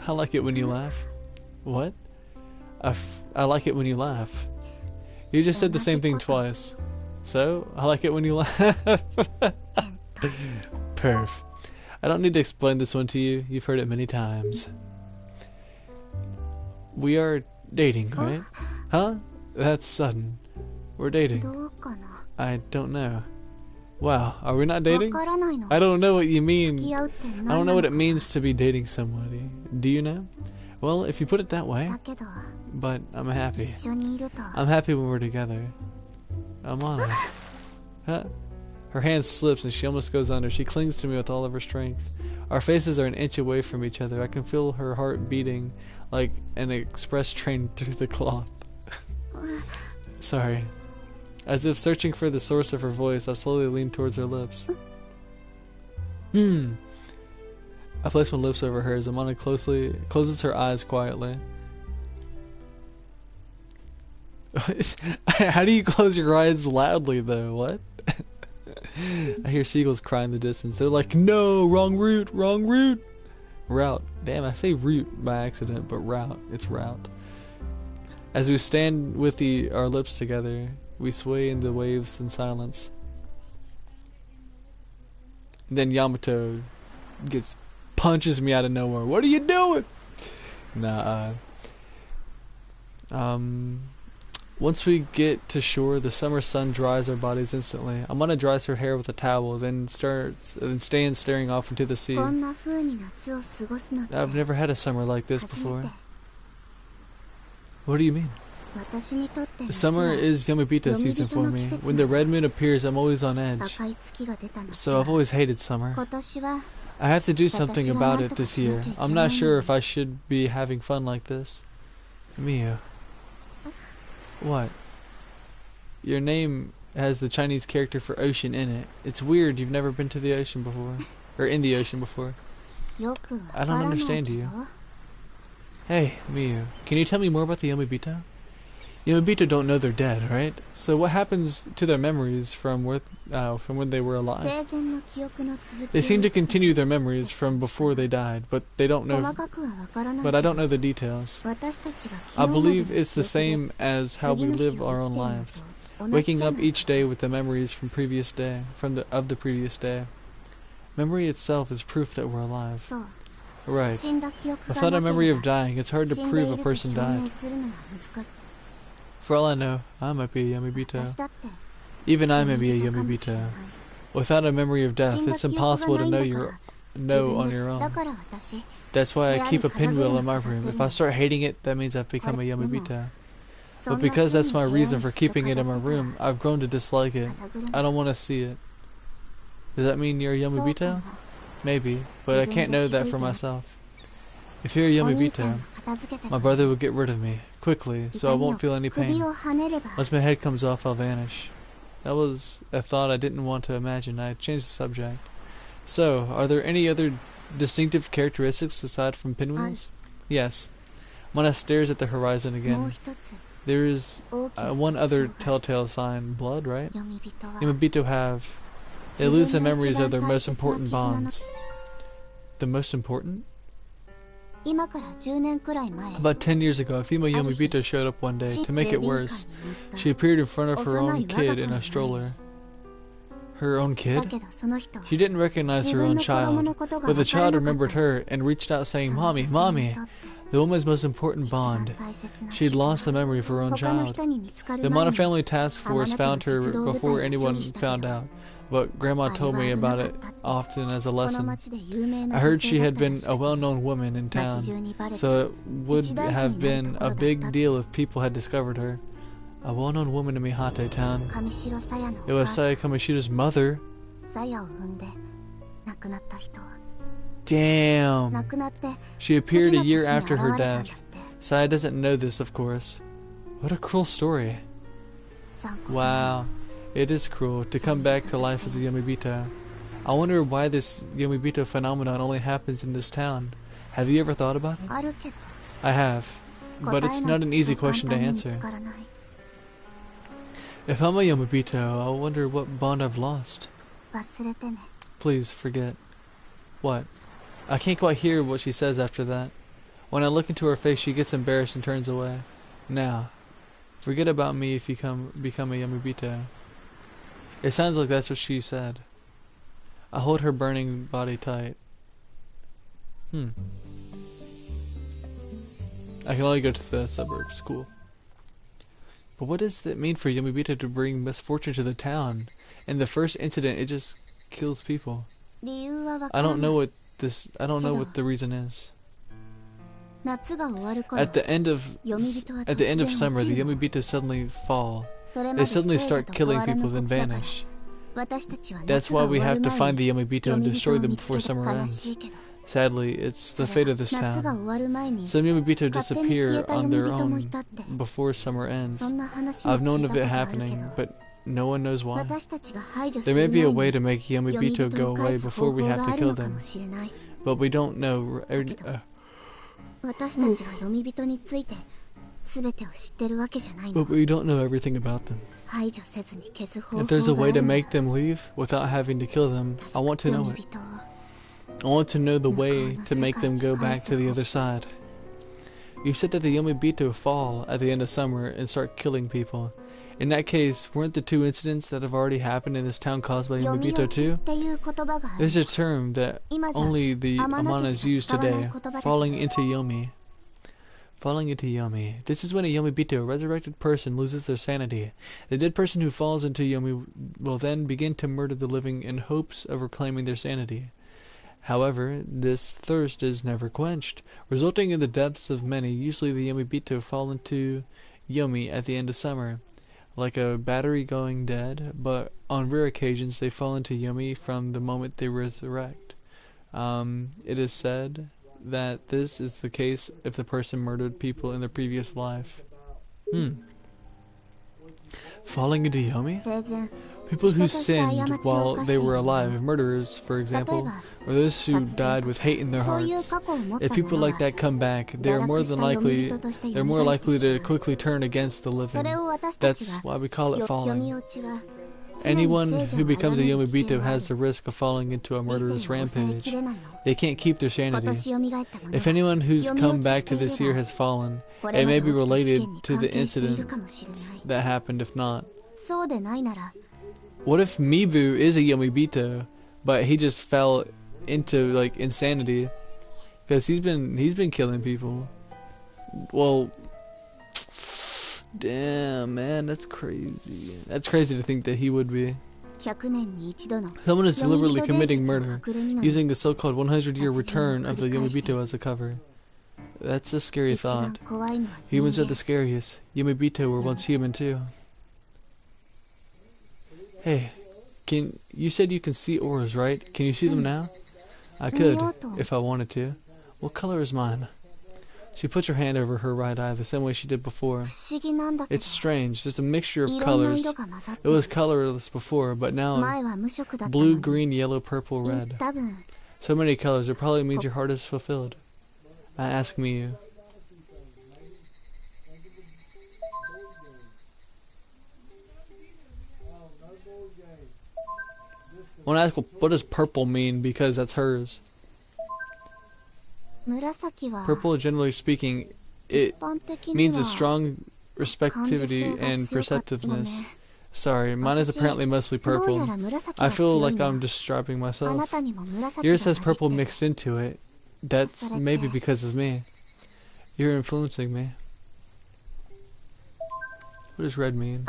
I like it when you laugh. What? I like it when you laugh. You just said the same thing twice. So, I like it when you laugh. Perf. I don't need to explain this one to you. You've heard it many times. We are dating, right? Huh? That's sudden. We're dating. I don't know. Wow, are we not dating? I don't know what you mean. I don't know what it means to be dating somebody. Do you know? Well, if you put it that way. But I'm happy. I'm happy when we're together. Amana. Huh? Her hand slips and she almost goes under. She clings to me with all of her strength. Our faces are an inch away from each other. I can feel her heart beating like an express train through the cloth. Sorry. As if searching for the source of her voice, I slowly lean towards her lips. I place my lips over hers. Amana closes her eyes quietly. How do you close your eyes loudly though? What? I hear seagulls cry in the distance. They're like, no, wrong route, wrong route. Route. Damn, I say route by accident, but route. It's route. As we stand with our lips together, we sway in the waves in silence. And then Yamato punches me out of nowhere. What are you doing? Nah. Once we get to shore, the summer sun dries our bodies instantly. Amana dries her hair with a towel, then stands staring off into the sea. I've never had a summer like this before. What do you mean? Summer is Yomibita season for me. When the red moon appears, I'm always on edge. So I've always hated summer. I have to do something about it this year. I'm not sure if I should be having fun like this. Miyu. What? Your name has the Chinese character for ocean in it. It's weird you've never been to the ocean before. Or in the ocean before. I don't understand you. Hey, Miyu. Can you tell me more about the Yomibito? Yamabito don't know they're dead, right? So what happens to their memories from when they were alive? 生前の記憶の続 They き seem を to continue their memories from before they died, but they don't 細 know. かくはわからない But I け don't ど know the details. 私たちが I 昨日まで believe の it's the 記憶で same as how 次 we の日 live を our 生き own ているの lives, と同じ waking じゃ up ない each day with the memories from previous day, of the previous day. Memory itself is proof that we're alive. そう Right. 死んだ記憶が Without な a け memory れ of ば dying, it's hard to 死んで prove い a ると person 証 died. 明するのが難しい For all I know, I might be a Yamabito. 私だって Even I may be a 恋人かもしれ Yamabito. ない Without a memory of death, 死んだ it's 記憶が impossible な to いん know だから know 自 on 分 your でだ own. から私 That's why I 部屋 keep に a 飾れる pinwheel の in my 飾ってる room. If の I start hating it, that means I've become a 彼でも Yamabito. そ But んな because 風 that's に my 部屋 reason に for ずっと keeping it 飾 in っ my てたら room, I've grown to dislike it. 飾るの I don't want to see it. Does that mean you're a そうか Yamabito? も Maybe, but I can't know that for myself. If you're a お兄ちゃん Yamabito, が片付けて my くれ brother る would get rid of me quickly, so I 痛みを won't feel any 首 pain. をはねれば Once my head comes off, I'll vanish. That was a thought I didn't want to imagine. I changed the subject. So, are there any other distinctive characteristics aside from pinwheels? Yes. Mana stares at the horizon もう again. 一つ There is 大きな one 特 other 徴が telltale sign. Blood, right? 読み人は Yamabito have. They 自 lose the 分の memories 一 of 番 their 大 most 切な important 絆の bonds. The most important? 今から10年くらい前 About 10 years ago, a female Yamabito showed up one day. 父 To make ベ it ビーカー worse, に乗った she appeared in front of her 幼 own い我が kid 子 in の a 前 stroller. Her own だ kid? けどその人は She didn't recognize 自 her 分 own の子供の child, ことが but the 分から child なかっ remembered た her and reached out そ saying, の Mommy, 女性に Mommy! とって The woman's most important 一番 bond. 大切な She'd 絆 lost the memory of her own 他の child. 人に見つかる The 前 Mana に family task force found her before anyone found out, but Grandma told me about it often as a この lesson. 町で有名 I な heard 女 she 性だっ had たら been し a くて well-known woman in 町中 town, にバレて so it would一大事 have になる been とこ a ろだった big deal if people had discovered her. A well-known woman in Mihate town. 上白鞘の It お was 母さん Saya Kamoshida's mother. 鞘を踏んで亡くなった人 Damn. 亡くなって She 次 appeared の a 年に year 現 after her れたんだ death. って Saya doesn't know this, of course. What a cruel story. 残酷 Wow. It is cruel to come back to life as a Yamabito. I wonder why this Yamabito phenomenon only happens in this town. Have you ever thought about it? あるけど I have. 答 But え it's な not ん an て easy そう簡 question to 単に見 answer. つからない If I'm a Yamabito, I wonder what bond I've lost. 忘れてね Please forget. What? I can't quite hear what she says after that. When I look into her face, she gets embarrassed and turns away. Now, forget about me if you become a Yamabito. It sounds like that's what she said. I hold her burning body tight. I can only go to the suburbs. Cool. But what does it mean for Yamabito to bring misfortune to the town? In the first incident, it just kills people. 理由はわか I ら don't ない know what the reason is. 夏が終わる頃 At the end of 読み人は at the end of 突然 summer, 落 the ちるの Yamabito suddenly fall. それま They で suddenly 聖女 start と killing 変わらぬ people, こ then とだから vanish. 私たちは That's 夏が why we 終わ have る to 前 find に the Yamabito 読 and み destroy 人を them 見つけ before て summer 悲し ends. いけど Sadly, it's the それ fate は of this 夏が town. 終わる前に Some Yamabito 勝手に消え disappear た on 読み their 人もい own たって before summer そ ends. んな話も I've 聞 known い of たこ it とあるけ happening, ど but no one knows why. 私たちが排除す There る may be a way 前 to に make 読み Yamabito 人 go を返 away す before 方 we 法 have が to ある kill のか them, もしれない but we don't know. 私たちが読み人について全てを知ってるわけじゃないの But we don't know everything about them. 排除せずに消す方 If 法 there's a があ way る to なら make them leave without having to kill them, I want to 読 know み it. 人を I want to know the way to make them go back to the other side. You said that the Yamabito fall at the end of summer and start killing people. In that case, weren't the two incidents that have already happened in this town caused by 読み Yamabito 落ちっ too? ていう言葉がある There's a term that 今じゃ only the あまなき Amanas し use か使わない today. 言葉だ Falling into Yomi. Falling into Yomi. This is when a Yamabito, a resurrected person, loses their sanity. The dead person who falls into Yomi will then begin to murder the living in hopes of reclaiming their sanity. However, this thirst is never quenched, resulting in the deaths of many. Usually the Yamabito fall into Yomi at the end of summer, like a battery going dead, but on rare occasions they fall into Yomi from the moment they resurrect. It is said that this is the case if the person murdered people in their previous life. Falling into Yomi? 生前 People who sinned while they were alive, murderers, for example, or those who died with hate in their hearts. If people like that come back, they're more likely to quickly turn against the living. That's why we call it falling. Anyone who becomes a Yomibito has the risk of falling into a murderous rampage. They can't keep their sanity. If anyone who's come back to this year has fallen, it may be related to the incident that happened. If not, what if Mibu is a Yomibito, but he just fell into like insanity because he's been killing people? Well, damn, man, that's crazy. That's crazy to think that he would be. Someone is deliberately committing murder, using the so-called 100-year return of the Yomibito as a cover. That's a scary thought. Humans are the scariest. Yomibito were once human too. Hey, you said you can see auras, right? Can you see them now? I could, if I wanted to. What color is mine? She puts her hand over her right eye the same way she did before. It's strange, just a mixture of colors. It was colorless before, but now blue, green, yellow, purple, red. So many colors, it probably means your heart is fulfilled. I ask Miyu. I want to ask, what does purple mean, because that's hers. Purple, generally speaking, it means a strong respectivity and perceptiveness. Sorry, mine is apparently mostly purple. I feel like I'm describing myself. Yours has purple mixed into it. That's maybe because of me. You're influencing me. What does red mean?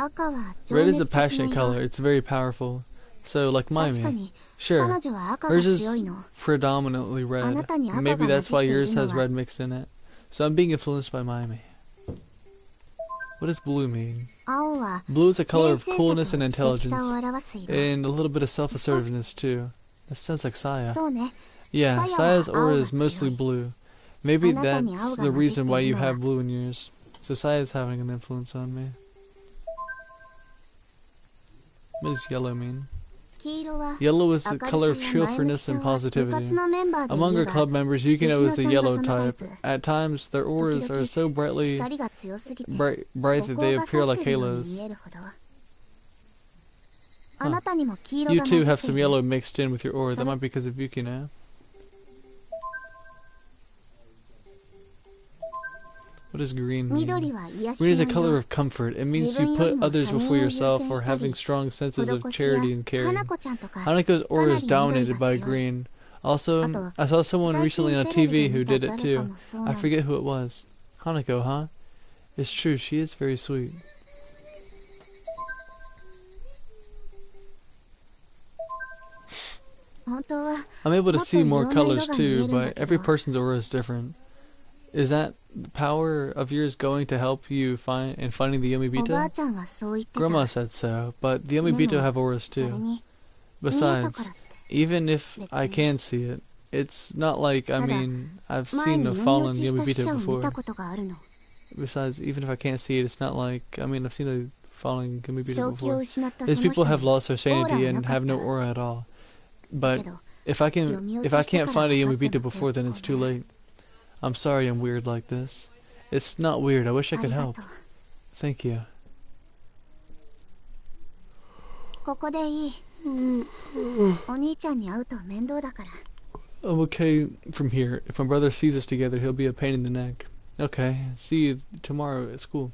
Red is a passionate color. It's very powerful. So, like Maimi. Sure, hers is predominantly red. Maybe that's why yours has red mixed in it. So I'm being influenced by Maimi. What does blue mean? Blue is a color of coolness and intelligence, and a little bit of self-assertiveness too. That sounds like Saya. Yeah, Saya's aura is mostly blue. Maybe that's the reason why you have blue in yours. So Saya's having an influence on me. What does yellow mean? Yellow is the color of cheerfulness and positivity. Among our club members, Yukino is the yellow type. At times, their auras are so bright that they appear like halos. Huh. You too have some yellow mixed in with your aura. That might be because of Yukino. What does green mean? Green is a color of comfort. It means you put others before yourself or having strong senses of charity and caring. Haneko's aura is dominated by green. Also, I saw someone recently on TV who did it too. I forget who it was. Haneko, huh? It's true, she is very sweet. I'm able to see more colors too, but every person's aura is different. Is that the power of yours going to help you finding the Yomibito? Grandma said so, but the Yomibito have auras too. Besides, even if I can see it, it's not like, I've seen a fallen Yomibito before. Besides, even if I can't see it, it's not like, I've seen a fallen Yomibito before. These people have lost their sanity and have no aura at all. But if I can't find a Yomibito before, then it's too late. I'm sorry I'm weird like this. It's not weird. I wish I could help. Thank you. I'm okay from here. If my brother sees us together, he'll be a pain in the neck. Okay, see you tomorrow at school.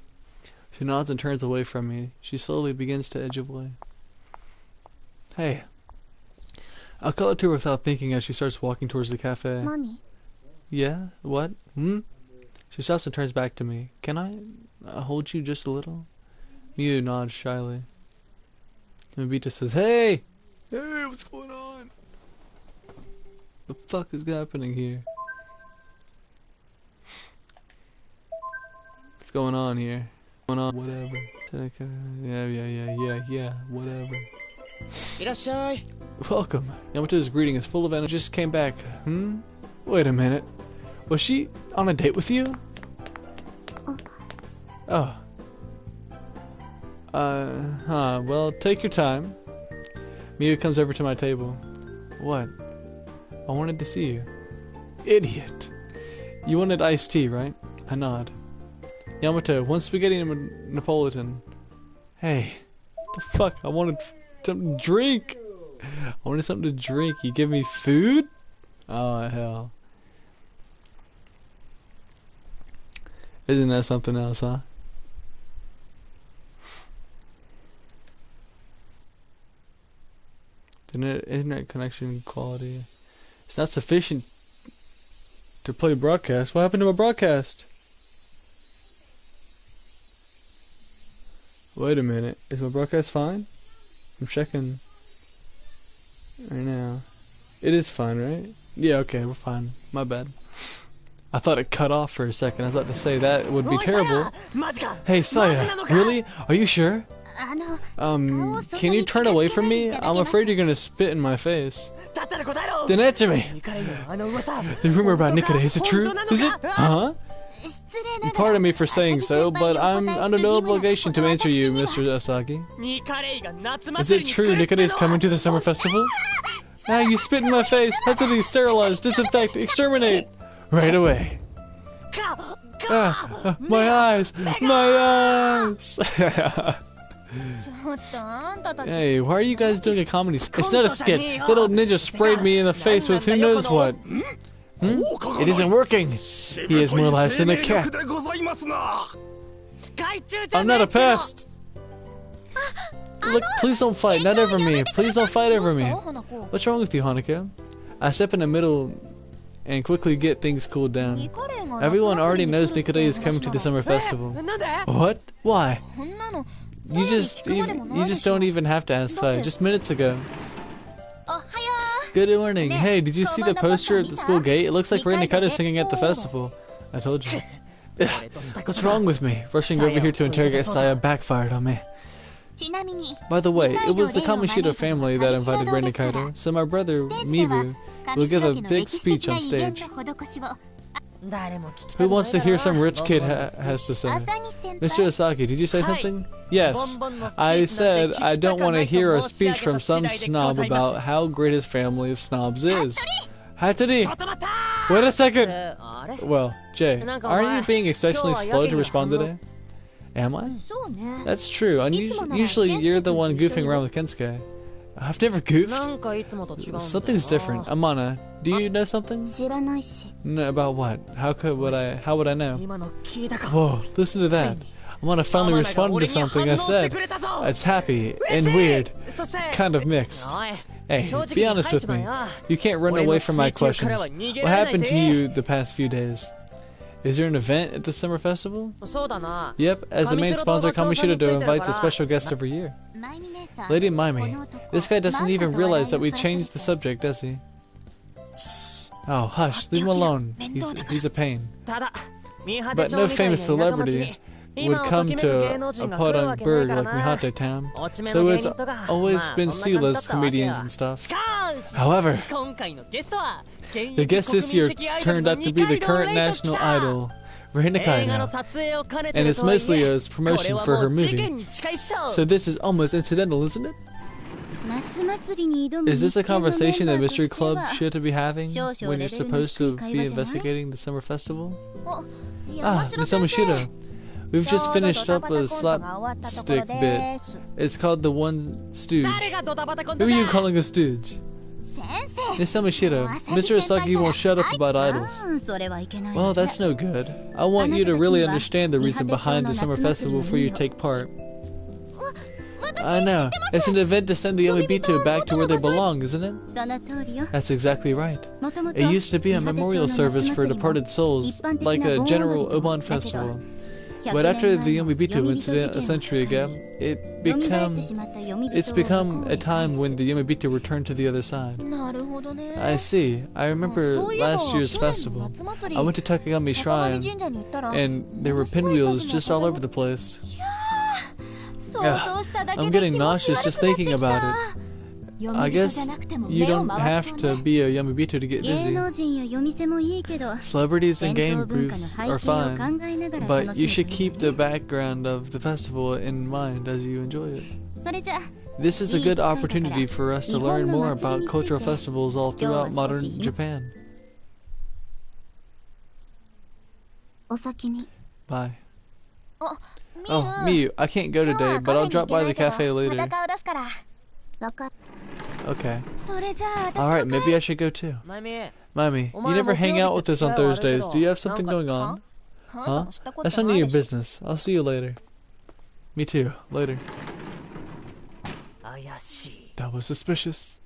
She nods and turns away from me. She slowly begins to edge away. Hey. I'll call it to her without thinking as she starts walking towards the cafe. Yeah? What? She stops and turns back to me. Can I hold you just a little? Miyu nods shyly. Mibita says, Hey! Hey, what's going on? The fuck is happening here? What's going on here? What's going on? Whatever. Yeah, whatever. Welcome. Yamato's greeting is full of energy. Just came back. Wait a minute. Was she on a date with you? Oh. Well, take your time. Mia comes over to my table. What? I wanted to see you. Idiot. You wanted iced tea, right? I nod. Yamato, one spaghetti and Napolitan. Hey. What the fuck? I wanted something to drink. I wanted something to drink. You give me food? Oh, hell. Isn't that something else, huh? The internet connection quality. It's not sufficient to play broadcast. What happened to my broadcast? Wait a minute. Is my broadcast fine? I'm checking right now. It is fine, right? Yeah, okay, we're fine. My bad. I thought it cut off for a second. I was about to say that would be terrible. Hey, Saya, really? Are you sure? Can you turn away from me? I'm afraid you're gonna spit in my face. Then answer me! The rumor about Nikita, is it true? Is it? Huh? Pardon me for saying so, but I'm under no obligation to answer you, Mr. Asaki. Is it true Nikita is coming to the summer festival? Ah, you spit in my face! Have to be sterilized, disinfect, exterminate! Right away. My eyes! My eyes! Hey, why are you guys doing a comedy skit? It's not a skit! Little ninja sprayed me in the face with who knows what. It isn't working! He has more lives than a cat! I'm not a pest! Look, please don't fight, not over me. Please don't fight over me. What's wrong with you, Hanukkah? I step in the middle and quickly get things cooled down. Everyone already knows Nikita is coming to the summer festival. What? Why? You just don't even have to ask Saya. Just minutes ago. Good morning. Hey, did you see the poster at the school gate? It looks like Ray Nikita is singing at the festival. I told you. What's wrong with me? Rushing over here to interrogate Saya backfired on me. By the way, it was the Kamoshida family that invited Ray Nikita, so my brother, Mibu, will give a big speech on stage. Who wants to hear some rich kid has to say? Mr. Asaki, did you say something? Yes. I said I don't want to hear a speech from some snob about how great his family of snobs is. Hattori! Wait a second! Well, Jay, aren't you being exceptionally slow to respond today? Am I? That's true. Usually you're the one goofing around with Kensuke. I've never goofed. Something's different. Amana, do you know something? No, about what? How would I know? Whoa, listen to that. Amana finally responded to something I said. It's happy and weird. Kind of mixed. Hey, be honest with me. You can't run away from my questions. What happened to you the past few days? Is there an event at the summer festival? Yep, as the main sponsor, Kamoshida invites a special guest every year. Lady Maimi, this guy doesn't even realize that we changed the subject, does he? Oh, hush, leave him alone. He's a pain. But no famous celebrity would come to a podunk burg like Mihate Town, so it's always been C-list comedians and stuff. However, the guest this year turned out to be the current national idol, Ray Nikita, and it's mostly a promotion for her movie. So this is almost incidental, isn't it? Is this a conversation that Mystery Club should be having when you're supposed to be investigating the summer festival? Ah, Miss Amashiro. We've just finished up a slapstick bit. It's called The One Stooge. Who are you calling a stooge? Miss Amashiro, Mr. Asaki won't shut up about idols. Well, that's no good. I want you to really understand the reason behind the summer festival before you take part. I know. It's an event to send the Yomibito back to where they belong, isn't it? That's exactly right. It used to be a memorial service for departed souls, like a general Obon festival. But after the Yomibito incident a century ago, it's become a time when the Yomibito returned to the other side. I see. I remember last year's festival. I went to Takagami Shrine, and there were pinwheels just all over the place. I'm getting nauseous just thinking about it. I guess you don't have to be a Yomibito to get dizzy. Celebrities and game booths are fine, but you should keep the background of the festival in mind as you enjoy it. This is a good opportunity for us to learn more about cultural festivals all throughout modern Japan. お先に。 Bye. Oh, Miyu, I can't go today, but I'll drop by the cafe later. わかっ Okay. Alright, maybe I should go too. Mami, you never hang out with us on Thursdays. Do you have something going on? Huh? That's none of your business. I'll see you later. Me too. Later. That was suspicious.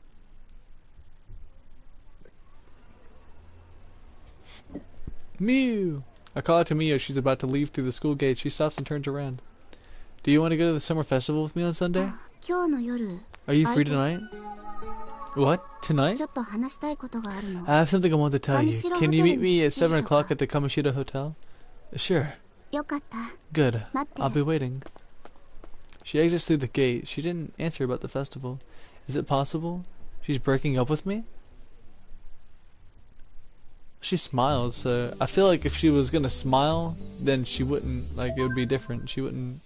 Miyu! I call out to Miyu as she's about to leave through the school gate. She stops and turns around. Do you want to go to the summer festival with me on Sunday? 今日の夜 Are you free tonight? What? Tonight? ちょっと話したいことがあるの。 I have something I want to tell you. Can you meet me at 7 Hotel. o'clock at the Kamoshida Hotel? Sure. よかった。 Good. 待って。 I'll be waiting. She exits through the gate. She didn't answer about the festival. Is it possible she's breaking up with me? She smiled, so I feel like if she was gonna smile, then she wouldn't, like, it would be different. She wouldn't.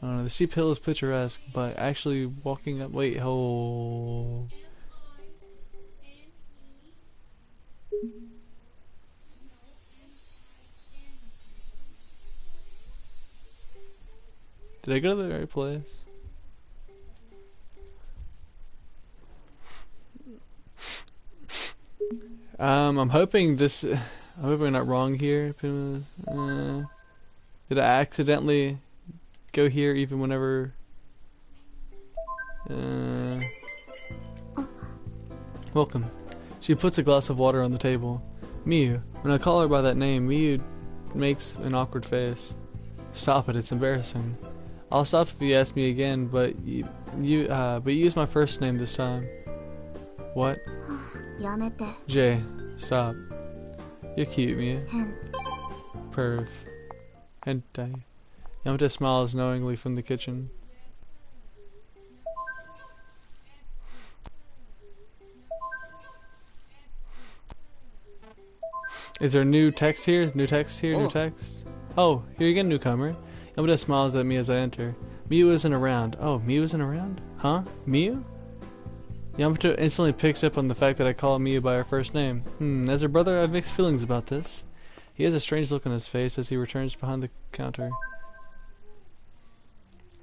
I don't know. The steep hill is picturesque, but actually walking up. Wait, hold. Did I go to the right place? I'm hoping this. I'm hoping I'm not wrong here. Did I accidentally go here even whenever? Welcome. She puts a glass of water on the table. Miyu. When I call her by that name, Miyu makes an awkward face. Stop it! It's embarrassing. I'll stop if you ask me again, but you use my first name this time. What? やめて。 Jay, stop. You're cute, Mia. 変。 Perv. Hentai. Yamata smiles knowingly from the kitchen. Is there new text here? New text here? New text? Oh, here again, newcomer. Yamata smiles at me as I enter. Miyu isn't around. Oh, Miyu isn't around? Huh? Miyu? Yamato instantly picks up on the fact that I call Miyu by her first name. As her brother, I have mixed feelings about this. He has a strange look on his face as he returns behind the counter.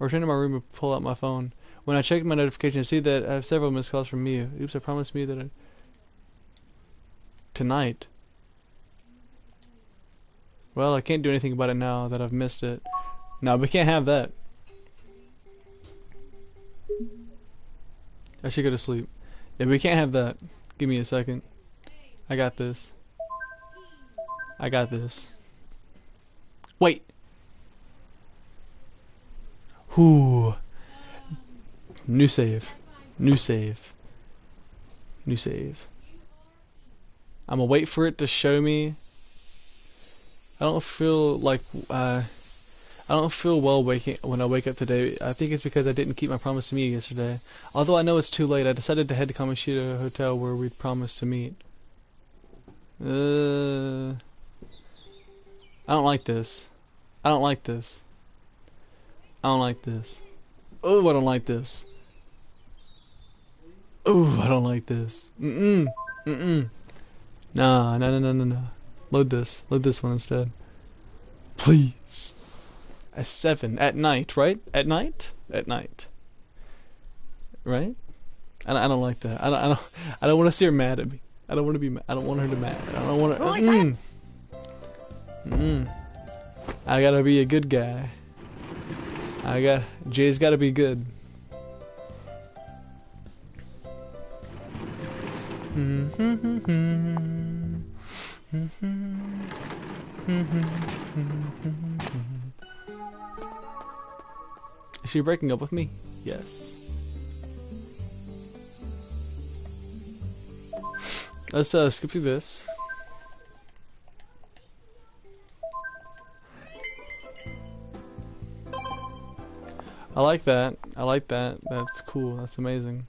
I return to my room and pull out my phone. When I check my notifications, I see that I have several missed calls from Miyu. Oops, I promised Miyu that tonight. Well, I can't do anything about it now that I've missed it. No, we can't have that. I should go to sleep. Yeah, we can't have that. Give me a second. I got this. I got this. Wait. Whoo. New save. New save. New save. I'm gonna wait for it to show me. I don't feel like I don't feel well when I wake up today. I think it's because I didn't keep my promise to meet yesterday. Although I know it's too late, I decided to head to Kamoshida Hotel where we'd promised to meet. I don't like this. I don't like this. I don't like this. Oh, I don't like this. Oh, I don't like this. Nah, nah. Load this one instead. Please. At 7 at night, right? At night? At night. Right? I don't like that. I don't want to see her mad at me. I don't want to be mad. I don't want her to mad. I don't want her. I gotta be a good guy. Jay's gotta be good. Is she breaking up with me? Yes. Let's skip through this. I like that. I like that. That's cool. That's amazing.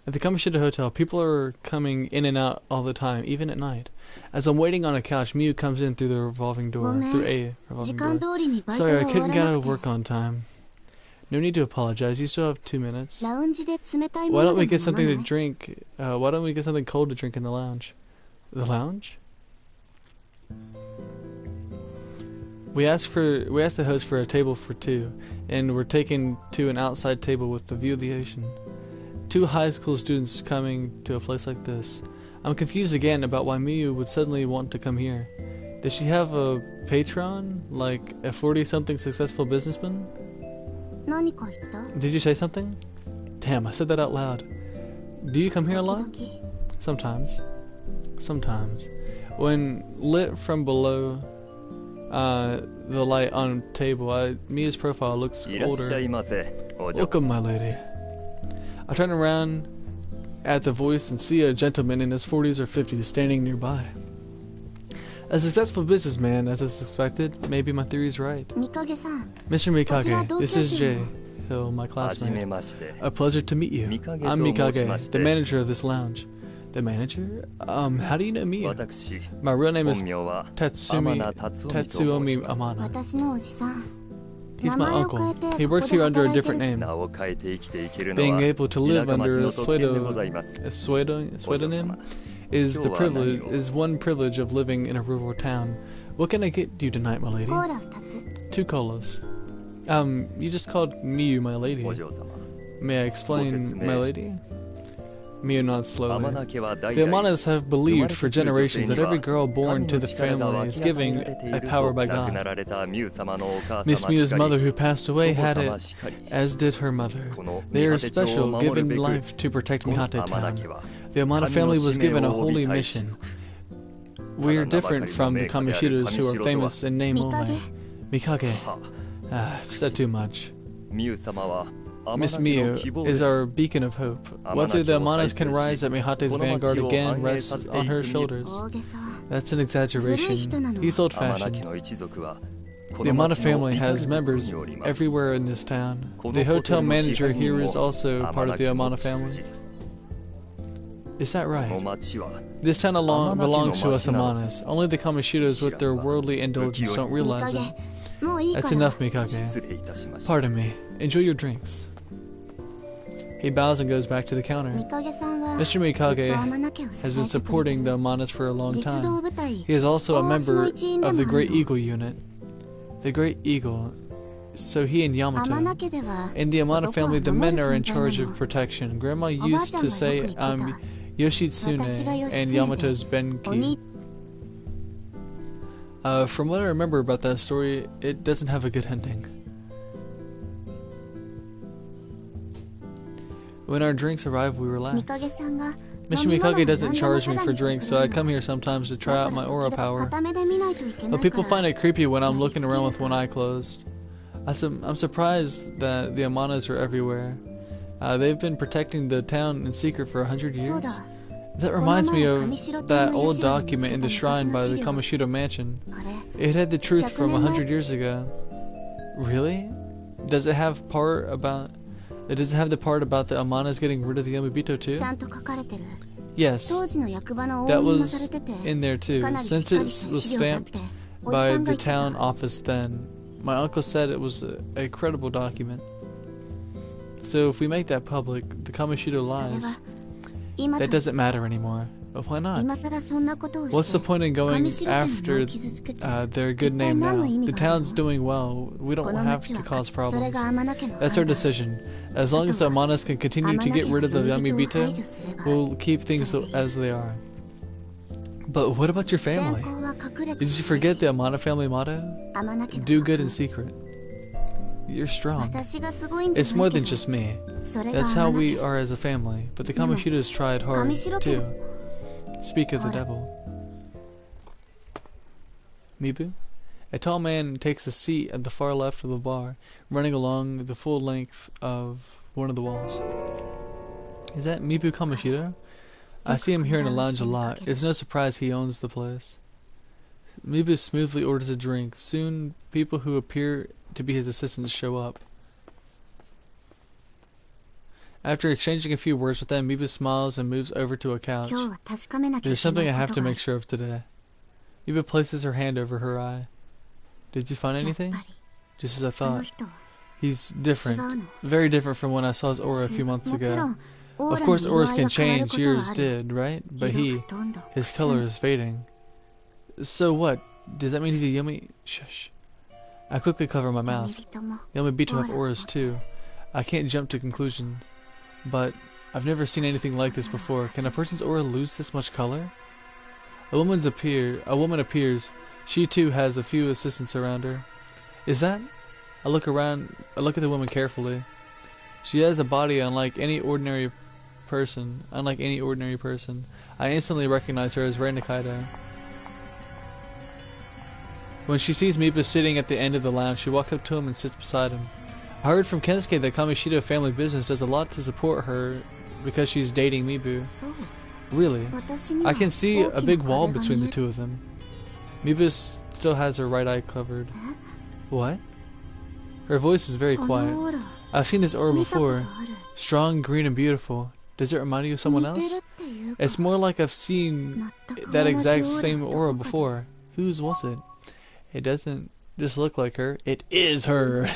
At the Kamoshida Hotel, people are coming in and out all the time, even at night. As I'm waiting on a couch, Miu comes in through the revolving door. Through a revolving door. Sorry, I couldn't get out of work on time. No need to apologize. You still have 2 minutes. Why don't we get something to drink? Why don't we get something cold to drink in the lounge? The lounge? We asked the host for a table for 2, and we're taken to an outside table with the view of the ocean. 2 high school students coming to a place like this. I'm confused again about why Miyu would suddenly want to come here. Does she have a patron, like a 40-something successful businessman? Did you say something? Damn, I said that out loud. Do you come here a lot? Sometimes. Sometimes. When lit from below the light on table, Mia's profile looks older. Welcome, my lady. I turn around at the voice and see a gentleman in his 40s or 50s standing nearby. A successful businessman, as is expected. Maybe my theory's right. Mr. Mikage, this is Jay Hill, my classmate. A pleasure to meet you. I'm Mikage, the manager of this lounge. The manager? How do you know me? My real name is Tatsuomi Amano. He's my uncle. He works here under a different name. Being able to live under a pseudonym is one privilege of living in a rural town. What can I get you tonight, my lady? 2 colas. You just called Miyu my lady. May I explain, my lady? Miyu nods slowly. The Amanas have believed for generations that every girl born to the family is given a power by God. Miss Miyu's mother, who passed away, had it, as did her mother. They are special, given life to protect Mihate Town. The Amana family was given a holy mission. We are different from the Kamoshidas, who are famous in name only. Mikage. I've said too much. Miss Miyu is our beacon of hope. Whether the Amanas can rise at Mihate's vanguard again rests on her shoulders. That's an exaggeration. He's old-fashioned. The Amana family has members everywhere in this town. The hotel manager here is also part of the Amana family. Is that right? This town belongs to us Amanas. Only the Kamoshidas with their worldly indulgence don't realize it. That's enough, Mikage. Pardon me. Enjoy your drinks. He bows and goes back to the counter. Mr. Mikage has been supporting the Amanas for a long time. He is also a member of the Great Eagle unit. The Great Eagle. So he and Yamato. In the Amana family, the men are in charge of protection. Grandma used to say, I'm Yoshitsune and Yamato's Benki. From what I remember about that story, it doesn't have a good ending. When our drinks arrive, we relax. Mr. Mikage doesn't charge me for drinks, so I come here sometimes to try out my aura power. But people find it creepy when I'm looking around with one eye closed. I'm surprised that the Amanas are everywhere. They've been protecting the town in secret for 100 years. That reminds me of that old document in the shrine by the Kamoshida mansion. It had the truth from 100 years ago. Really? Does it have the part about the Amanas getting rid of the Yomibito too? Yes. That was in there too, since it was stamped by the town office then. My uncle said it was a credible document. So if we make that public, the Kamoshida lies. That doesn't matter anymore. But why not? What's the point in going after their good name now? The town's doing well. We don't have to cause problems. That's our decision. As long as the Amanas can continue to get rid of the Yomibito, we'll keep things as they are. But what about your family? Did you forget the Amana family motto? Do good in secret. You're strong. It's more than just me. That's how we are as a family. But the Kamoshidas tried hard, too. Speak of the devil. Mibu? A tall man takes a seat at the far left of the bar, running along the full length of one of the walls. Is that Mibu Kamoshida? I see him here in the lounge a lot. It's no surprise he owns the place. Mibu smoothly orders a drink. Soon, people who appear to be his assistants show up. After exchanging a few words with them, Mibu smiles and moves over to a couch. 今日は確かめなきゃい There's けな something い I こ have と to があ make る sure of today. Mibu places her hand over her eye. Did you find やっ anything? ぱり Just as I その thought. 人は He's 違う different. の Very different from when I saw his aura a few months もちろ ago. んオー Of ラの course, 色 auras 合い can が変わる change. ことは Yours ある did, right? But 色 he, がどんどん his くすむ color is fading. So what? Does that mean he's a Yomi? Shush. I quickly cover my 闇 mouth. 人も Yomibito have オーラを持 auras ってる too. I can't jump to conclusions. But I've never seen anything like this before. Can a person's aura lose this much color? A woman appears. She too has a few assistants around her. Is that? I look at the woman carefully. She has a body unlike any ordinary person. I instantly recognize her as Rei Nikaido. When she sees Miba sitting at the end of the lounge, she walks up to him and sits beside him. I heard from Kensuke that Kamishita Family Business does a lot to support her because she's dating Mibu. そう Really? 私には I can see 大 a き big な wall 壁が between 見 the え two of them. Mibu still has her right eye covered. What? Her voice is very この quiet. オーラ I've seen this aura 見たこと before. ある Strong, green, and beautiful. Does it remind you of someone 似て else? るっていうか It's more like I've seen 全く that 同じ exact オー same ラ aura どこかで before. Whose was it? It doesn't just look like her. It is her.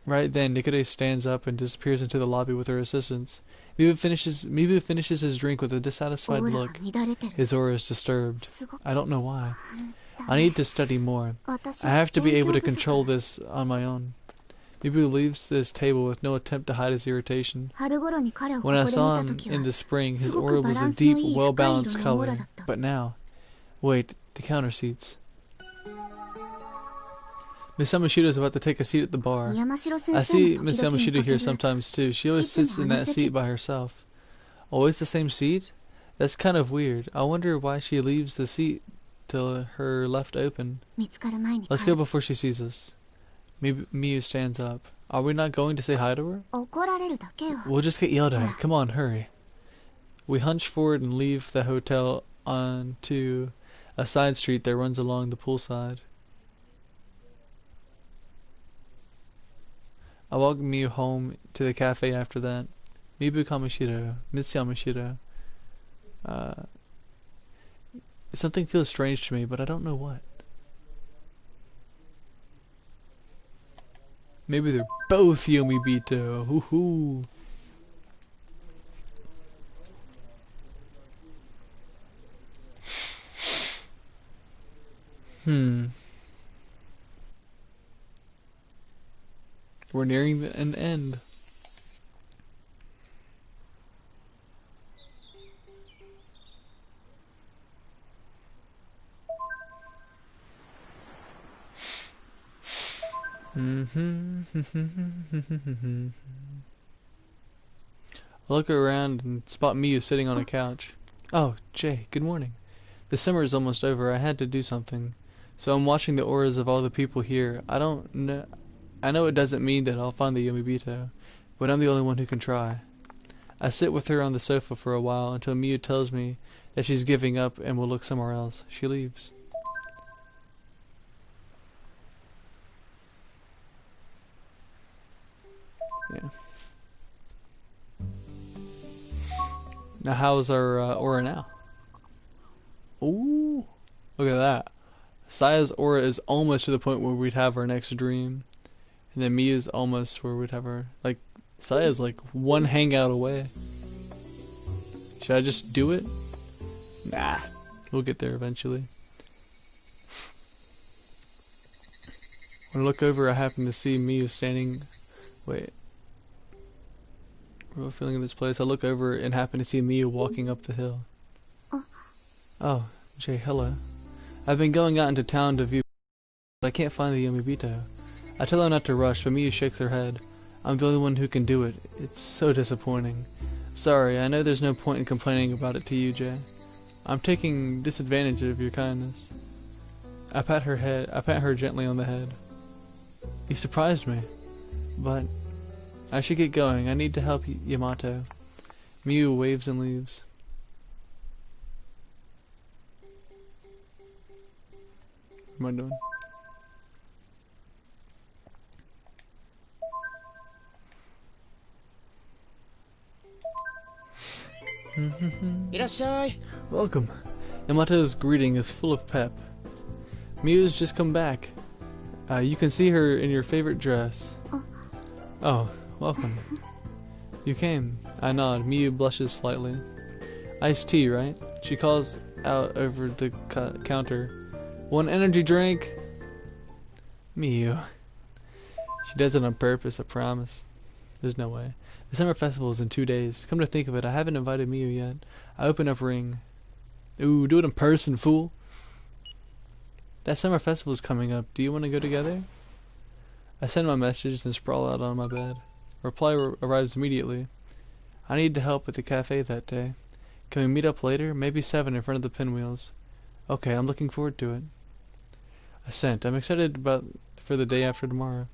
Right then, Nikode stands up and disappears into the lobby with her assistants. Mibu finishes his drink with a dissatisfied オーラが look. 乱れてる His aura is disturbed. すごく I don't know why. ダ I メ need to study more. 私 I have to be 勉 able 強 to 不足 control this on my own. Mibu leaves this table with no attempt to hide his irritation. 春頃に彼をこ When こ I で見 saw た him 時は in the spring, his すごく aura バ was ラ a ンスの deep, いい深い well-balanced 色のオーラ color. だった But now, wait, the counter seats. Miss Yamashita is about to take a seat at the bar. 山城先 I 生 see も Miss 時々見 Yamashita かけ here る sometimes too. She always sits in that seat by herself. Always the same seat? That's kind of weird. I wonder why she leaves the seat till her left open. 見つかる前に Let's 帰 go る before she sees us. Miyu stands up. Are we not going to say hi to her? 怒られるだけよ We'll just get yelled at. Come on, hurry. We hunch forward and leave the hotel onto a side street that runs along the poolside. I walk Miyu home to the cafe after that. Mibu Kamishiro, Miss Yamashita. Something feels strange to me, but I don't know what. Maybe they're both Yomibito. Hoo-hoo. We're nearing an end. I look around and spot Miyu sitting on a couch. Oh, Jay, good morning. The summer is almost over. I had to do something. So I'm watching the auras of all the people here. I know it doesn't mean that I'll find the Yomibito, but I'm the only one who can try. I sit with her on the sofa for a while until Miyu tells me that she's giving up and will look somewhere else. She leaves. Yeah. Now how's our aura now? Ooh, look at that. Saya's aura is almost to the point where we'd have our next dream. And then Mia's almost where we'd have our, like, Saya's like one hangout away. Should I just do it? Nah, we'll get there eventually. When I look over, I happen to see Miu standing, wait. Real feeling of this place. I look over and happen to see Miu walking up the hill. Oh, Jay, hello. I've been going out into town to view, but I can't find the Yomibito. I tell her not to rush, but Miu shakes her head. I'm the only one who can do it. It's so disappointing. Sorry, I know there's no point in complaining about it to you, Jay. I'm taking disadvantage of your kindness. I pat her gently on the head. You surprised me, but I should get going. I need to help Yamato. Miu waves and leaves. What am I doing? Irashai. Welcome. Yamato's greeting is full of pep. Miu's just come back. You can see her in your favorite dress. Oh, welcome. You came. I nod. Miu blushes slightly. Iced tea, right? She calls out over the counter. One energy drink? Miu. She does it on purpose, I promise. There's no way. The summer festival is in 2 days. Come to think of it, I haven't invited Miu yet. I open up ring. Ooh, do it in person, fool. That summer festival is coming up. Do you want to go together? I send my message and sprawl out on my bed. Reply arrives immediately. I need to help at the cafe that day. Can we meet up later? Maybe 7 in front of the pinwheels. Okay, I'm looking forward to it. Assent. I'm excited for the day after tomorrow.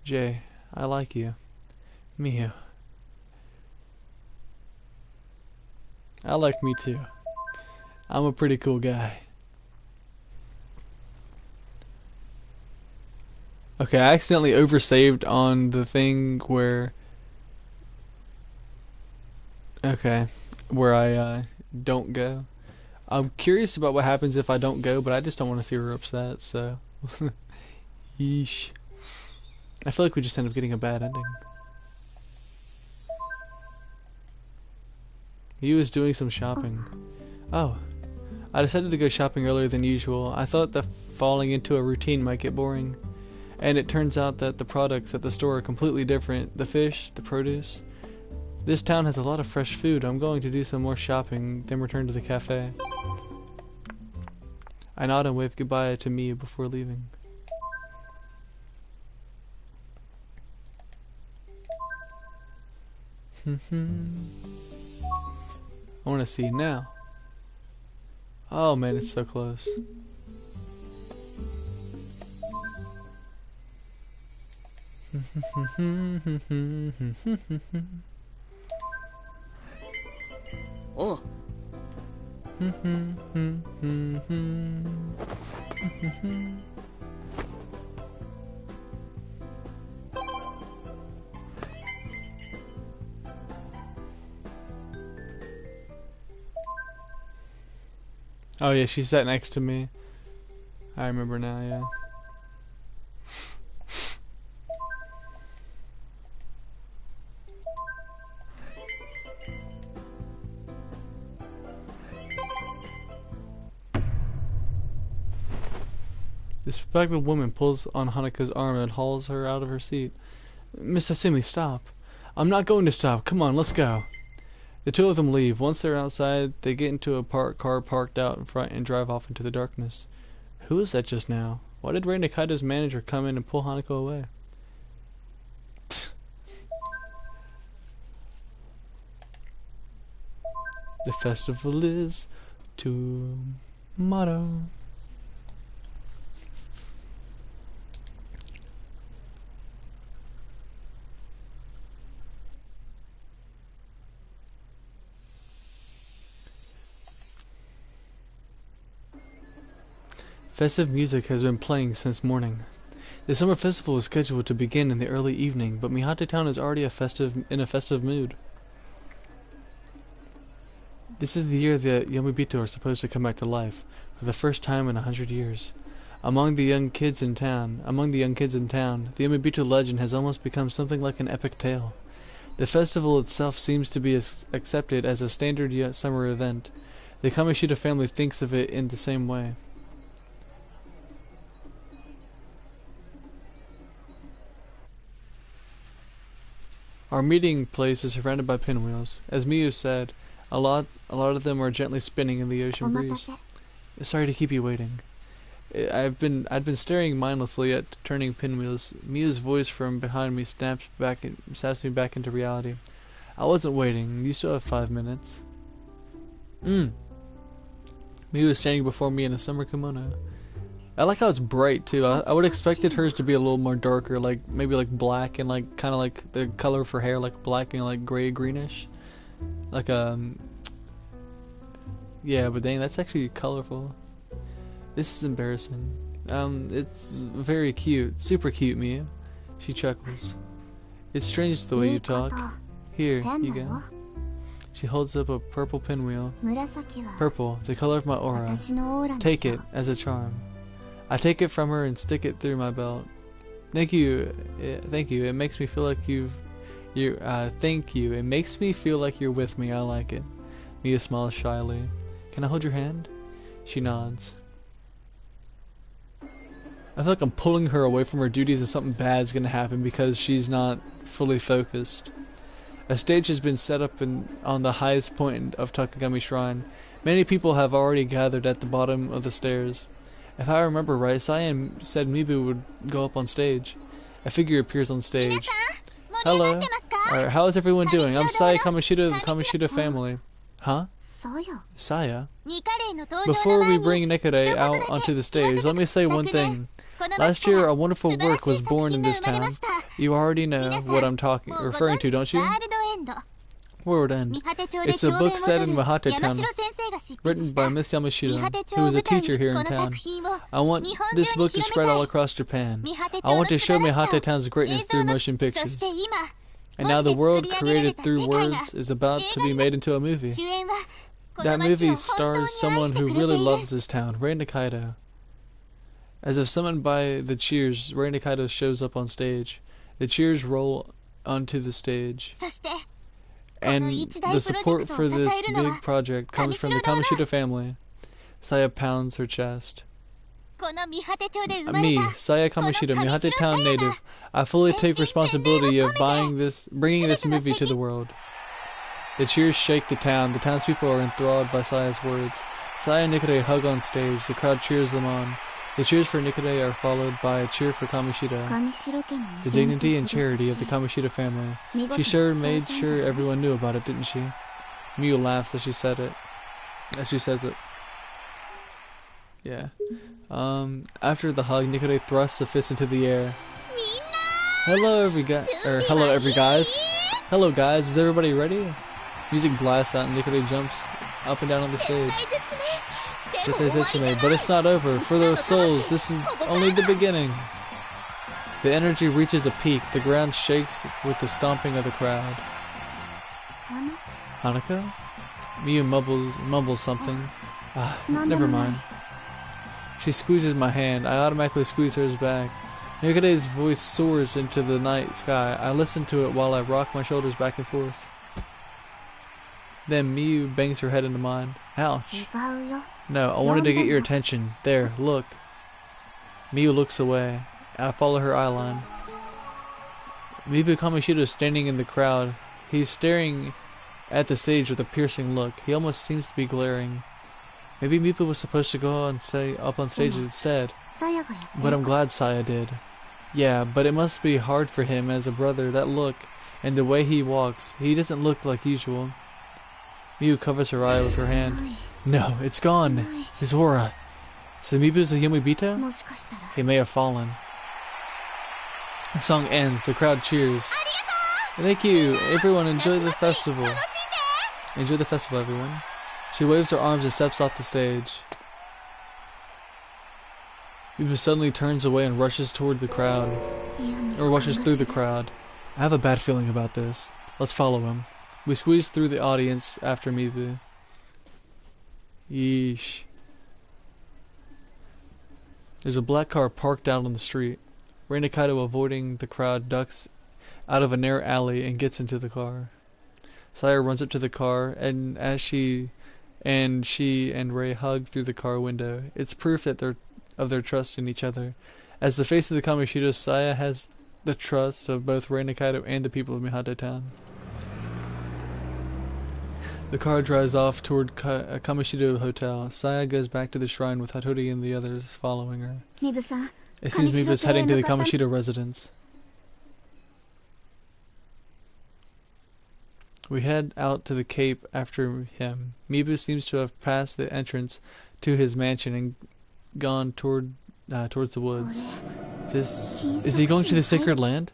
Jay, I like you. Miu. I like me too. I'm a pretty cool guy. Okay, I accidentally oversaved on the thing where... Okay, where I don't go. I'm curious about what happens if I don't go, but I just don't want to see her upset, so... Yeesh. I feel like we just end up getting a bad ending. Yu is doing some shopping. Oh. I decided to go shopping earlier than usual. I thought that falling into a routine might get boring. And it turns out that the products at the store are completely different. The fish, the produce. This town has a lot of fresh food. I'm going to do some more shopping, then return to the cafe. I nod and wave goodbye to Miu before leaving. I want to see now. Oh man, it's so close. Oh. Oh yeah, she sat next to me. I remember now, yeah. The spectacled woman pulls on Hanukkah's arm and hauls her out of her seat. Miss Asumi, stop. I'm not going to stop. Come on, let's go. The two of them leave. Once they're outside, they get into a car parked out in front and drive off into the darkness. Who was that just now? Why did Rei Nakaida's manager come in and pull Hanako away? The festival is tomorrow. Festive music has been playing since morning. The summer festival is scheduled to begin in the early evening, but Mihate Town is already in a festive mood. This is the year that Yomibito are supposed to come back to life, for the first time in 100 years. Among the young kids in town, the Yomibito legend has almost become something like an epic tale. The festival itself seems to be accepted as a standard summer event. The Kamishita family thinks of it in the same way. Our meeting place is surrounded by pinwheels. As Miu said, a lot of them are gently spinning in the ocean breeze. Sorry to keep you waiting. I'd been staring mindlessly at turning pinwheels. Miu's voice from behind me snaps me back into reality. I wasn't waiting. You still have 5 minutes. Miu is standing before me in a summer kimono. I like how it's bright too. I would expected hers to be a little more darker, like maybe like black and like kind of like the color of her hair, like black and like gray greenish, like yeah. But dang, that's actually colorful. This is embarrassing. It's very cute, super cute, Miu. She chuckles. It's strange the way you talk. Here, you go. She holds up a purple pinwheel. 紫は Purple, the color of my aura. 私のオーラの Take 色 it as a charm. I take it from her and stick it through my belt. Thank you. Thank you. It makes me feel like thank you. It makes me feel like you're with me. I like it. Mia smiles shyly. Can I hold your hand? She nods. I feel like I'm pulling her away from her duties and something bad's gonna happen because she's not fully focused. A stage has been set up on the highest point of Takagami Shrine. Many people have already gathered at the bottom of the stairs. If I remember right, Cyan said Mibu would go up on stage. A figure appears on stage. Hello. How is everyone doing? I'm Saya Kamoshida of the Kamoshida family. Huh? そうよ Saya? ニカレイの登場 Before の前 we に bring Nikode out onto the stage, let me say one thing. Last year, a wonderful work was born in this town. You already know what I'm referring to, don't you? ワールドエンド World End. 三畑町で It's a 教 book 鞭を set 執 in る Mahate 山 Town, 城先生が執筆 written した by Miss 三 Yamashita, 畑町 who を is 舞 a 台に teacher here こ in の town. 作品を I want 日本中 this に book to 広 spread めた all い across Japan. 三畑 I 町 want の to 素 show 晴らし Mahate さ Town's を greatness 映 through 像の motion そ pictures. して今 And now the 文字 world で作り上げられ created た through 世界が words is about to be made into a movie. 主演はこ That の街 movie を本当に stars 愛 someone して who くれて really いる loves this town, Rei Nikaido. As if summoned by the cheers, Rei Nikaido shows up on stage. The cheers roll onto the stage. そして And the support for this big project comes from the Kamoshida family. Saya pounds her chest. この三畑町で生まれ Me, た Saya Kamoshida, Mihate Town native, I fully take responsibility of bringing this movie to the world. The cheers shake the town. The townspeople are enthralled by Saya's words. Saya and Nikode hug on stage. The crowd cheers them on. The cheers for Nikode are followed by a cheer for Kamoshida. 上白家の The 異変と dignity and 不 charity of the 動 Kamoshida family. 見事 She に sure 伝え made たんじゃ sure ない everyone knew about it, didn't she? Miu laughs as she says it. Yeah. After the hug, Nikode thrusts a fist into the air. みんな Hello, every guys. Hello, guys. Is everybody ready? Music blasts out and Nikode jumps up and down on the stage. 絶対絶命でも終わりじゃない But it's not over. For their souls, this is only the beginning. The energy reaches a peak. The ground shakes with the stomping of the crowd. 花 Hanako? Miu mumbles something. Never mind. She squeezes my hand. I automatically squeeze hers back. Nikode's voice soars into the night sky. I listen to it while I rock my shoulders back and forth. Then Miu bangs her head into mine. Ouch. 違うよ No, I wanted to get your attention. There, look. Miu looks away. I follow her eyeline. Mibu Kamoshida is standing in the crowd. He's staring at the stage with a piercing look. He almost seems to be glaring. Maybe Mibu was supposed to go up on stage instead. さやがやって But I'm glad Saya did. Yeah, but it must be hard for him as a brother. That look, and the way he walks. He doesn't look like usual. Miu covers her eye with her hand. No, it's gone. His aura. So Mibu's a Yomibito? もしかしたら He may have fallen. The song ends. The crowd cheers. Thank you. Everyone, enjoy the festival. Enjoy the festival, everyone. She waves her arms and steps off the stage. Mibu suddenly turns away and rushes toward the crowd. 嫌な Or 予 rushes 感が through す the る crowd. I have a bad feeling about this. Let's follow him. We squeeze through the audience after Mibu. Yeesh. There's a black car parked out on the street. Rei Nikaido, avoiding the crowd, ducks out of a narrow alley and gets into the car. Saya runs up to the car, and she and Rei hug through the car window. It's proof that of their trust in each other. As the face of the Kamoshida, Saya has the trust of both Rei Nikaido and the people of Mihate Town. The car drives off toward Kamoshida Hotel. Saya goes back to the shrine with Hattori and the others following her. ミブさん It seems Mibu's heading to the Kamoshida residence. We head out to the cape after him. Mibu seems to have passed the entrance to his mansion and gone towards the woods. Is he going to the sacred land?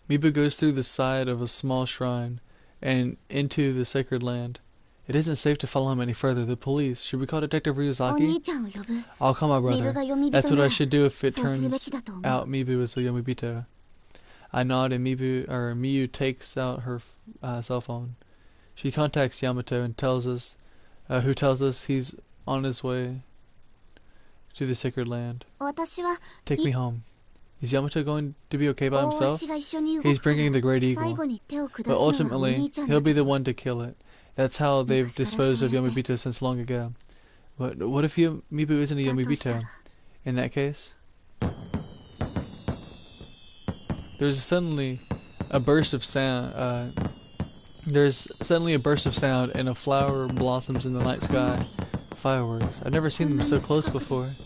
Mibu goes through the side of a small shrine and into the sacred land. It isn't safe to follow him any further. The police. Should we call Detective お Ryuzaki? 兄ちゃんを呼ぶ I'll call my ミブ brother. が読み人 That's what な I ら should do if it そうすべ turns きだと思う out Mibu is a Yomibito. I nod and Miyu takes out her cell phone. She contacts Yamato and tells us he's on his way to the sacred land. 私は Take me home. Is Yamato going to be okay by 大 himself? 足が一緒に動 He's くから bringing the great 最 eagle. 後に手を下す But のはお ultimately, 兄ちゃん he'll だ be か the one to kill it. That's how they've disposed of Yomibito since long ago. But what if Mibu isn't a だとしたら Yomibito? In that case? There's suddenly a burst of sound. There's suddenly a burst of sound and a flower blossoms in the night sky. Fireworks. I've never seen them so close before.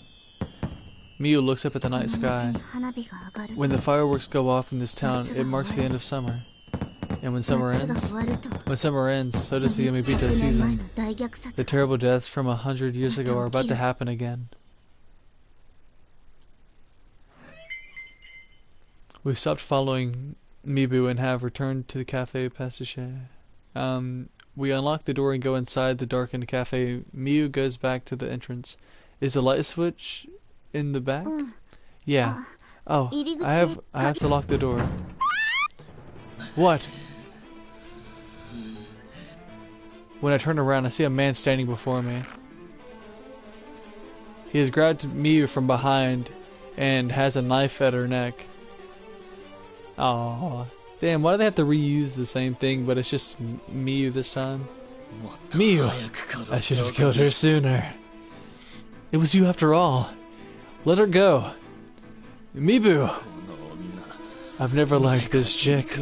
Miyu looks up at the night この sky. 街に花火が上がる When the fireworks go off in this town, it marks the end of summer. And when summer 夏が ends, 終わると when summer ends, so does the Yomibito 100年前 season. の大虐殺 The terrible deaths from 100 years ago are about to happen again. We stopped following Mibu and have returned to the Cafe Pastiche. We unlock the door and go inside the darkened cafe. Miyu goes back to the entrance. Is the light switch in the back? Yeah. Oh, I have to lock the door. What? When I turn around, I see a man standing before me. He has grabbed Miyu from behind and has a knife at her neck. Aww. Damn, why do they have to reuse the same thing, but it's just Miyu this time? Miyu! I should have killed her sooner. It was you after all. Let her go. Mibu! I've never liked this chick.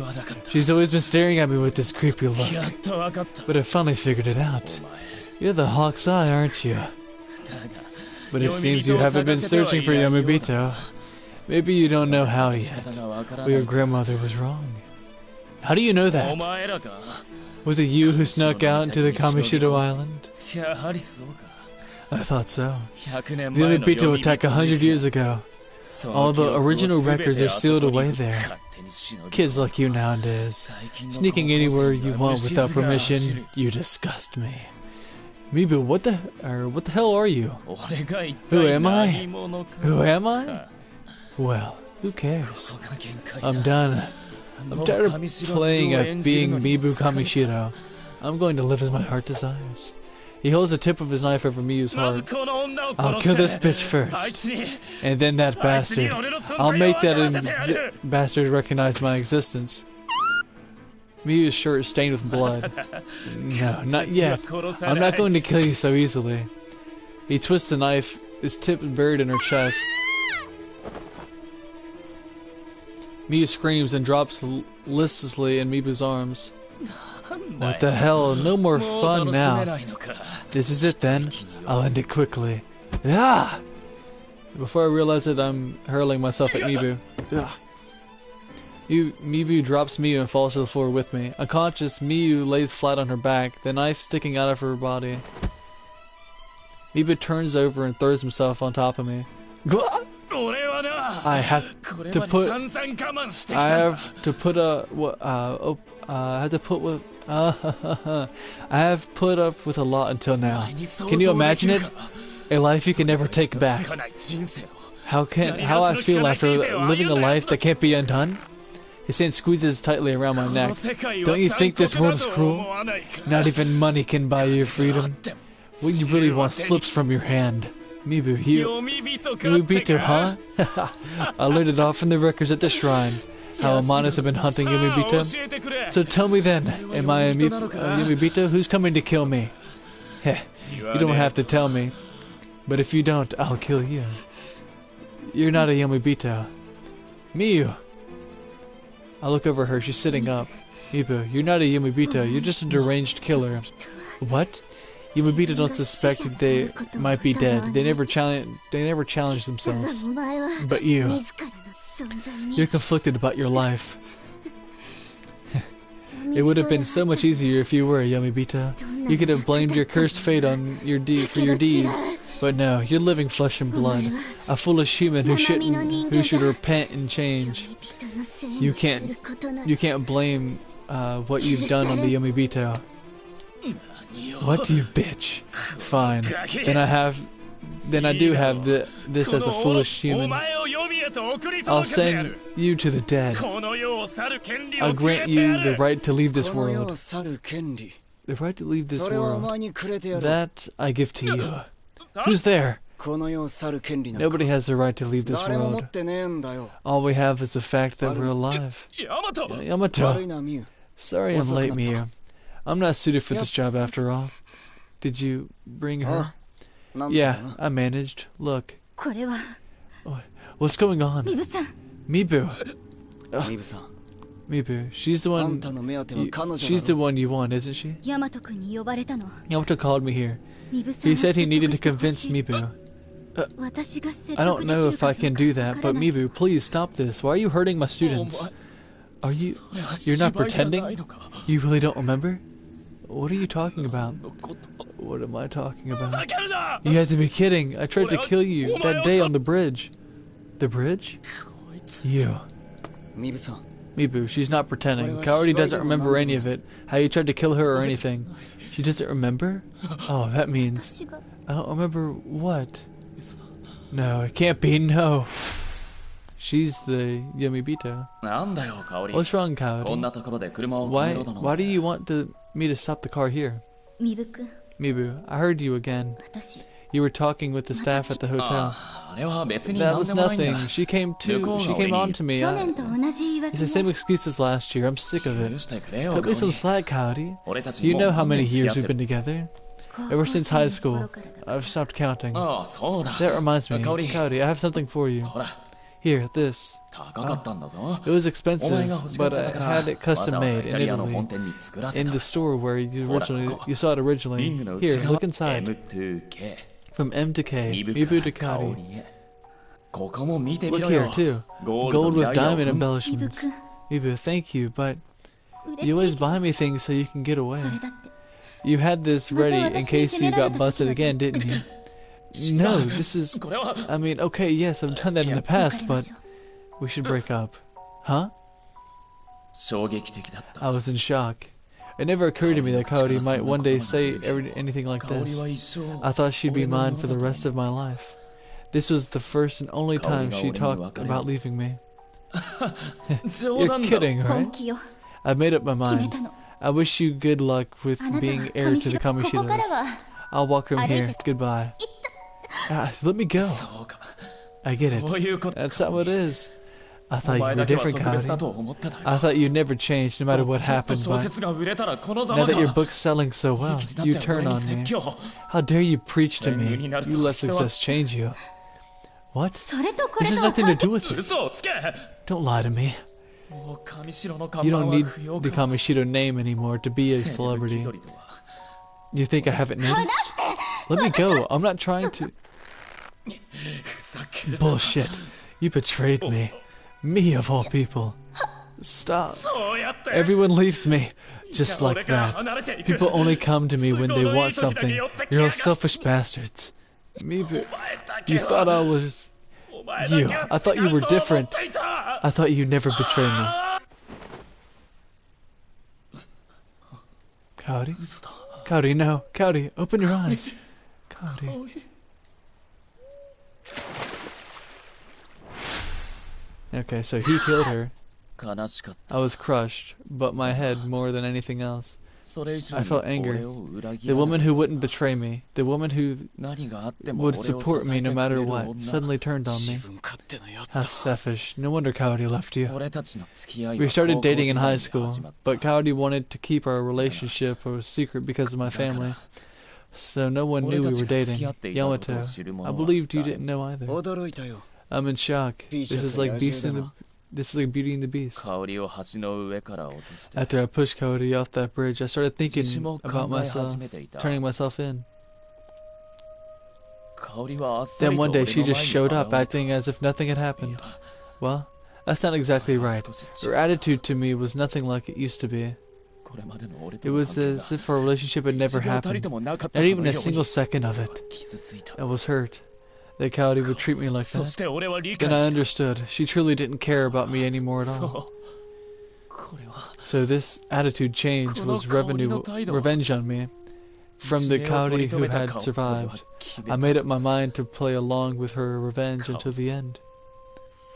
She's always been staring at me with this creepy look. But I finally figured it out. You're the Hawk's Eye, aren't you? But it seems you haven't been searching for Yomibito. Maybe you don't know how yet. But your grandmother was wrong. How do you know that? Was it you who snuck out into the Kamishito Island? I thought so. The Yomibito attack 100 years ago. All the original records are sealed away there. Kids like you nowadays, sneaking anywhere you want without permission, you disgust me. Mibu, what the hell are you? Who am I? Who am I? Well, who cares? I'm done. I'm tired of playing at being Mibu Kamishiro. I'm going to live as my heart desires. He holds the tip of his knife over Miyu's heart. I'll kill this bitch first. And then that bastard. I'll make that bastard recognize my existence. Miyu's shirt is stained with blood. No, not yet. I'm not going to kill you so easily. He twists the knife, its tip buried in her chest. Miyu screams and drops listlessly in Mibu's arms. What the hell? No more fun now. This is it then. I'll end it quickly. Ah! Before I realize it, I'm hurling myself at Mibu. Ah. Mibu drops Miyu and falls to the floor with me. Unconscious, Miyu lays flat on her back, the knife sticking out of her body. Mibu turns over and throws himself on top of me. I have to put up with a lot until now. Can you imagine it? A life you can never take back. How I feel after living a life that can't be undone? His hand squeezes tightly around my neck. Don't you think this world is cruel? Not even money can buy your freedom. What you really want slips from your hand. Mibu, Yomibito, huh? I learned it all from the records at the shrine. How Amanas have been hunting Yomibito. So tell me then, am I a Yomibito? Who's coming to kill me? Heh, you don't have to tell me. But if you don't, I'll kill you. You're not a Yomibito. Miyu! I look over her, she's sitting up. Mibu, you're not a Yomibito, you're just a deranged killer. What? Yomibito don't suspect that they might be dead. They never challenge themselves. But you're conflicted about your life. It would have been so much easier if you were a Yomibito. You could have blamed your cursed fate on for your deeds. But no, you're living flesh and blood. A foolish human who should repent and change. You can't blame what you've done on the Yomibito. What do you bitch? Fine. Then then I do have this as a foolish human. I'll send you to the dead. I'll grant you the right to leave this world. The right to leave this world. That I give to you. Who's there? Nobody has the right to leave this world. All we have is the fact that we're alive. Yamato. Sorry I'm late, Miu. I'm not suited for this job after all. Did you bring her? Yeah, I managed. Look. What's going on? Mibu. Mibu. She's the one. She's the one you want, isn't she? Yamato called me here. He said he needed to convince Mibu. I don't know if I can do that, but Mibu, please stop this. Why are you hurting my students? Are you... You're not pretending? You really don't remember? What are you talking about? What am I talking about? You had to be kidding. I tried to kill you that day on the bridge. The bridge? You. Mibu, she's not pretending. Kaori doesn't remember any of it. How you tried to kill her or anything. She doesn't remember? Oh, that means... I don't remember what? No, it can't be, no. She's the Yomibito. What's wrong, Kaori? Why do you want me to stop the car here? Mibu, I heard you again. You were talking with the staff at the hotel. That was nothing. She came on to me. It's the same excuse as last year. I'm sick of it. Cut me some slack, Kaori. You know how many years we've been together. Ever since high school. I've stopped counting. That reminds me. Kaori, I have something for you. Here, this. It was expensive, but I had it custom made in Italy. In the store where you saw it originally. Here, look inside. From M to K, Mibu to Kaori. Look here, too. Gold with diamond embellishments. Mibu, thank you, but you always buy me things so you can get away. You had this ready in case you got busted again, didn't you? No, this is... I mean, okay, yes, I've done that in the past, but we should break up. Huh? I was in shock. It never occurred to me that Kaori might one day say anything like this. I thought she'd be mine for the rest of my life. This was the first and only time she talked about leaving me. You're kidding, right? I've made up my mind. I wish you good luck with being heir to the Kamoshiros. I'll walk from here. Goodbye. Let me go. I get it. That's how it is. I thought you were different, Kaori. I thought you'd never change no matter what happened, but now that your book's selling so well, you turn on me. How dare you preach to me? You let success change you. What? This has nothing to do with it. Don't lie to me. You don't need the Kamishiro name anymore to be a celebrity. You think I haven't noticed? Let me go. I'm not trying to... Bullshit. You betrayed me. Me of all people. Stop. Everyone leaves me. Just like that. People only come to me when they want something. You're all selfish bastards. Mibu, you thought I was... You. I thought you were different. I thought you'd never betray me. Kaori? Kaori, no. Kaori, open your eyes. Kaori. Okay, so he killed her. I was crushed, but my head more than anything else. I felt anger. The woman who wouldn't betray me, the woman who would support me no matter what, suddenly turned on me. How selfish. No wonder Kaori left you. We started dating in high school, but Kaori wanted to keep our relationship a secret because of my family. So no one knew we were dating. Yamato, I believed you didn't know either. I'm in shock. This is like Beauty and the Beast. After I pushed Kaori off that bridge, I started thinking about myself, turning myself in. Then one day she just showed up, acting as if nothing had happened. Well, that's not exactly right. Her attitude to me was nothing like it used to be. It was as if our relationship had never happened, not even a single second of it. I was hurt that Kaori would treat me like that. Then I understood. She truly didn't care about me anymore at all. So this attitude change was revenge on me. from the Kaori who had survived. I made up my mind to play along with her revenge until the end.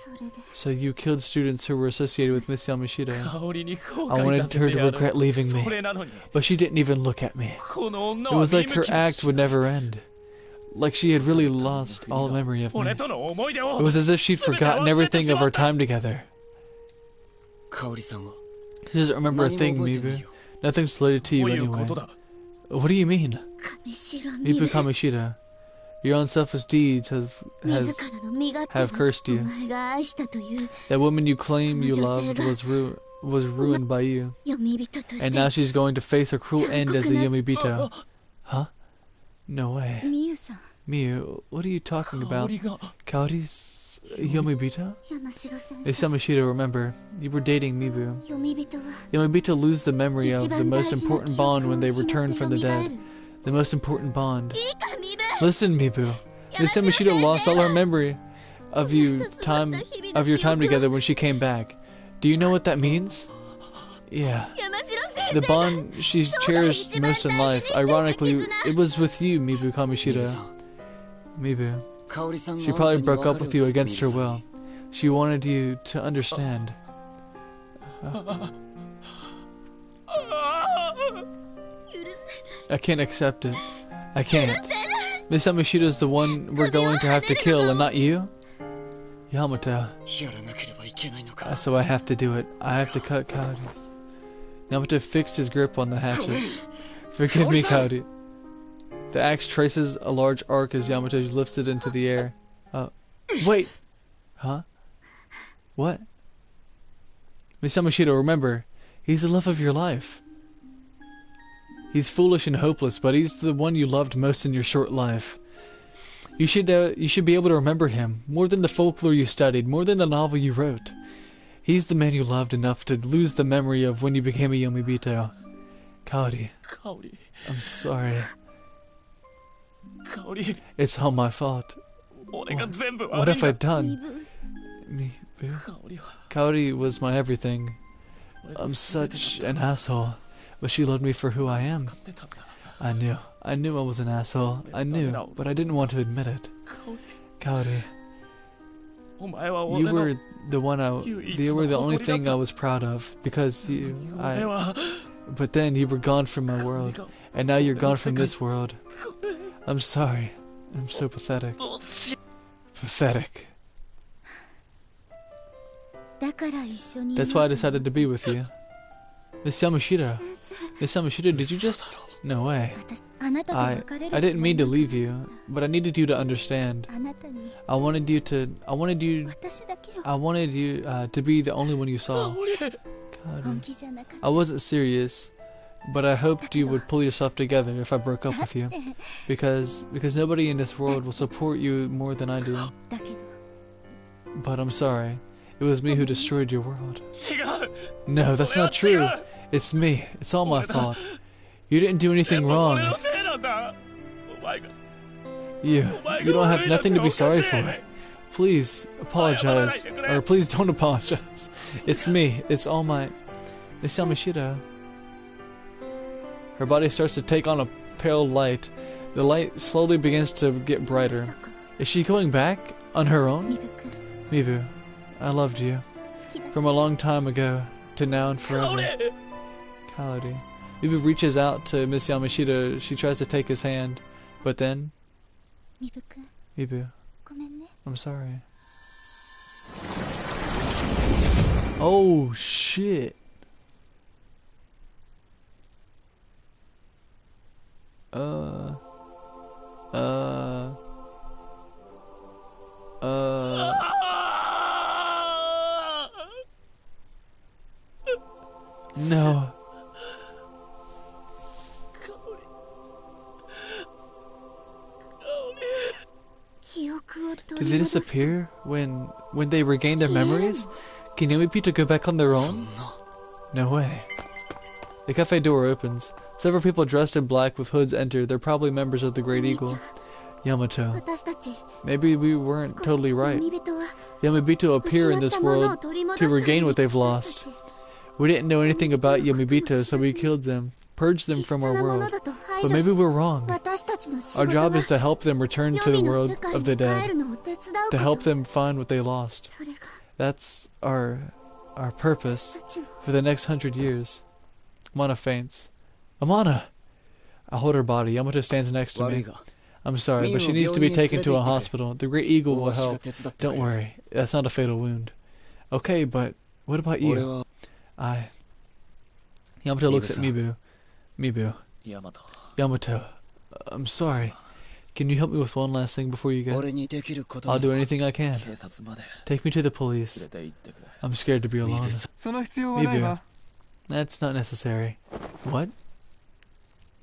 それで So you killed students who were associated with Miss Yamashita. 香りに後 I 悔さ wanted せ her て to やろ regret う leaving そ me, れなのに but she didn't even look at me. この女 It は was 見 like 向 her きも act し would never end. Like she had really lost all memory of me. 俺との思い出を It was as if she'd 全て forgotten 忘れて everything し of ま our った time together. 香織さんは She doesn't remember a thing, 何も覚えてない Mibu. よ Nothing's related to ど you ういうこ anyway. とだ What do you mean? 上白見 Mibu Kamishita, your unselfish deeds have 自らの身勝手 have cursed な you. お前が愛したという That woman you claim you loved was ruined by you. 読み人とし And て now she's going to face a cruel end as a Yomibito. Huh? No way. みゆさん Miyu, what are you talking 香 about? りが Kaori's Yomibito? 山城先 Hey 生 Yamashita, remember, you were dating Mibu. 読み人は Yomibito lose the memory 一 of the 番大 most 事な important 記 bond 憶を when they 失って return from the 蘇 dead. る The most important bond. いいかミブ Listen, Mibu. Miss Yamashita lost all her memory of your time together when she came back. Do you know what that means? Yeah. 山城先 The bond she cherished most in life. Ironically, it was with you, Mibu Kamishita. Mibu. 香織さんが She あんた probably に broke 分か up る with you んです against her ミルさん will. She wanted you to understand. 許せ I can't accept it. I can't. Miss Yamashita's the one we're going to have to kill and not you? Yamato. やらなければいけないのか So I have to do it. I have to cut Kaori's. Yamato fixed his grip on the hatchet. Forgive me, Kaori. The axe traces a large arc as Yamato lifts it into the air. Wait! Huh? What? Miss Yamashita, remember, he's the love of your life. He's foolish and hopeless, but he's the one you loved most in your short life. You should be able to remember him, more than the folklore you studied, more than the novel you wrote. He's the man you loved enough to lose the memory of when you became a Yomibito. Kaori, 香り I'm sorry. 香り It's all my fault. 俺が全部 What 悪い have I んだ done? 身分 Me, boo? 香りは Kaori was my everything. 俺が I'm 全て such an asshole, but she loved me for who I am. 知ってたんだ I knew I was an asshole. I knew, but I didn't want to admit it. 香り Kaori, お前は you 俺の were the one you were the only thing I was proud of because 俺は but then you were gone from my world, and now you're gone from this world. I'm sorry. I'm so pathetic. どうし Pathetic. だから一緒に That's why I decided to be with you. Miss Yamashita. 先生 Miss Yamashita, did you just... No way. 私あなたと I 別れる I didn't mean to leave you, but I needed you to understand. あなたに I wanted you to be the only one you saw. 俺 God, 本気じゃなかっ I wasn't serious, but I hoped you would pull yourself together if I broke up た with you. だって Because nobody in this world will support you more than I do. だけど But I'm sorry. It was me who destroyed your world. 違う No, that's not true. It's me. It's all my fault. You didn't do 全 anything 部俺 wrong. のせいなんだお前が You お前 don't が have 悪いなんて nothing to お be かしい sorry for. Please apologize. Or please don't apologize. It's me. It's all my... It's Yamashita. Her body starts to take on a pale light. The light slowly begins to get brighter. そこ Is she going back on her ミ own? ブ君 Mibu, I loved you. 好きだ From a long time ago to now and 香 forever. り Kaori. Mibu reaches out to Miss Yamashita. She tries to take his hand. But then... ミブ君 Mibu, ごめんね I'm sorry. Oh, shit. No. 記憶を Did 取 they り戻す disappear when they regain their memories? Can Yomipito go back on their そ own? んな No way. The cafe door opens. Several people dressed in black with hoods enter. They're probably members of the Great Eagle. Yamato. 私たち Maybe we weren't 少し totally right. 海人は Yomibito appear in 失っ this たものを world 取り戻 to すため regain に what they've 私 lost. たち We didn't know anything about Yomibito, so we killed them, purged them 異質 from our なもの world. だと排以 But 上 maybe we're wrong. 私たちの仕 Our 事 job は is to help them return to the 黄泉の world 世界 of に the 帰 dead. るのを手伝うこ To と help them find what they lost. それが That's our purpose たちの for the next 100 years. Amana faints. Amana! I hold her body. Yamato stands next to 悪い me. が I'm sorry, but she needs to be taken to a hospital. The Great Eagle will 大橋が help. 手伝ってく Don't れる worry. That's not a fatal wound. Okay, but what about 俺 you? は Yamato looks at Mibu-san. Mibu. ヤマト Yamato. I'm sorry. Can you help me with one last thing before you go? 俺にできること I'll な do ら anything I can. 警察まで Take me to the 連 police. れて行ってくれ I'm scared to be alone. その必要はないわ。 That's not necessary. What?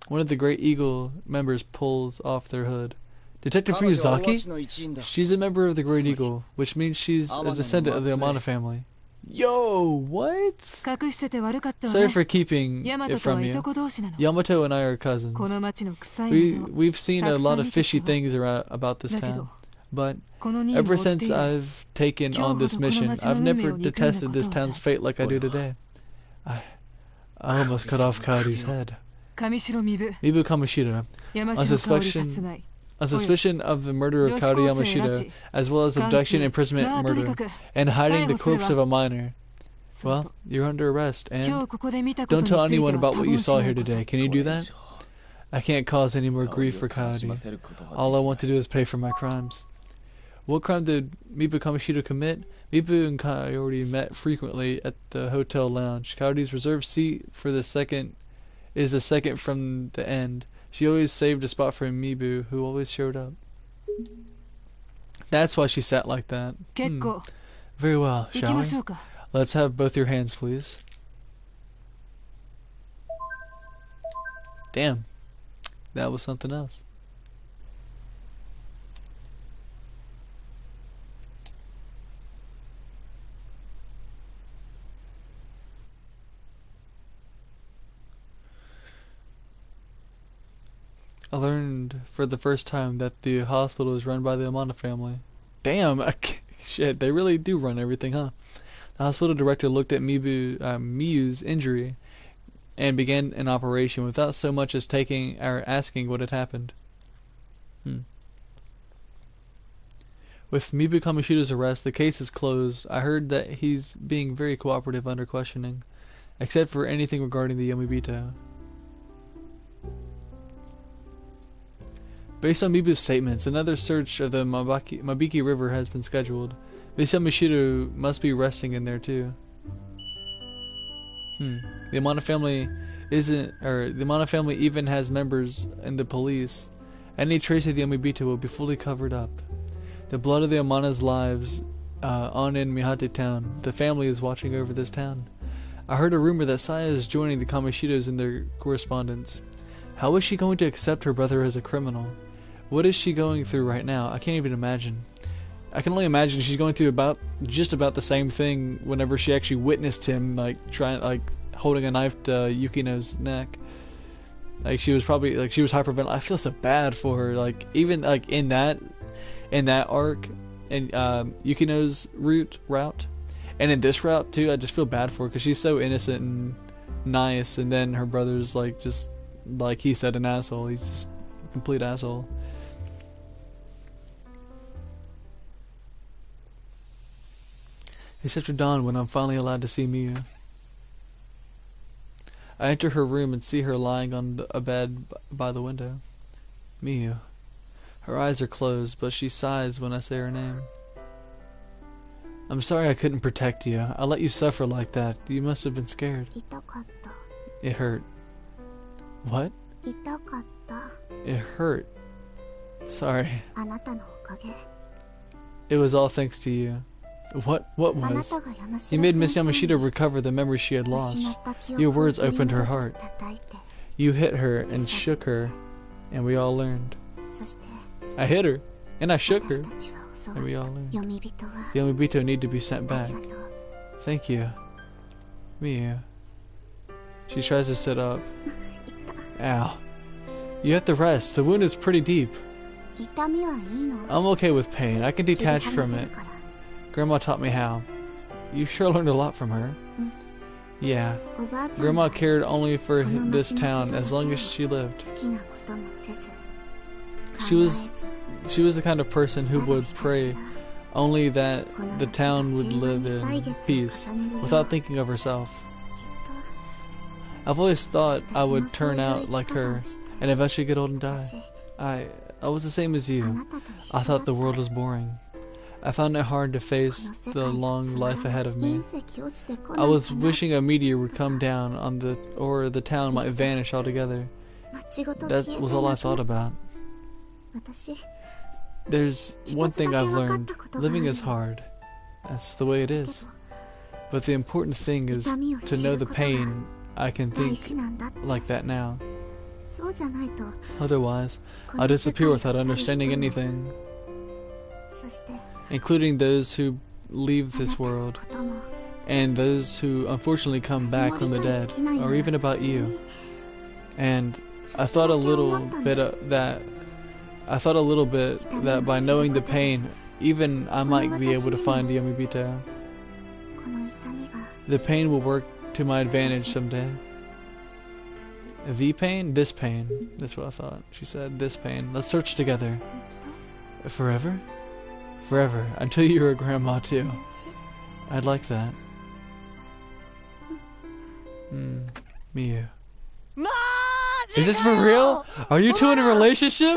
One of the Great Eagle members pulls off their hood. Detective 彼女は Ryuzaki? オワチの一員だ She's a member of the Great Eagle, which means she's a descendant of the Amana family. Yo, what? 隠してて悪かったわ Sorry ね for keeping ヤマ it トとは from い you. とこ同士なの Yamato and I are cousins. この町の臭い We もの we've seen a lot of fishy たくさん見てきたわ。 things about this だけど town, but この任務 ever を追って since 以来 I've taken 今日 on this ほどこの mission, 町の I've 運命 never を憎んだ detested this ことはない town's fate like I do today. I almost cut off Coyote's head. 上白身部 Mibu Kamoshida, 山 On 城香織 suspicion- 殺害 on suspicion of the murder of Kaori Yamashita, as well as abduction, imprisonment, and murder, and hiding the corpse of a minor. そうと Well, you're under arrest, 今日 and ここで見たこと don't につい tell て anyone は about 多 what you 分し saw ない here こと today. Can you do that? I can't cause any more grief for 悲し Coyote. ませることは All I でき want to do is pay for my crimes. What crime did Mibu Kamoshida commit? Mibu and Coyote met frequently at the hotel lounge. Coyote's reserved seat for the second is the second from the end. She always saved a spot for Mibu, who always showed up. That's why she sat like that. 結構 Very well, 行き shall ま we? しょうか Let's have both your hands, please. Damn. That was something else. I learned for the first time that the hospital is run by the Amana family. Damn, shit, they really do run everything, huh? The hospital director looked at Miyu's injury and began an operation without so much as taking or asking what had happened. With Mibu Kamoshida's arrest, the case is closed. I heard that he's being very cooperative under questioning, except for anything regarding the Yomibito. Based on Mibu's statements, another search of the Mabiki River has been scheduled. Miss Yamashita must be resting in there too. The Amana family even has members in the police. Any trace of the Yomibito will be fully covered up. The blood of the Amana's lives on in Mihate town. The family is watching over this town. I heard a rumor that Saya is joining the Kamoshitos in their correspondence. How is she going to accept her brother as a criminal? What is she going through right now? I can't even imagine. I can only imagine she's going through just about the same thing whenever she actually witnessed him holding a knife to Yukino's neck. Like she was hyperventilating. I feel so bad for her. Like even like in that arc, and Yukino's route, and in this route too, I just feel bad for her because she's so innocent and nice, and then her brother's like just like he said, an asshole. He's just a complete asshole. It's after dawn when I'm finally allowed to see Miyu. I enter her room and see her lying on a bed by the window. Miyu. Her eyes are closed, but she sighs when I say her name. I'm sorry I couldn't protect you. I let you suffer like that. You must have been scared. 痛かった It hurt. What? 痛かった It hurt. Sorry. あなたのおかげ It was all thanks to you. What あな was? たが山城 You made Miss 先生 Yamashita に recover the memory she had 失 lost. った記 Your 憶を words 取り opened her 戻 heart. す叩いて You hit her and shook her, and we all learned. そして I hit her, and I shook her, 私たちは襲 and わ we れ all learned. 読み人は The Yomibito need to be sent あ back. りがとう Thank you. Miyu. She tries to sit up. Ow. You have to rest. The wound is pretty deep. 痛みはいいの I'm okay with pain. I can 切り detach 離 from せ it. るから Grandma taught me how. You sure learned a lot from her. Yeah. おばあちゃん Grandma が cared only for この this 町の town こと as だ long け as she lived. 好きなこともせず She was she was the kind of person who would pray only that the town would live in peace without thinking of herself. I've always thought I would turn out like her and eventually get old and die. I was the same as you. I thought the world was boring. I found it hard to face the long life ahead of me. I was wishing a meteor would come down on or the town might vanish altogether. That was all I thought about. There's one thing I've learned. Living is hard. That's the way it is. But the important thing is to know the pain. I can think like that now. Otherwise, I'll disappear without understanding anything, including those who leave this world, and those who unfortunately come back from the dead, or even about you. And I thought a little bit that by knowing the pain, even I might be able to find Yomibito. The pain will work to my advantage someday. The pain? This pain. That's what I thought. She said, this pain. Let's search together. Forever? Forever. Until you're a grandma too. I'd like that. Miyu. Is this for real? Are you two in a relationship?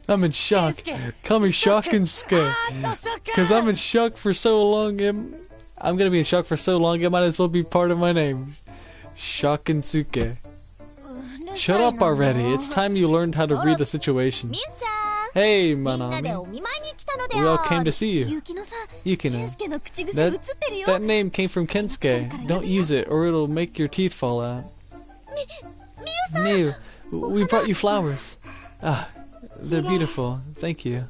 I'm in shock. Call me Shock and Scare. Cause I'm in shock for so long. I'm gonna be in shock for so long it might as well be part of my name. Shock and Suke. Shut up already. It's time you learned how to read the situation. Hey, Manami. We all came to see you. Yukino. That name came from Kensuke. Don't use it or it'll make your teeth fall out. Miyu, we brought you flowers. Ah, they're beautiful. Thank you.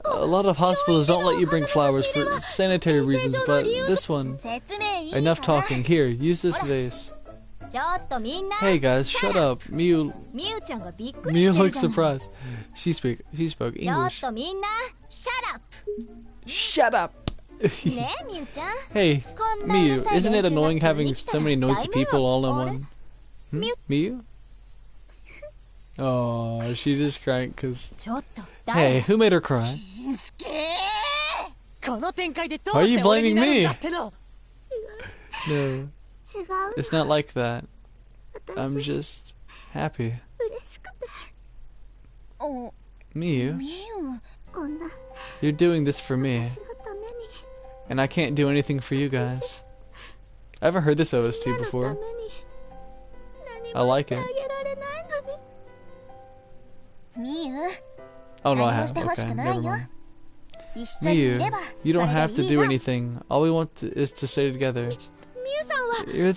A lot of hospitals don't let you bring flowers for sanitary reasons, but this one... Enough talking. Here, use this vase. Hey guys, shut up. Miyu looks surprised. She spoke English. Shut up! Hey, Miyu, isn't it annoying having so many noisy people all in one? Miyu? Oh, she just cried because... Hey, who made her cry? Why are you blaming me? No, it's not like that. I'm just happy. Miyu, you're doing this for me. And I can't do anything for you guys. I haven't heard this OST before. I like it. Oh no, I have. Okay, never mind. Miyu, you don't have to do anything. All we want is to stay together. You're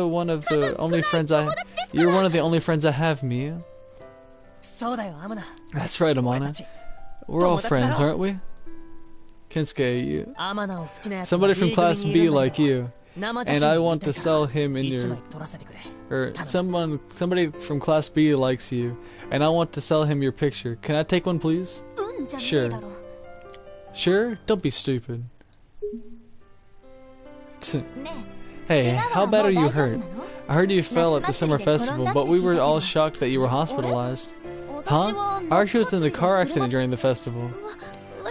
one of the only friends I have, Miyu. That's right, Amana. We're all friends, aren't we? Kensuke, somebody from Class B like you, and I want to sell him in your... somebody from Class B likes you, and I want to sell him your picture. Can I take one, please? Sure. Sure? Don't be stupid. Hey, how bad are you hurt? I heard you fell at the summer festival, but we were all shocked that you were hospitalized. Huh? I heard she was in a car accident during the festival.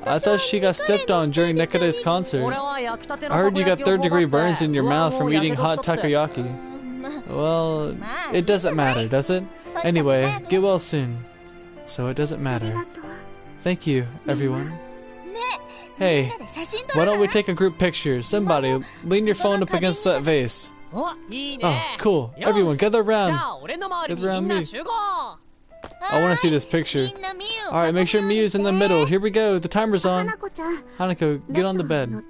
I thought she got stepped on during Nekade's concert. I heard you got third-degree burns in your mouth from eating hot takoyaki. Well, it doesn't matter, does it? Anyway, get well soon. So it doesn't matter. Thank you, everyone. Hey, why don't we take a group picture? Somebody, lean your phone up against that vase. Oh, cool. Everyone, gather around. Gather around me. I want to see this picture. Alright, make sure Miyu's in the middle. Here we go. The timer's on. Hanako, get on the bed.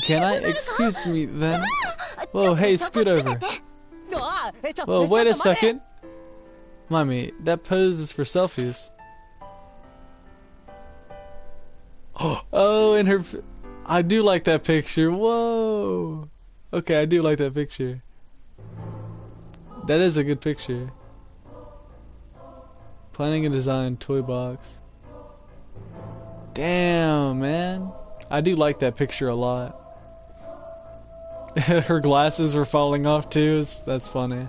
Can I? Excuse me, then. Whoa, hey, scoot over. Whoa, wait a second. Mommy, that pose is for selfies. Oh, and her... I do like that picture. Whoa. Okay, I do like that picture. That is a good picture. Planning and design toy box. Damn, man. I do like that picture a lot. Her glasses were falling off too. That's funny.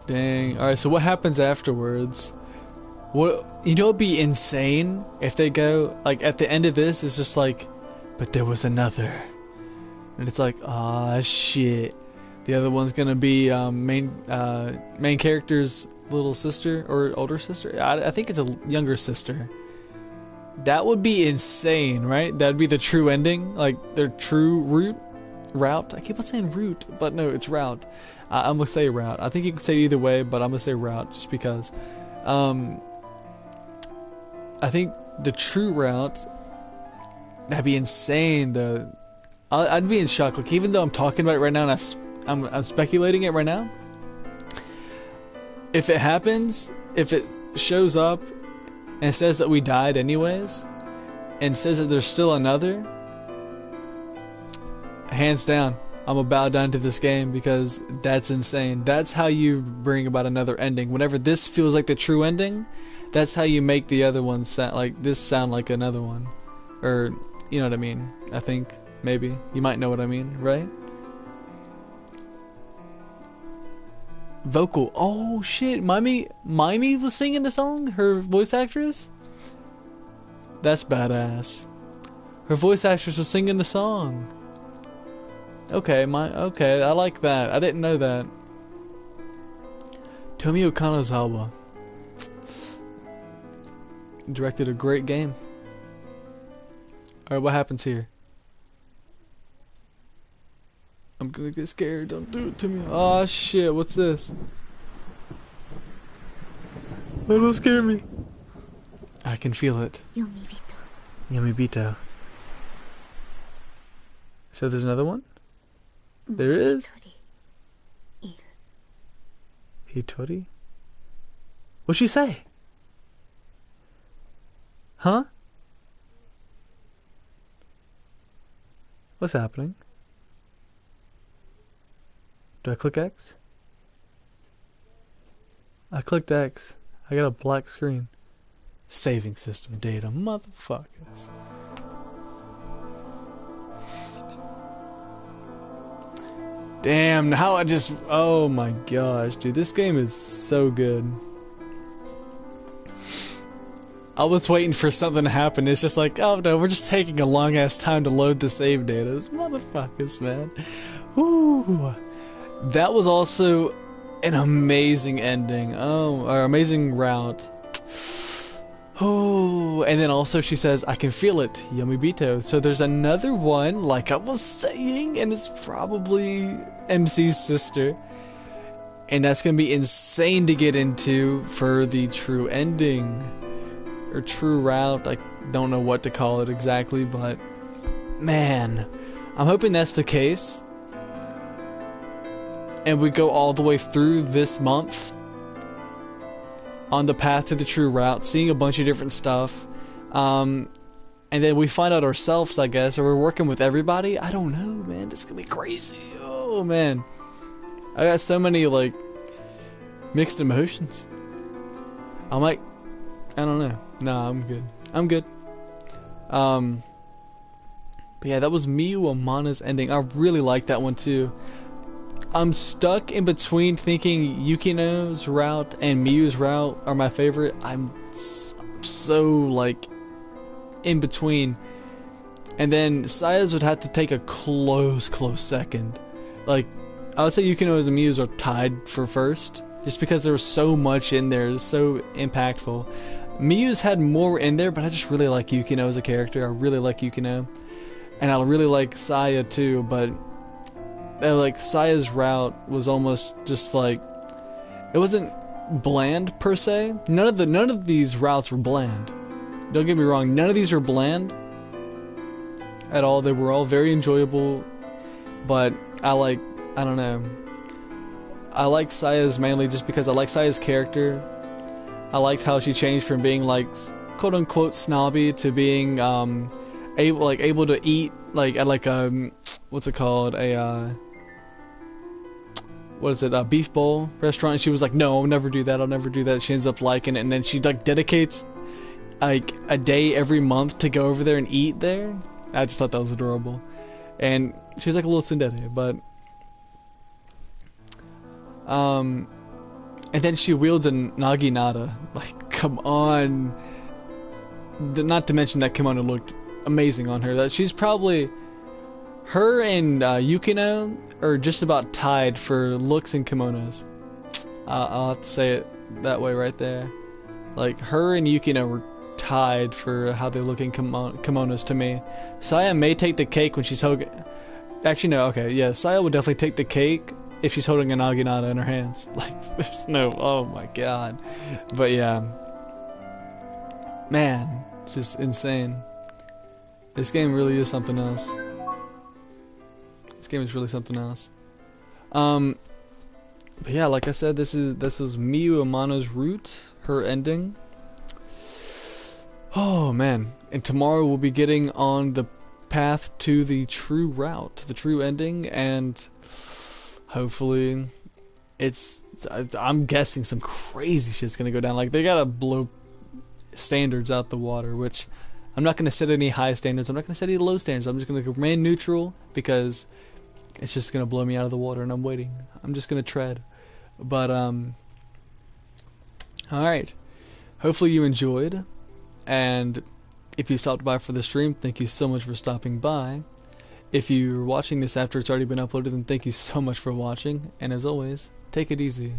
Dang. Alright, so what happens afterwards? What, you know, it'd be insane if they go, like, at the end of this, it's just like, but there was another. And it's like, ah, shit. The other one's gonna be main character's little sister or older sister. I think it's a younger sister. That would be insane, right? That'd be the true ending, like their true route. I keep on saying route, but no, it's route. I'm gonna say route. I think you can say either way, but I'm gonna say route just because. I think the true route, that'd be insane though. I'd be in shock. Like, even though I'm talking about it right now and I'm speculating it right now. If it happens, if it shows up and it says that we died anyways, and says that there's still another, hands down, I'm gonna bow down to this game because that's insane. That's how you bring about another ending. Whenever this feels like the true ending, that's how you make the other one sound like this, sound like another one. Or, you know what I mean? I think, maybe. You might know what I mean, right? Vocal. Oh shit, Mimi was singing the song? Her voice actress? That's badass. Her voice actress was singing the song. Okay, okay, I like that. I didn't know that. Tomio Kanazawa directed a great game. Alright, what happens here? I'm gonna get scared. Don't do it to me. Oh shit, what's this? Oh, don't scare me. I can feel it. Yomibito. So there's another one? There is? Hitori? What'd she say? Huh? What's happening? Do I click X? I clicked X. I got a black screen. Saving system data, motherfuckers. Damn, now I just... Oh my gosh, dude. This game is so good. I was waiting for something to happen. It's just like, oh no, we're just taking a long ass time to load the save data. Those motherfuckers, man. Woo! That was also an amazing ending. Oh, or amazing route. Oh, and then also she says, I can feel it, Yomibito. So there's another one, like I was saying, and it's probably MC's sister. And that's gonna be insane to get into for the true ending. Or true route, I don't know what to call it exactly, but man, I'm hoping that's the case. And we go all the way through this month on the path to the true route, seeing a bunch of different stuff. And then we find out ourselves, I guess, or we're working with everybody. I don't know, man. It's gonna be crazy. Oh, man. I got so many, like, mixed emotions. I don't know. Nah, I'm good. I'm good. But yeah, that was Miyu Amana's ending. I really like that one, too. I'm stuck in between thinking Yukino's route and Miyu's route are my favorite. I'm so, like, in between. And then Saya's would have to take a close second. Like, I would say Yukino's and Miyu's are tied for first. Just because there was so much in there. It's so impactful. Miyu's had more in there, but I just really like Yukino as a character. I really like Yukino. And I really like Saya, too, but... like Saya's route was almost just like, it wasn't bland per se. None of these routes were bland. Don't get me wrong, none of these were bland at all. They were all very enjoyable, but I don't know. I like Saya's mainly just because I like Saya's character. I liked how she changed from being like quote unquote snobby to being able to eat like at like what's it called, what is it, a beef bowl restaurant, and she was like, no, I'll never do that, I'll never do that. She ends up liking it, and then she like dedicates like a day every month to go over there and eat there. I just thought that was adorable. And she was like a little tsundere, but and then she wields a naginata. Like, come on. Not to mention that kimono looked amazing on her. That she's probably, her and Yukino are just about tied for looks in kimonos. I'll have to say it that way right there. Like, her and Yukino were tied for how they look in kimonos to me. Saya may take the cake when she's holding. Actually, no. Okay, yeah. Saya would definitely take the cake if she's holding a naginata in her hands. Like, there's no. Oh my god. But yeah, man, it's just insane. This game really is something else. This game is really something else. But yeah, like I said, this was Miyu Amano's Root, her ending. Oh man, and tomorrow we'll be getting on the path to the true route, the true ending, and hopefully I'm guessing some crazy shit's gonna go down. Like, they gotta blow standards out the water, which I'm not gonna set any high standards, I'm not gonna set any low standards, I'm just gonna remain neutral because it's just gonna blow me out of the water, and I'm waiting. I'm just gonna tread. But alright. Hopefully you enjoyed. And if you stopped by for the stream, thank you so much for stopping by. If you're watching this after it's already been uploaded, then thank you so much for watching. And as always, take it easy.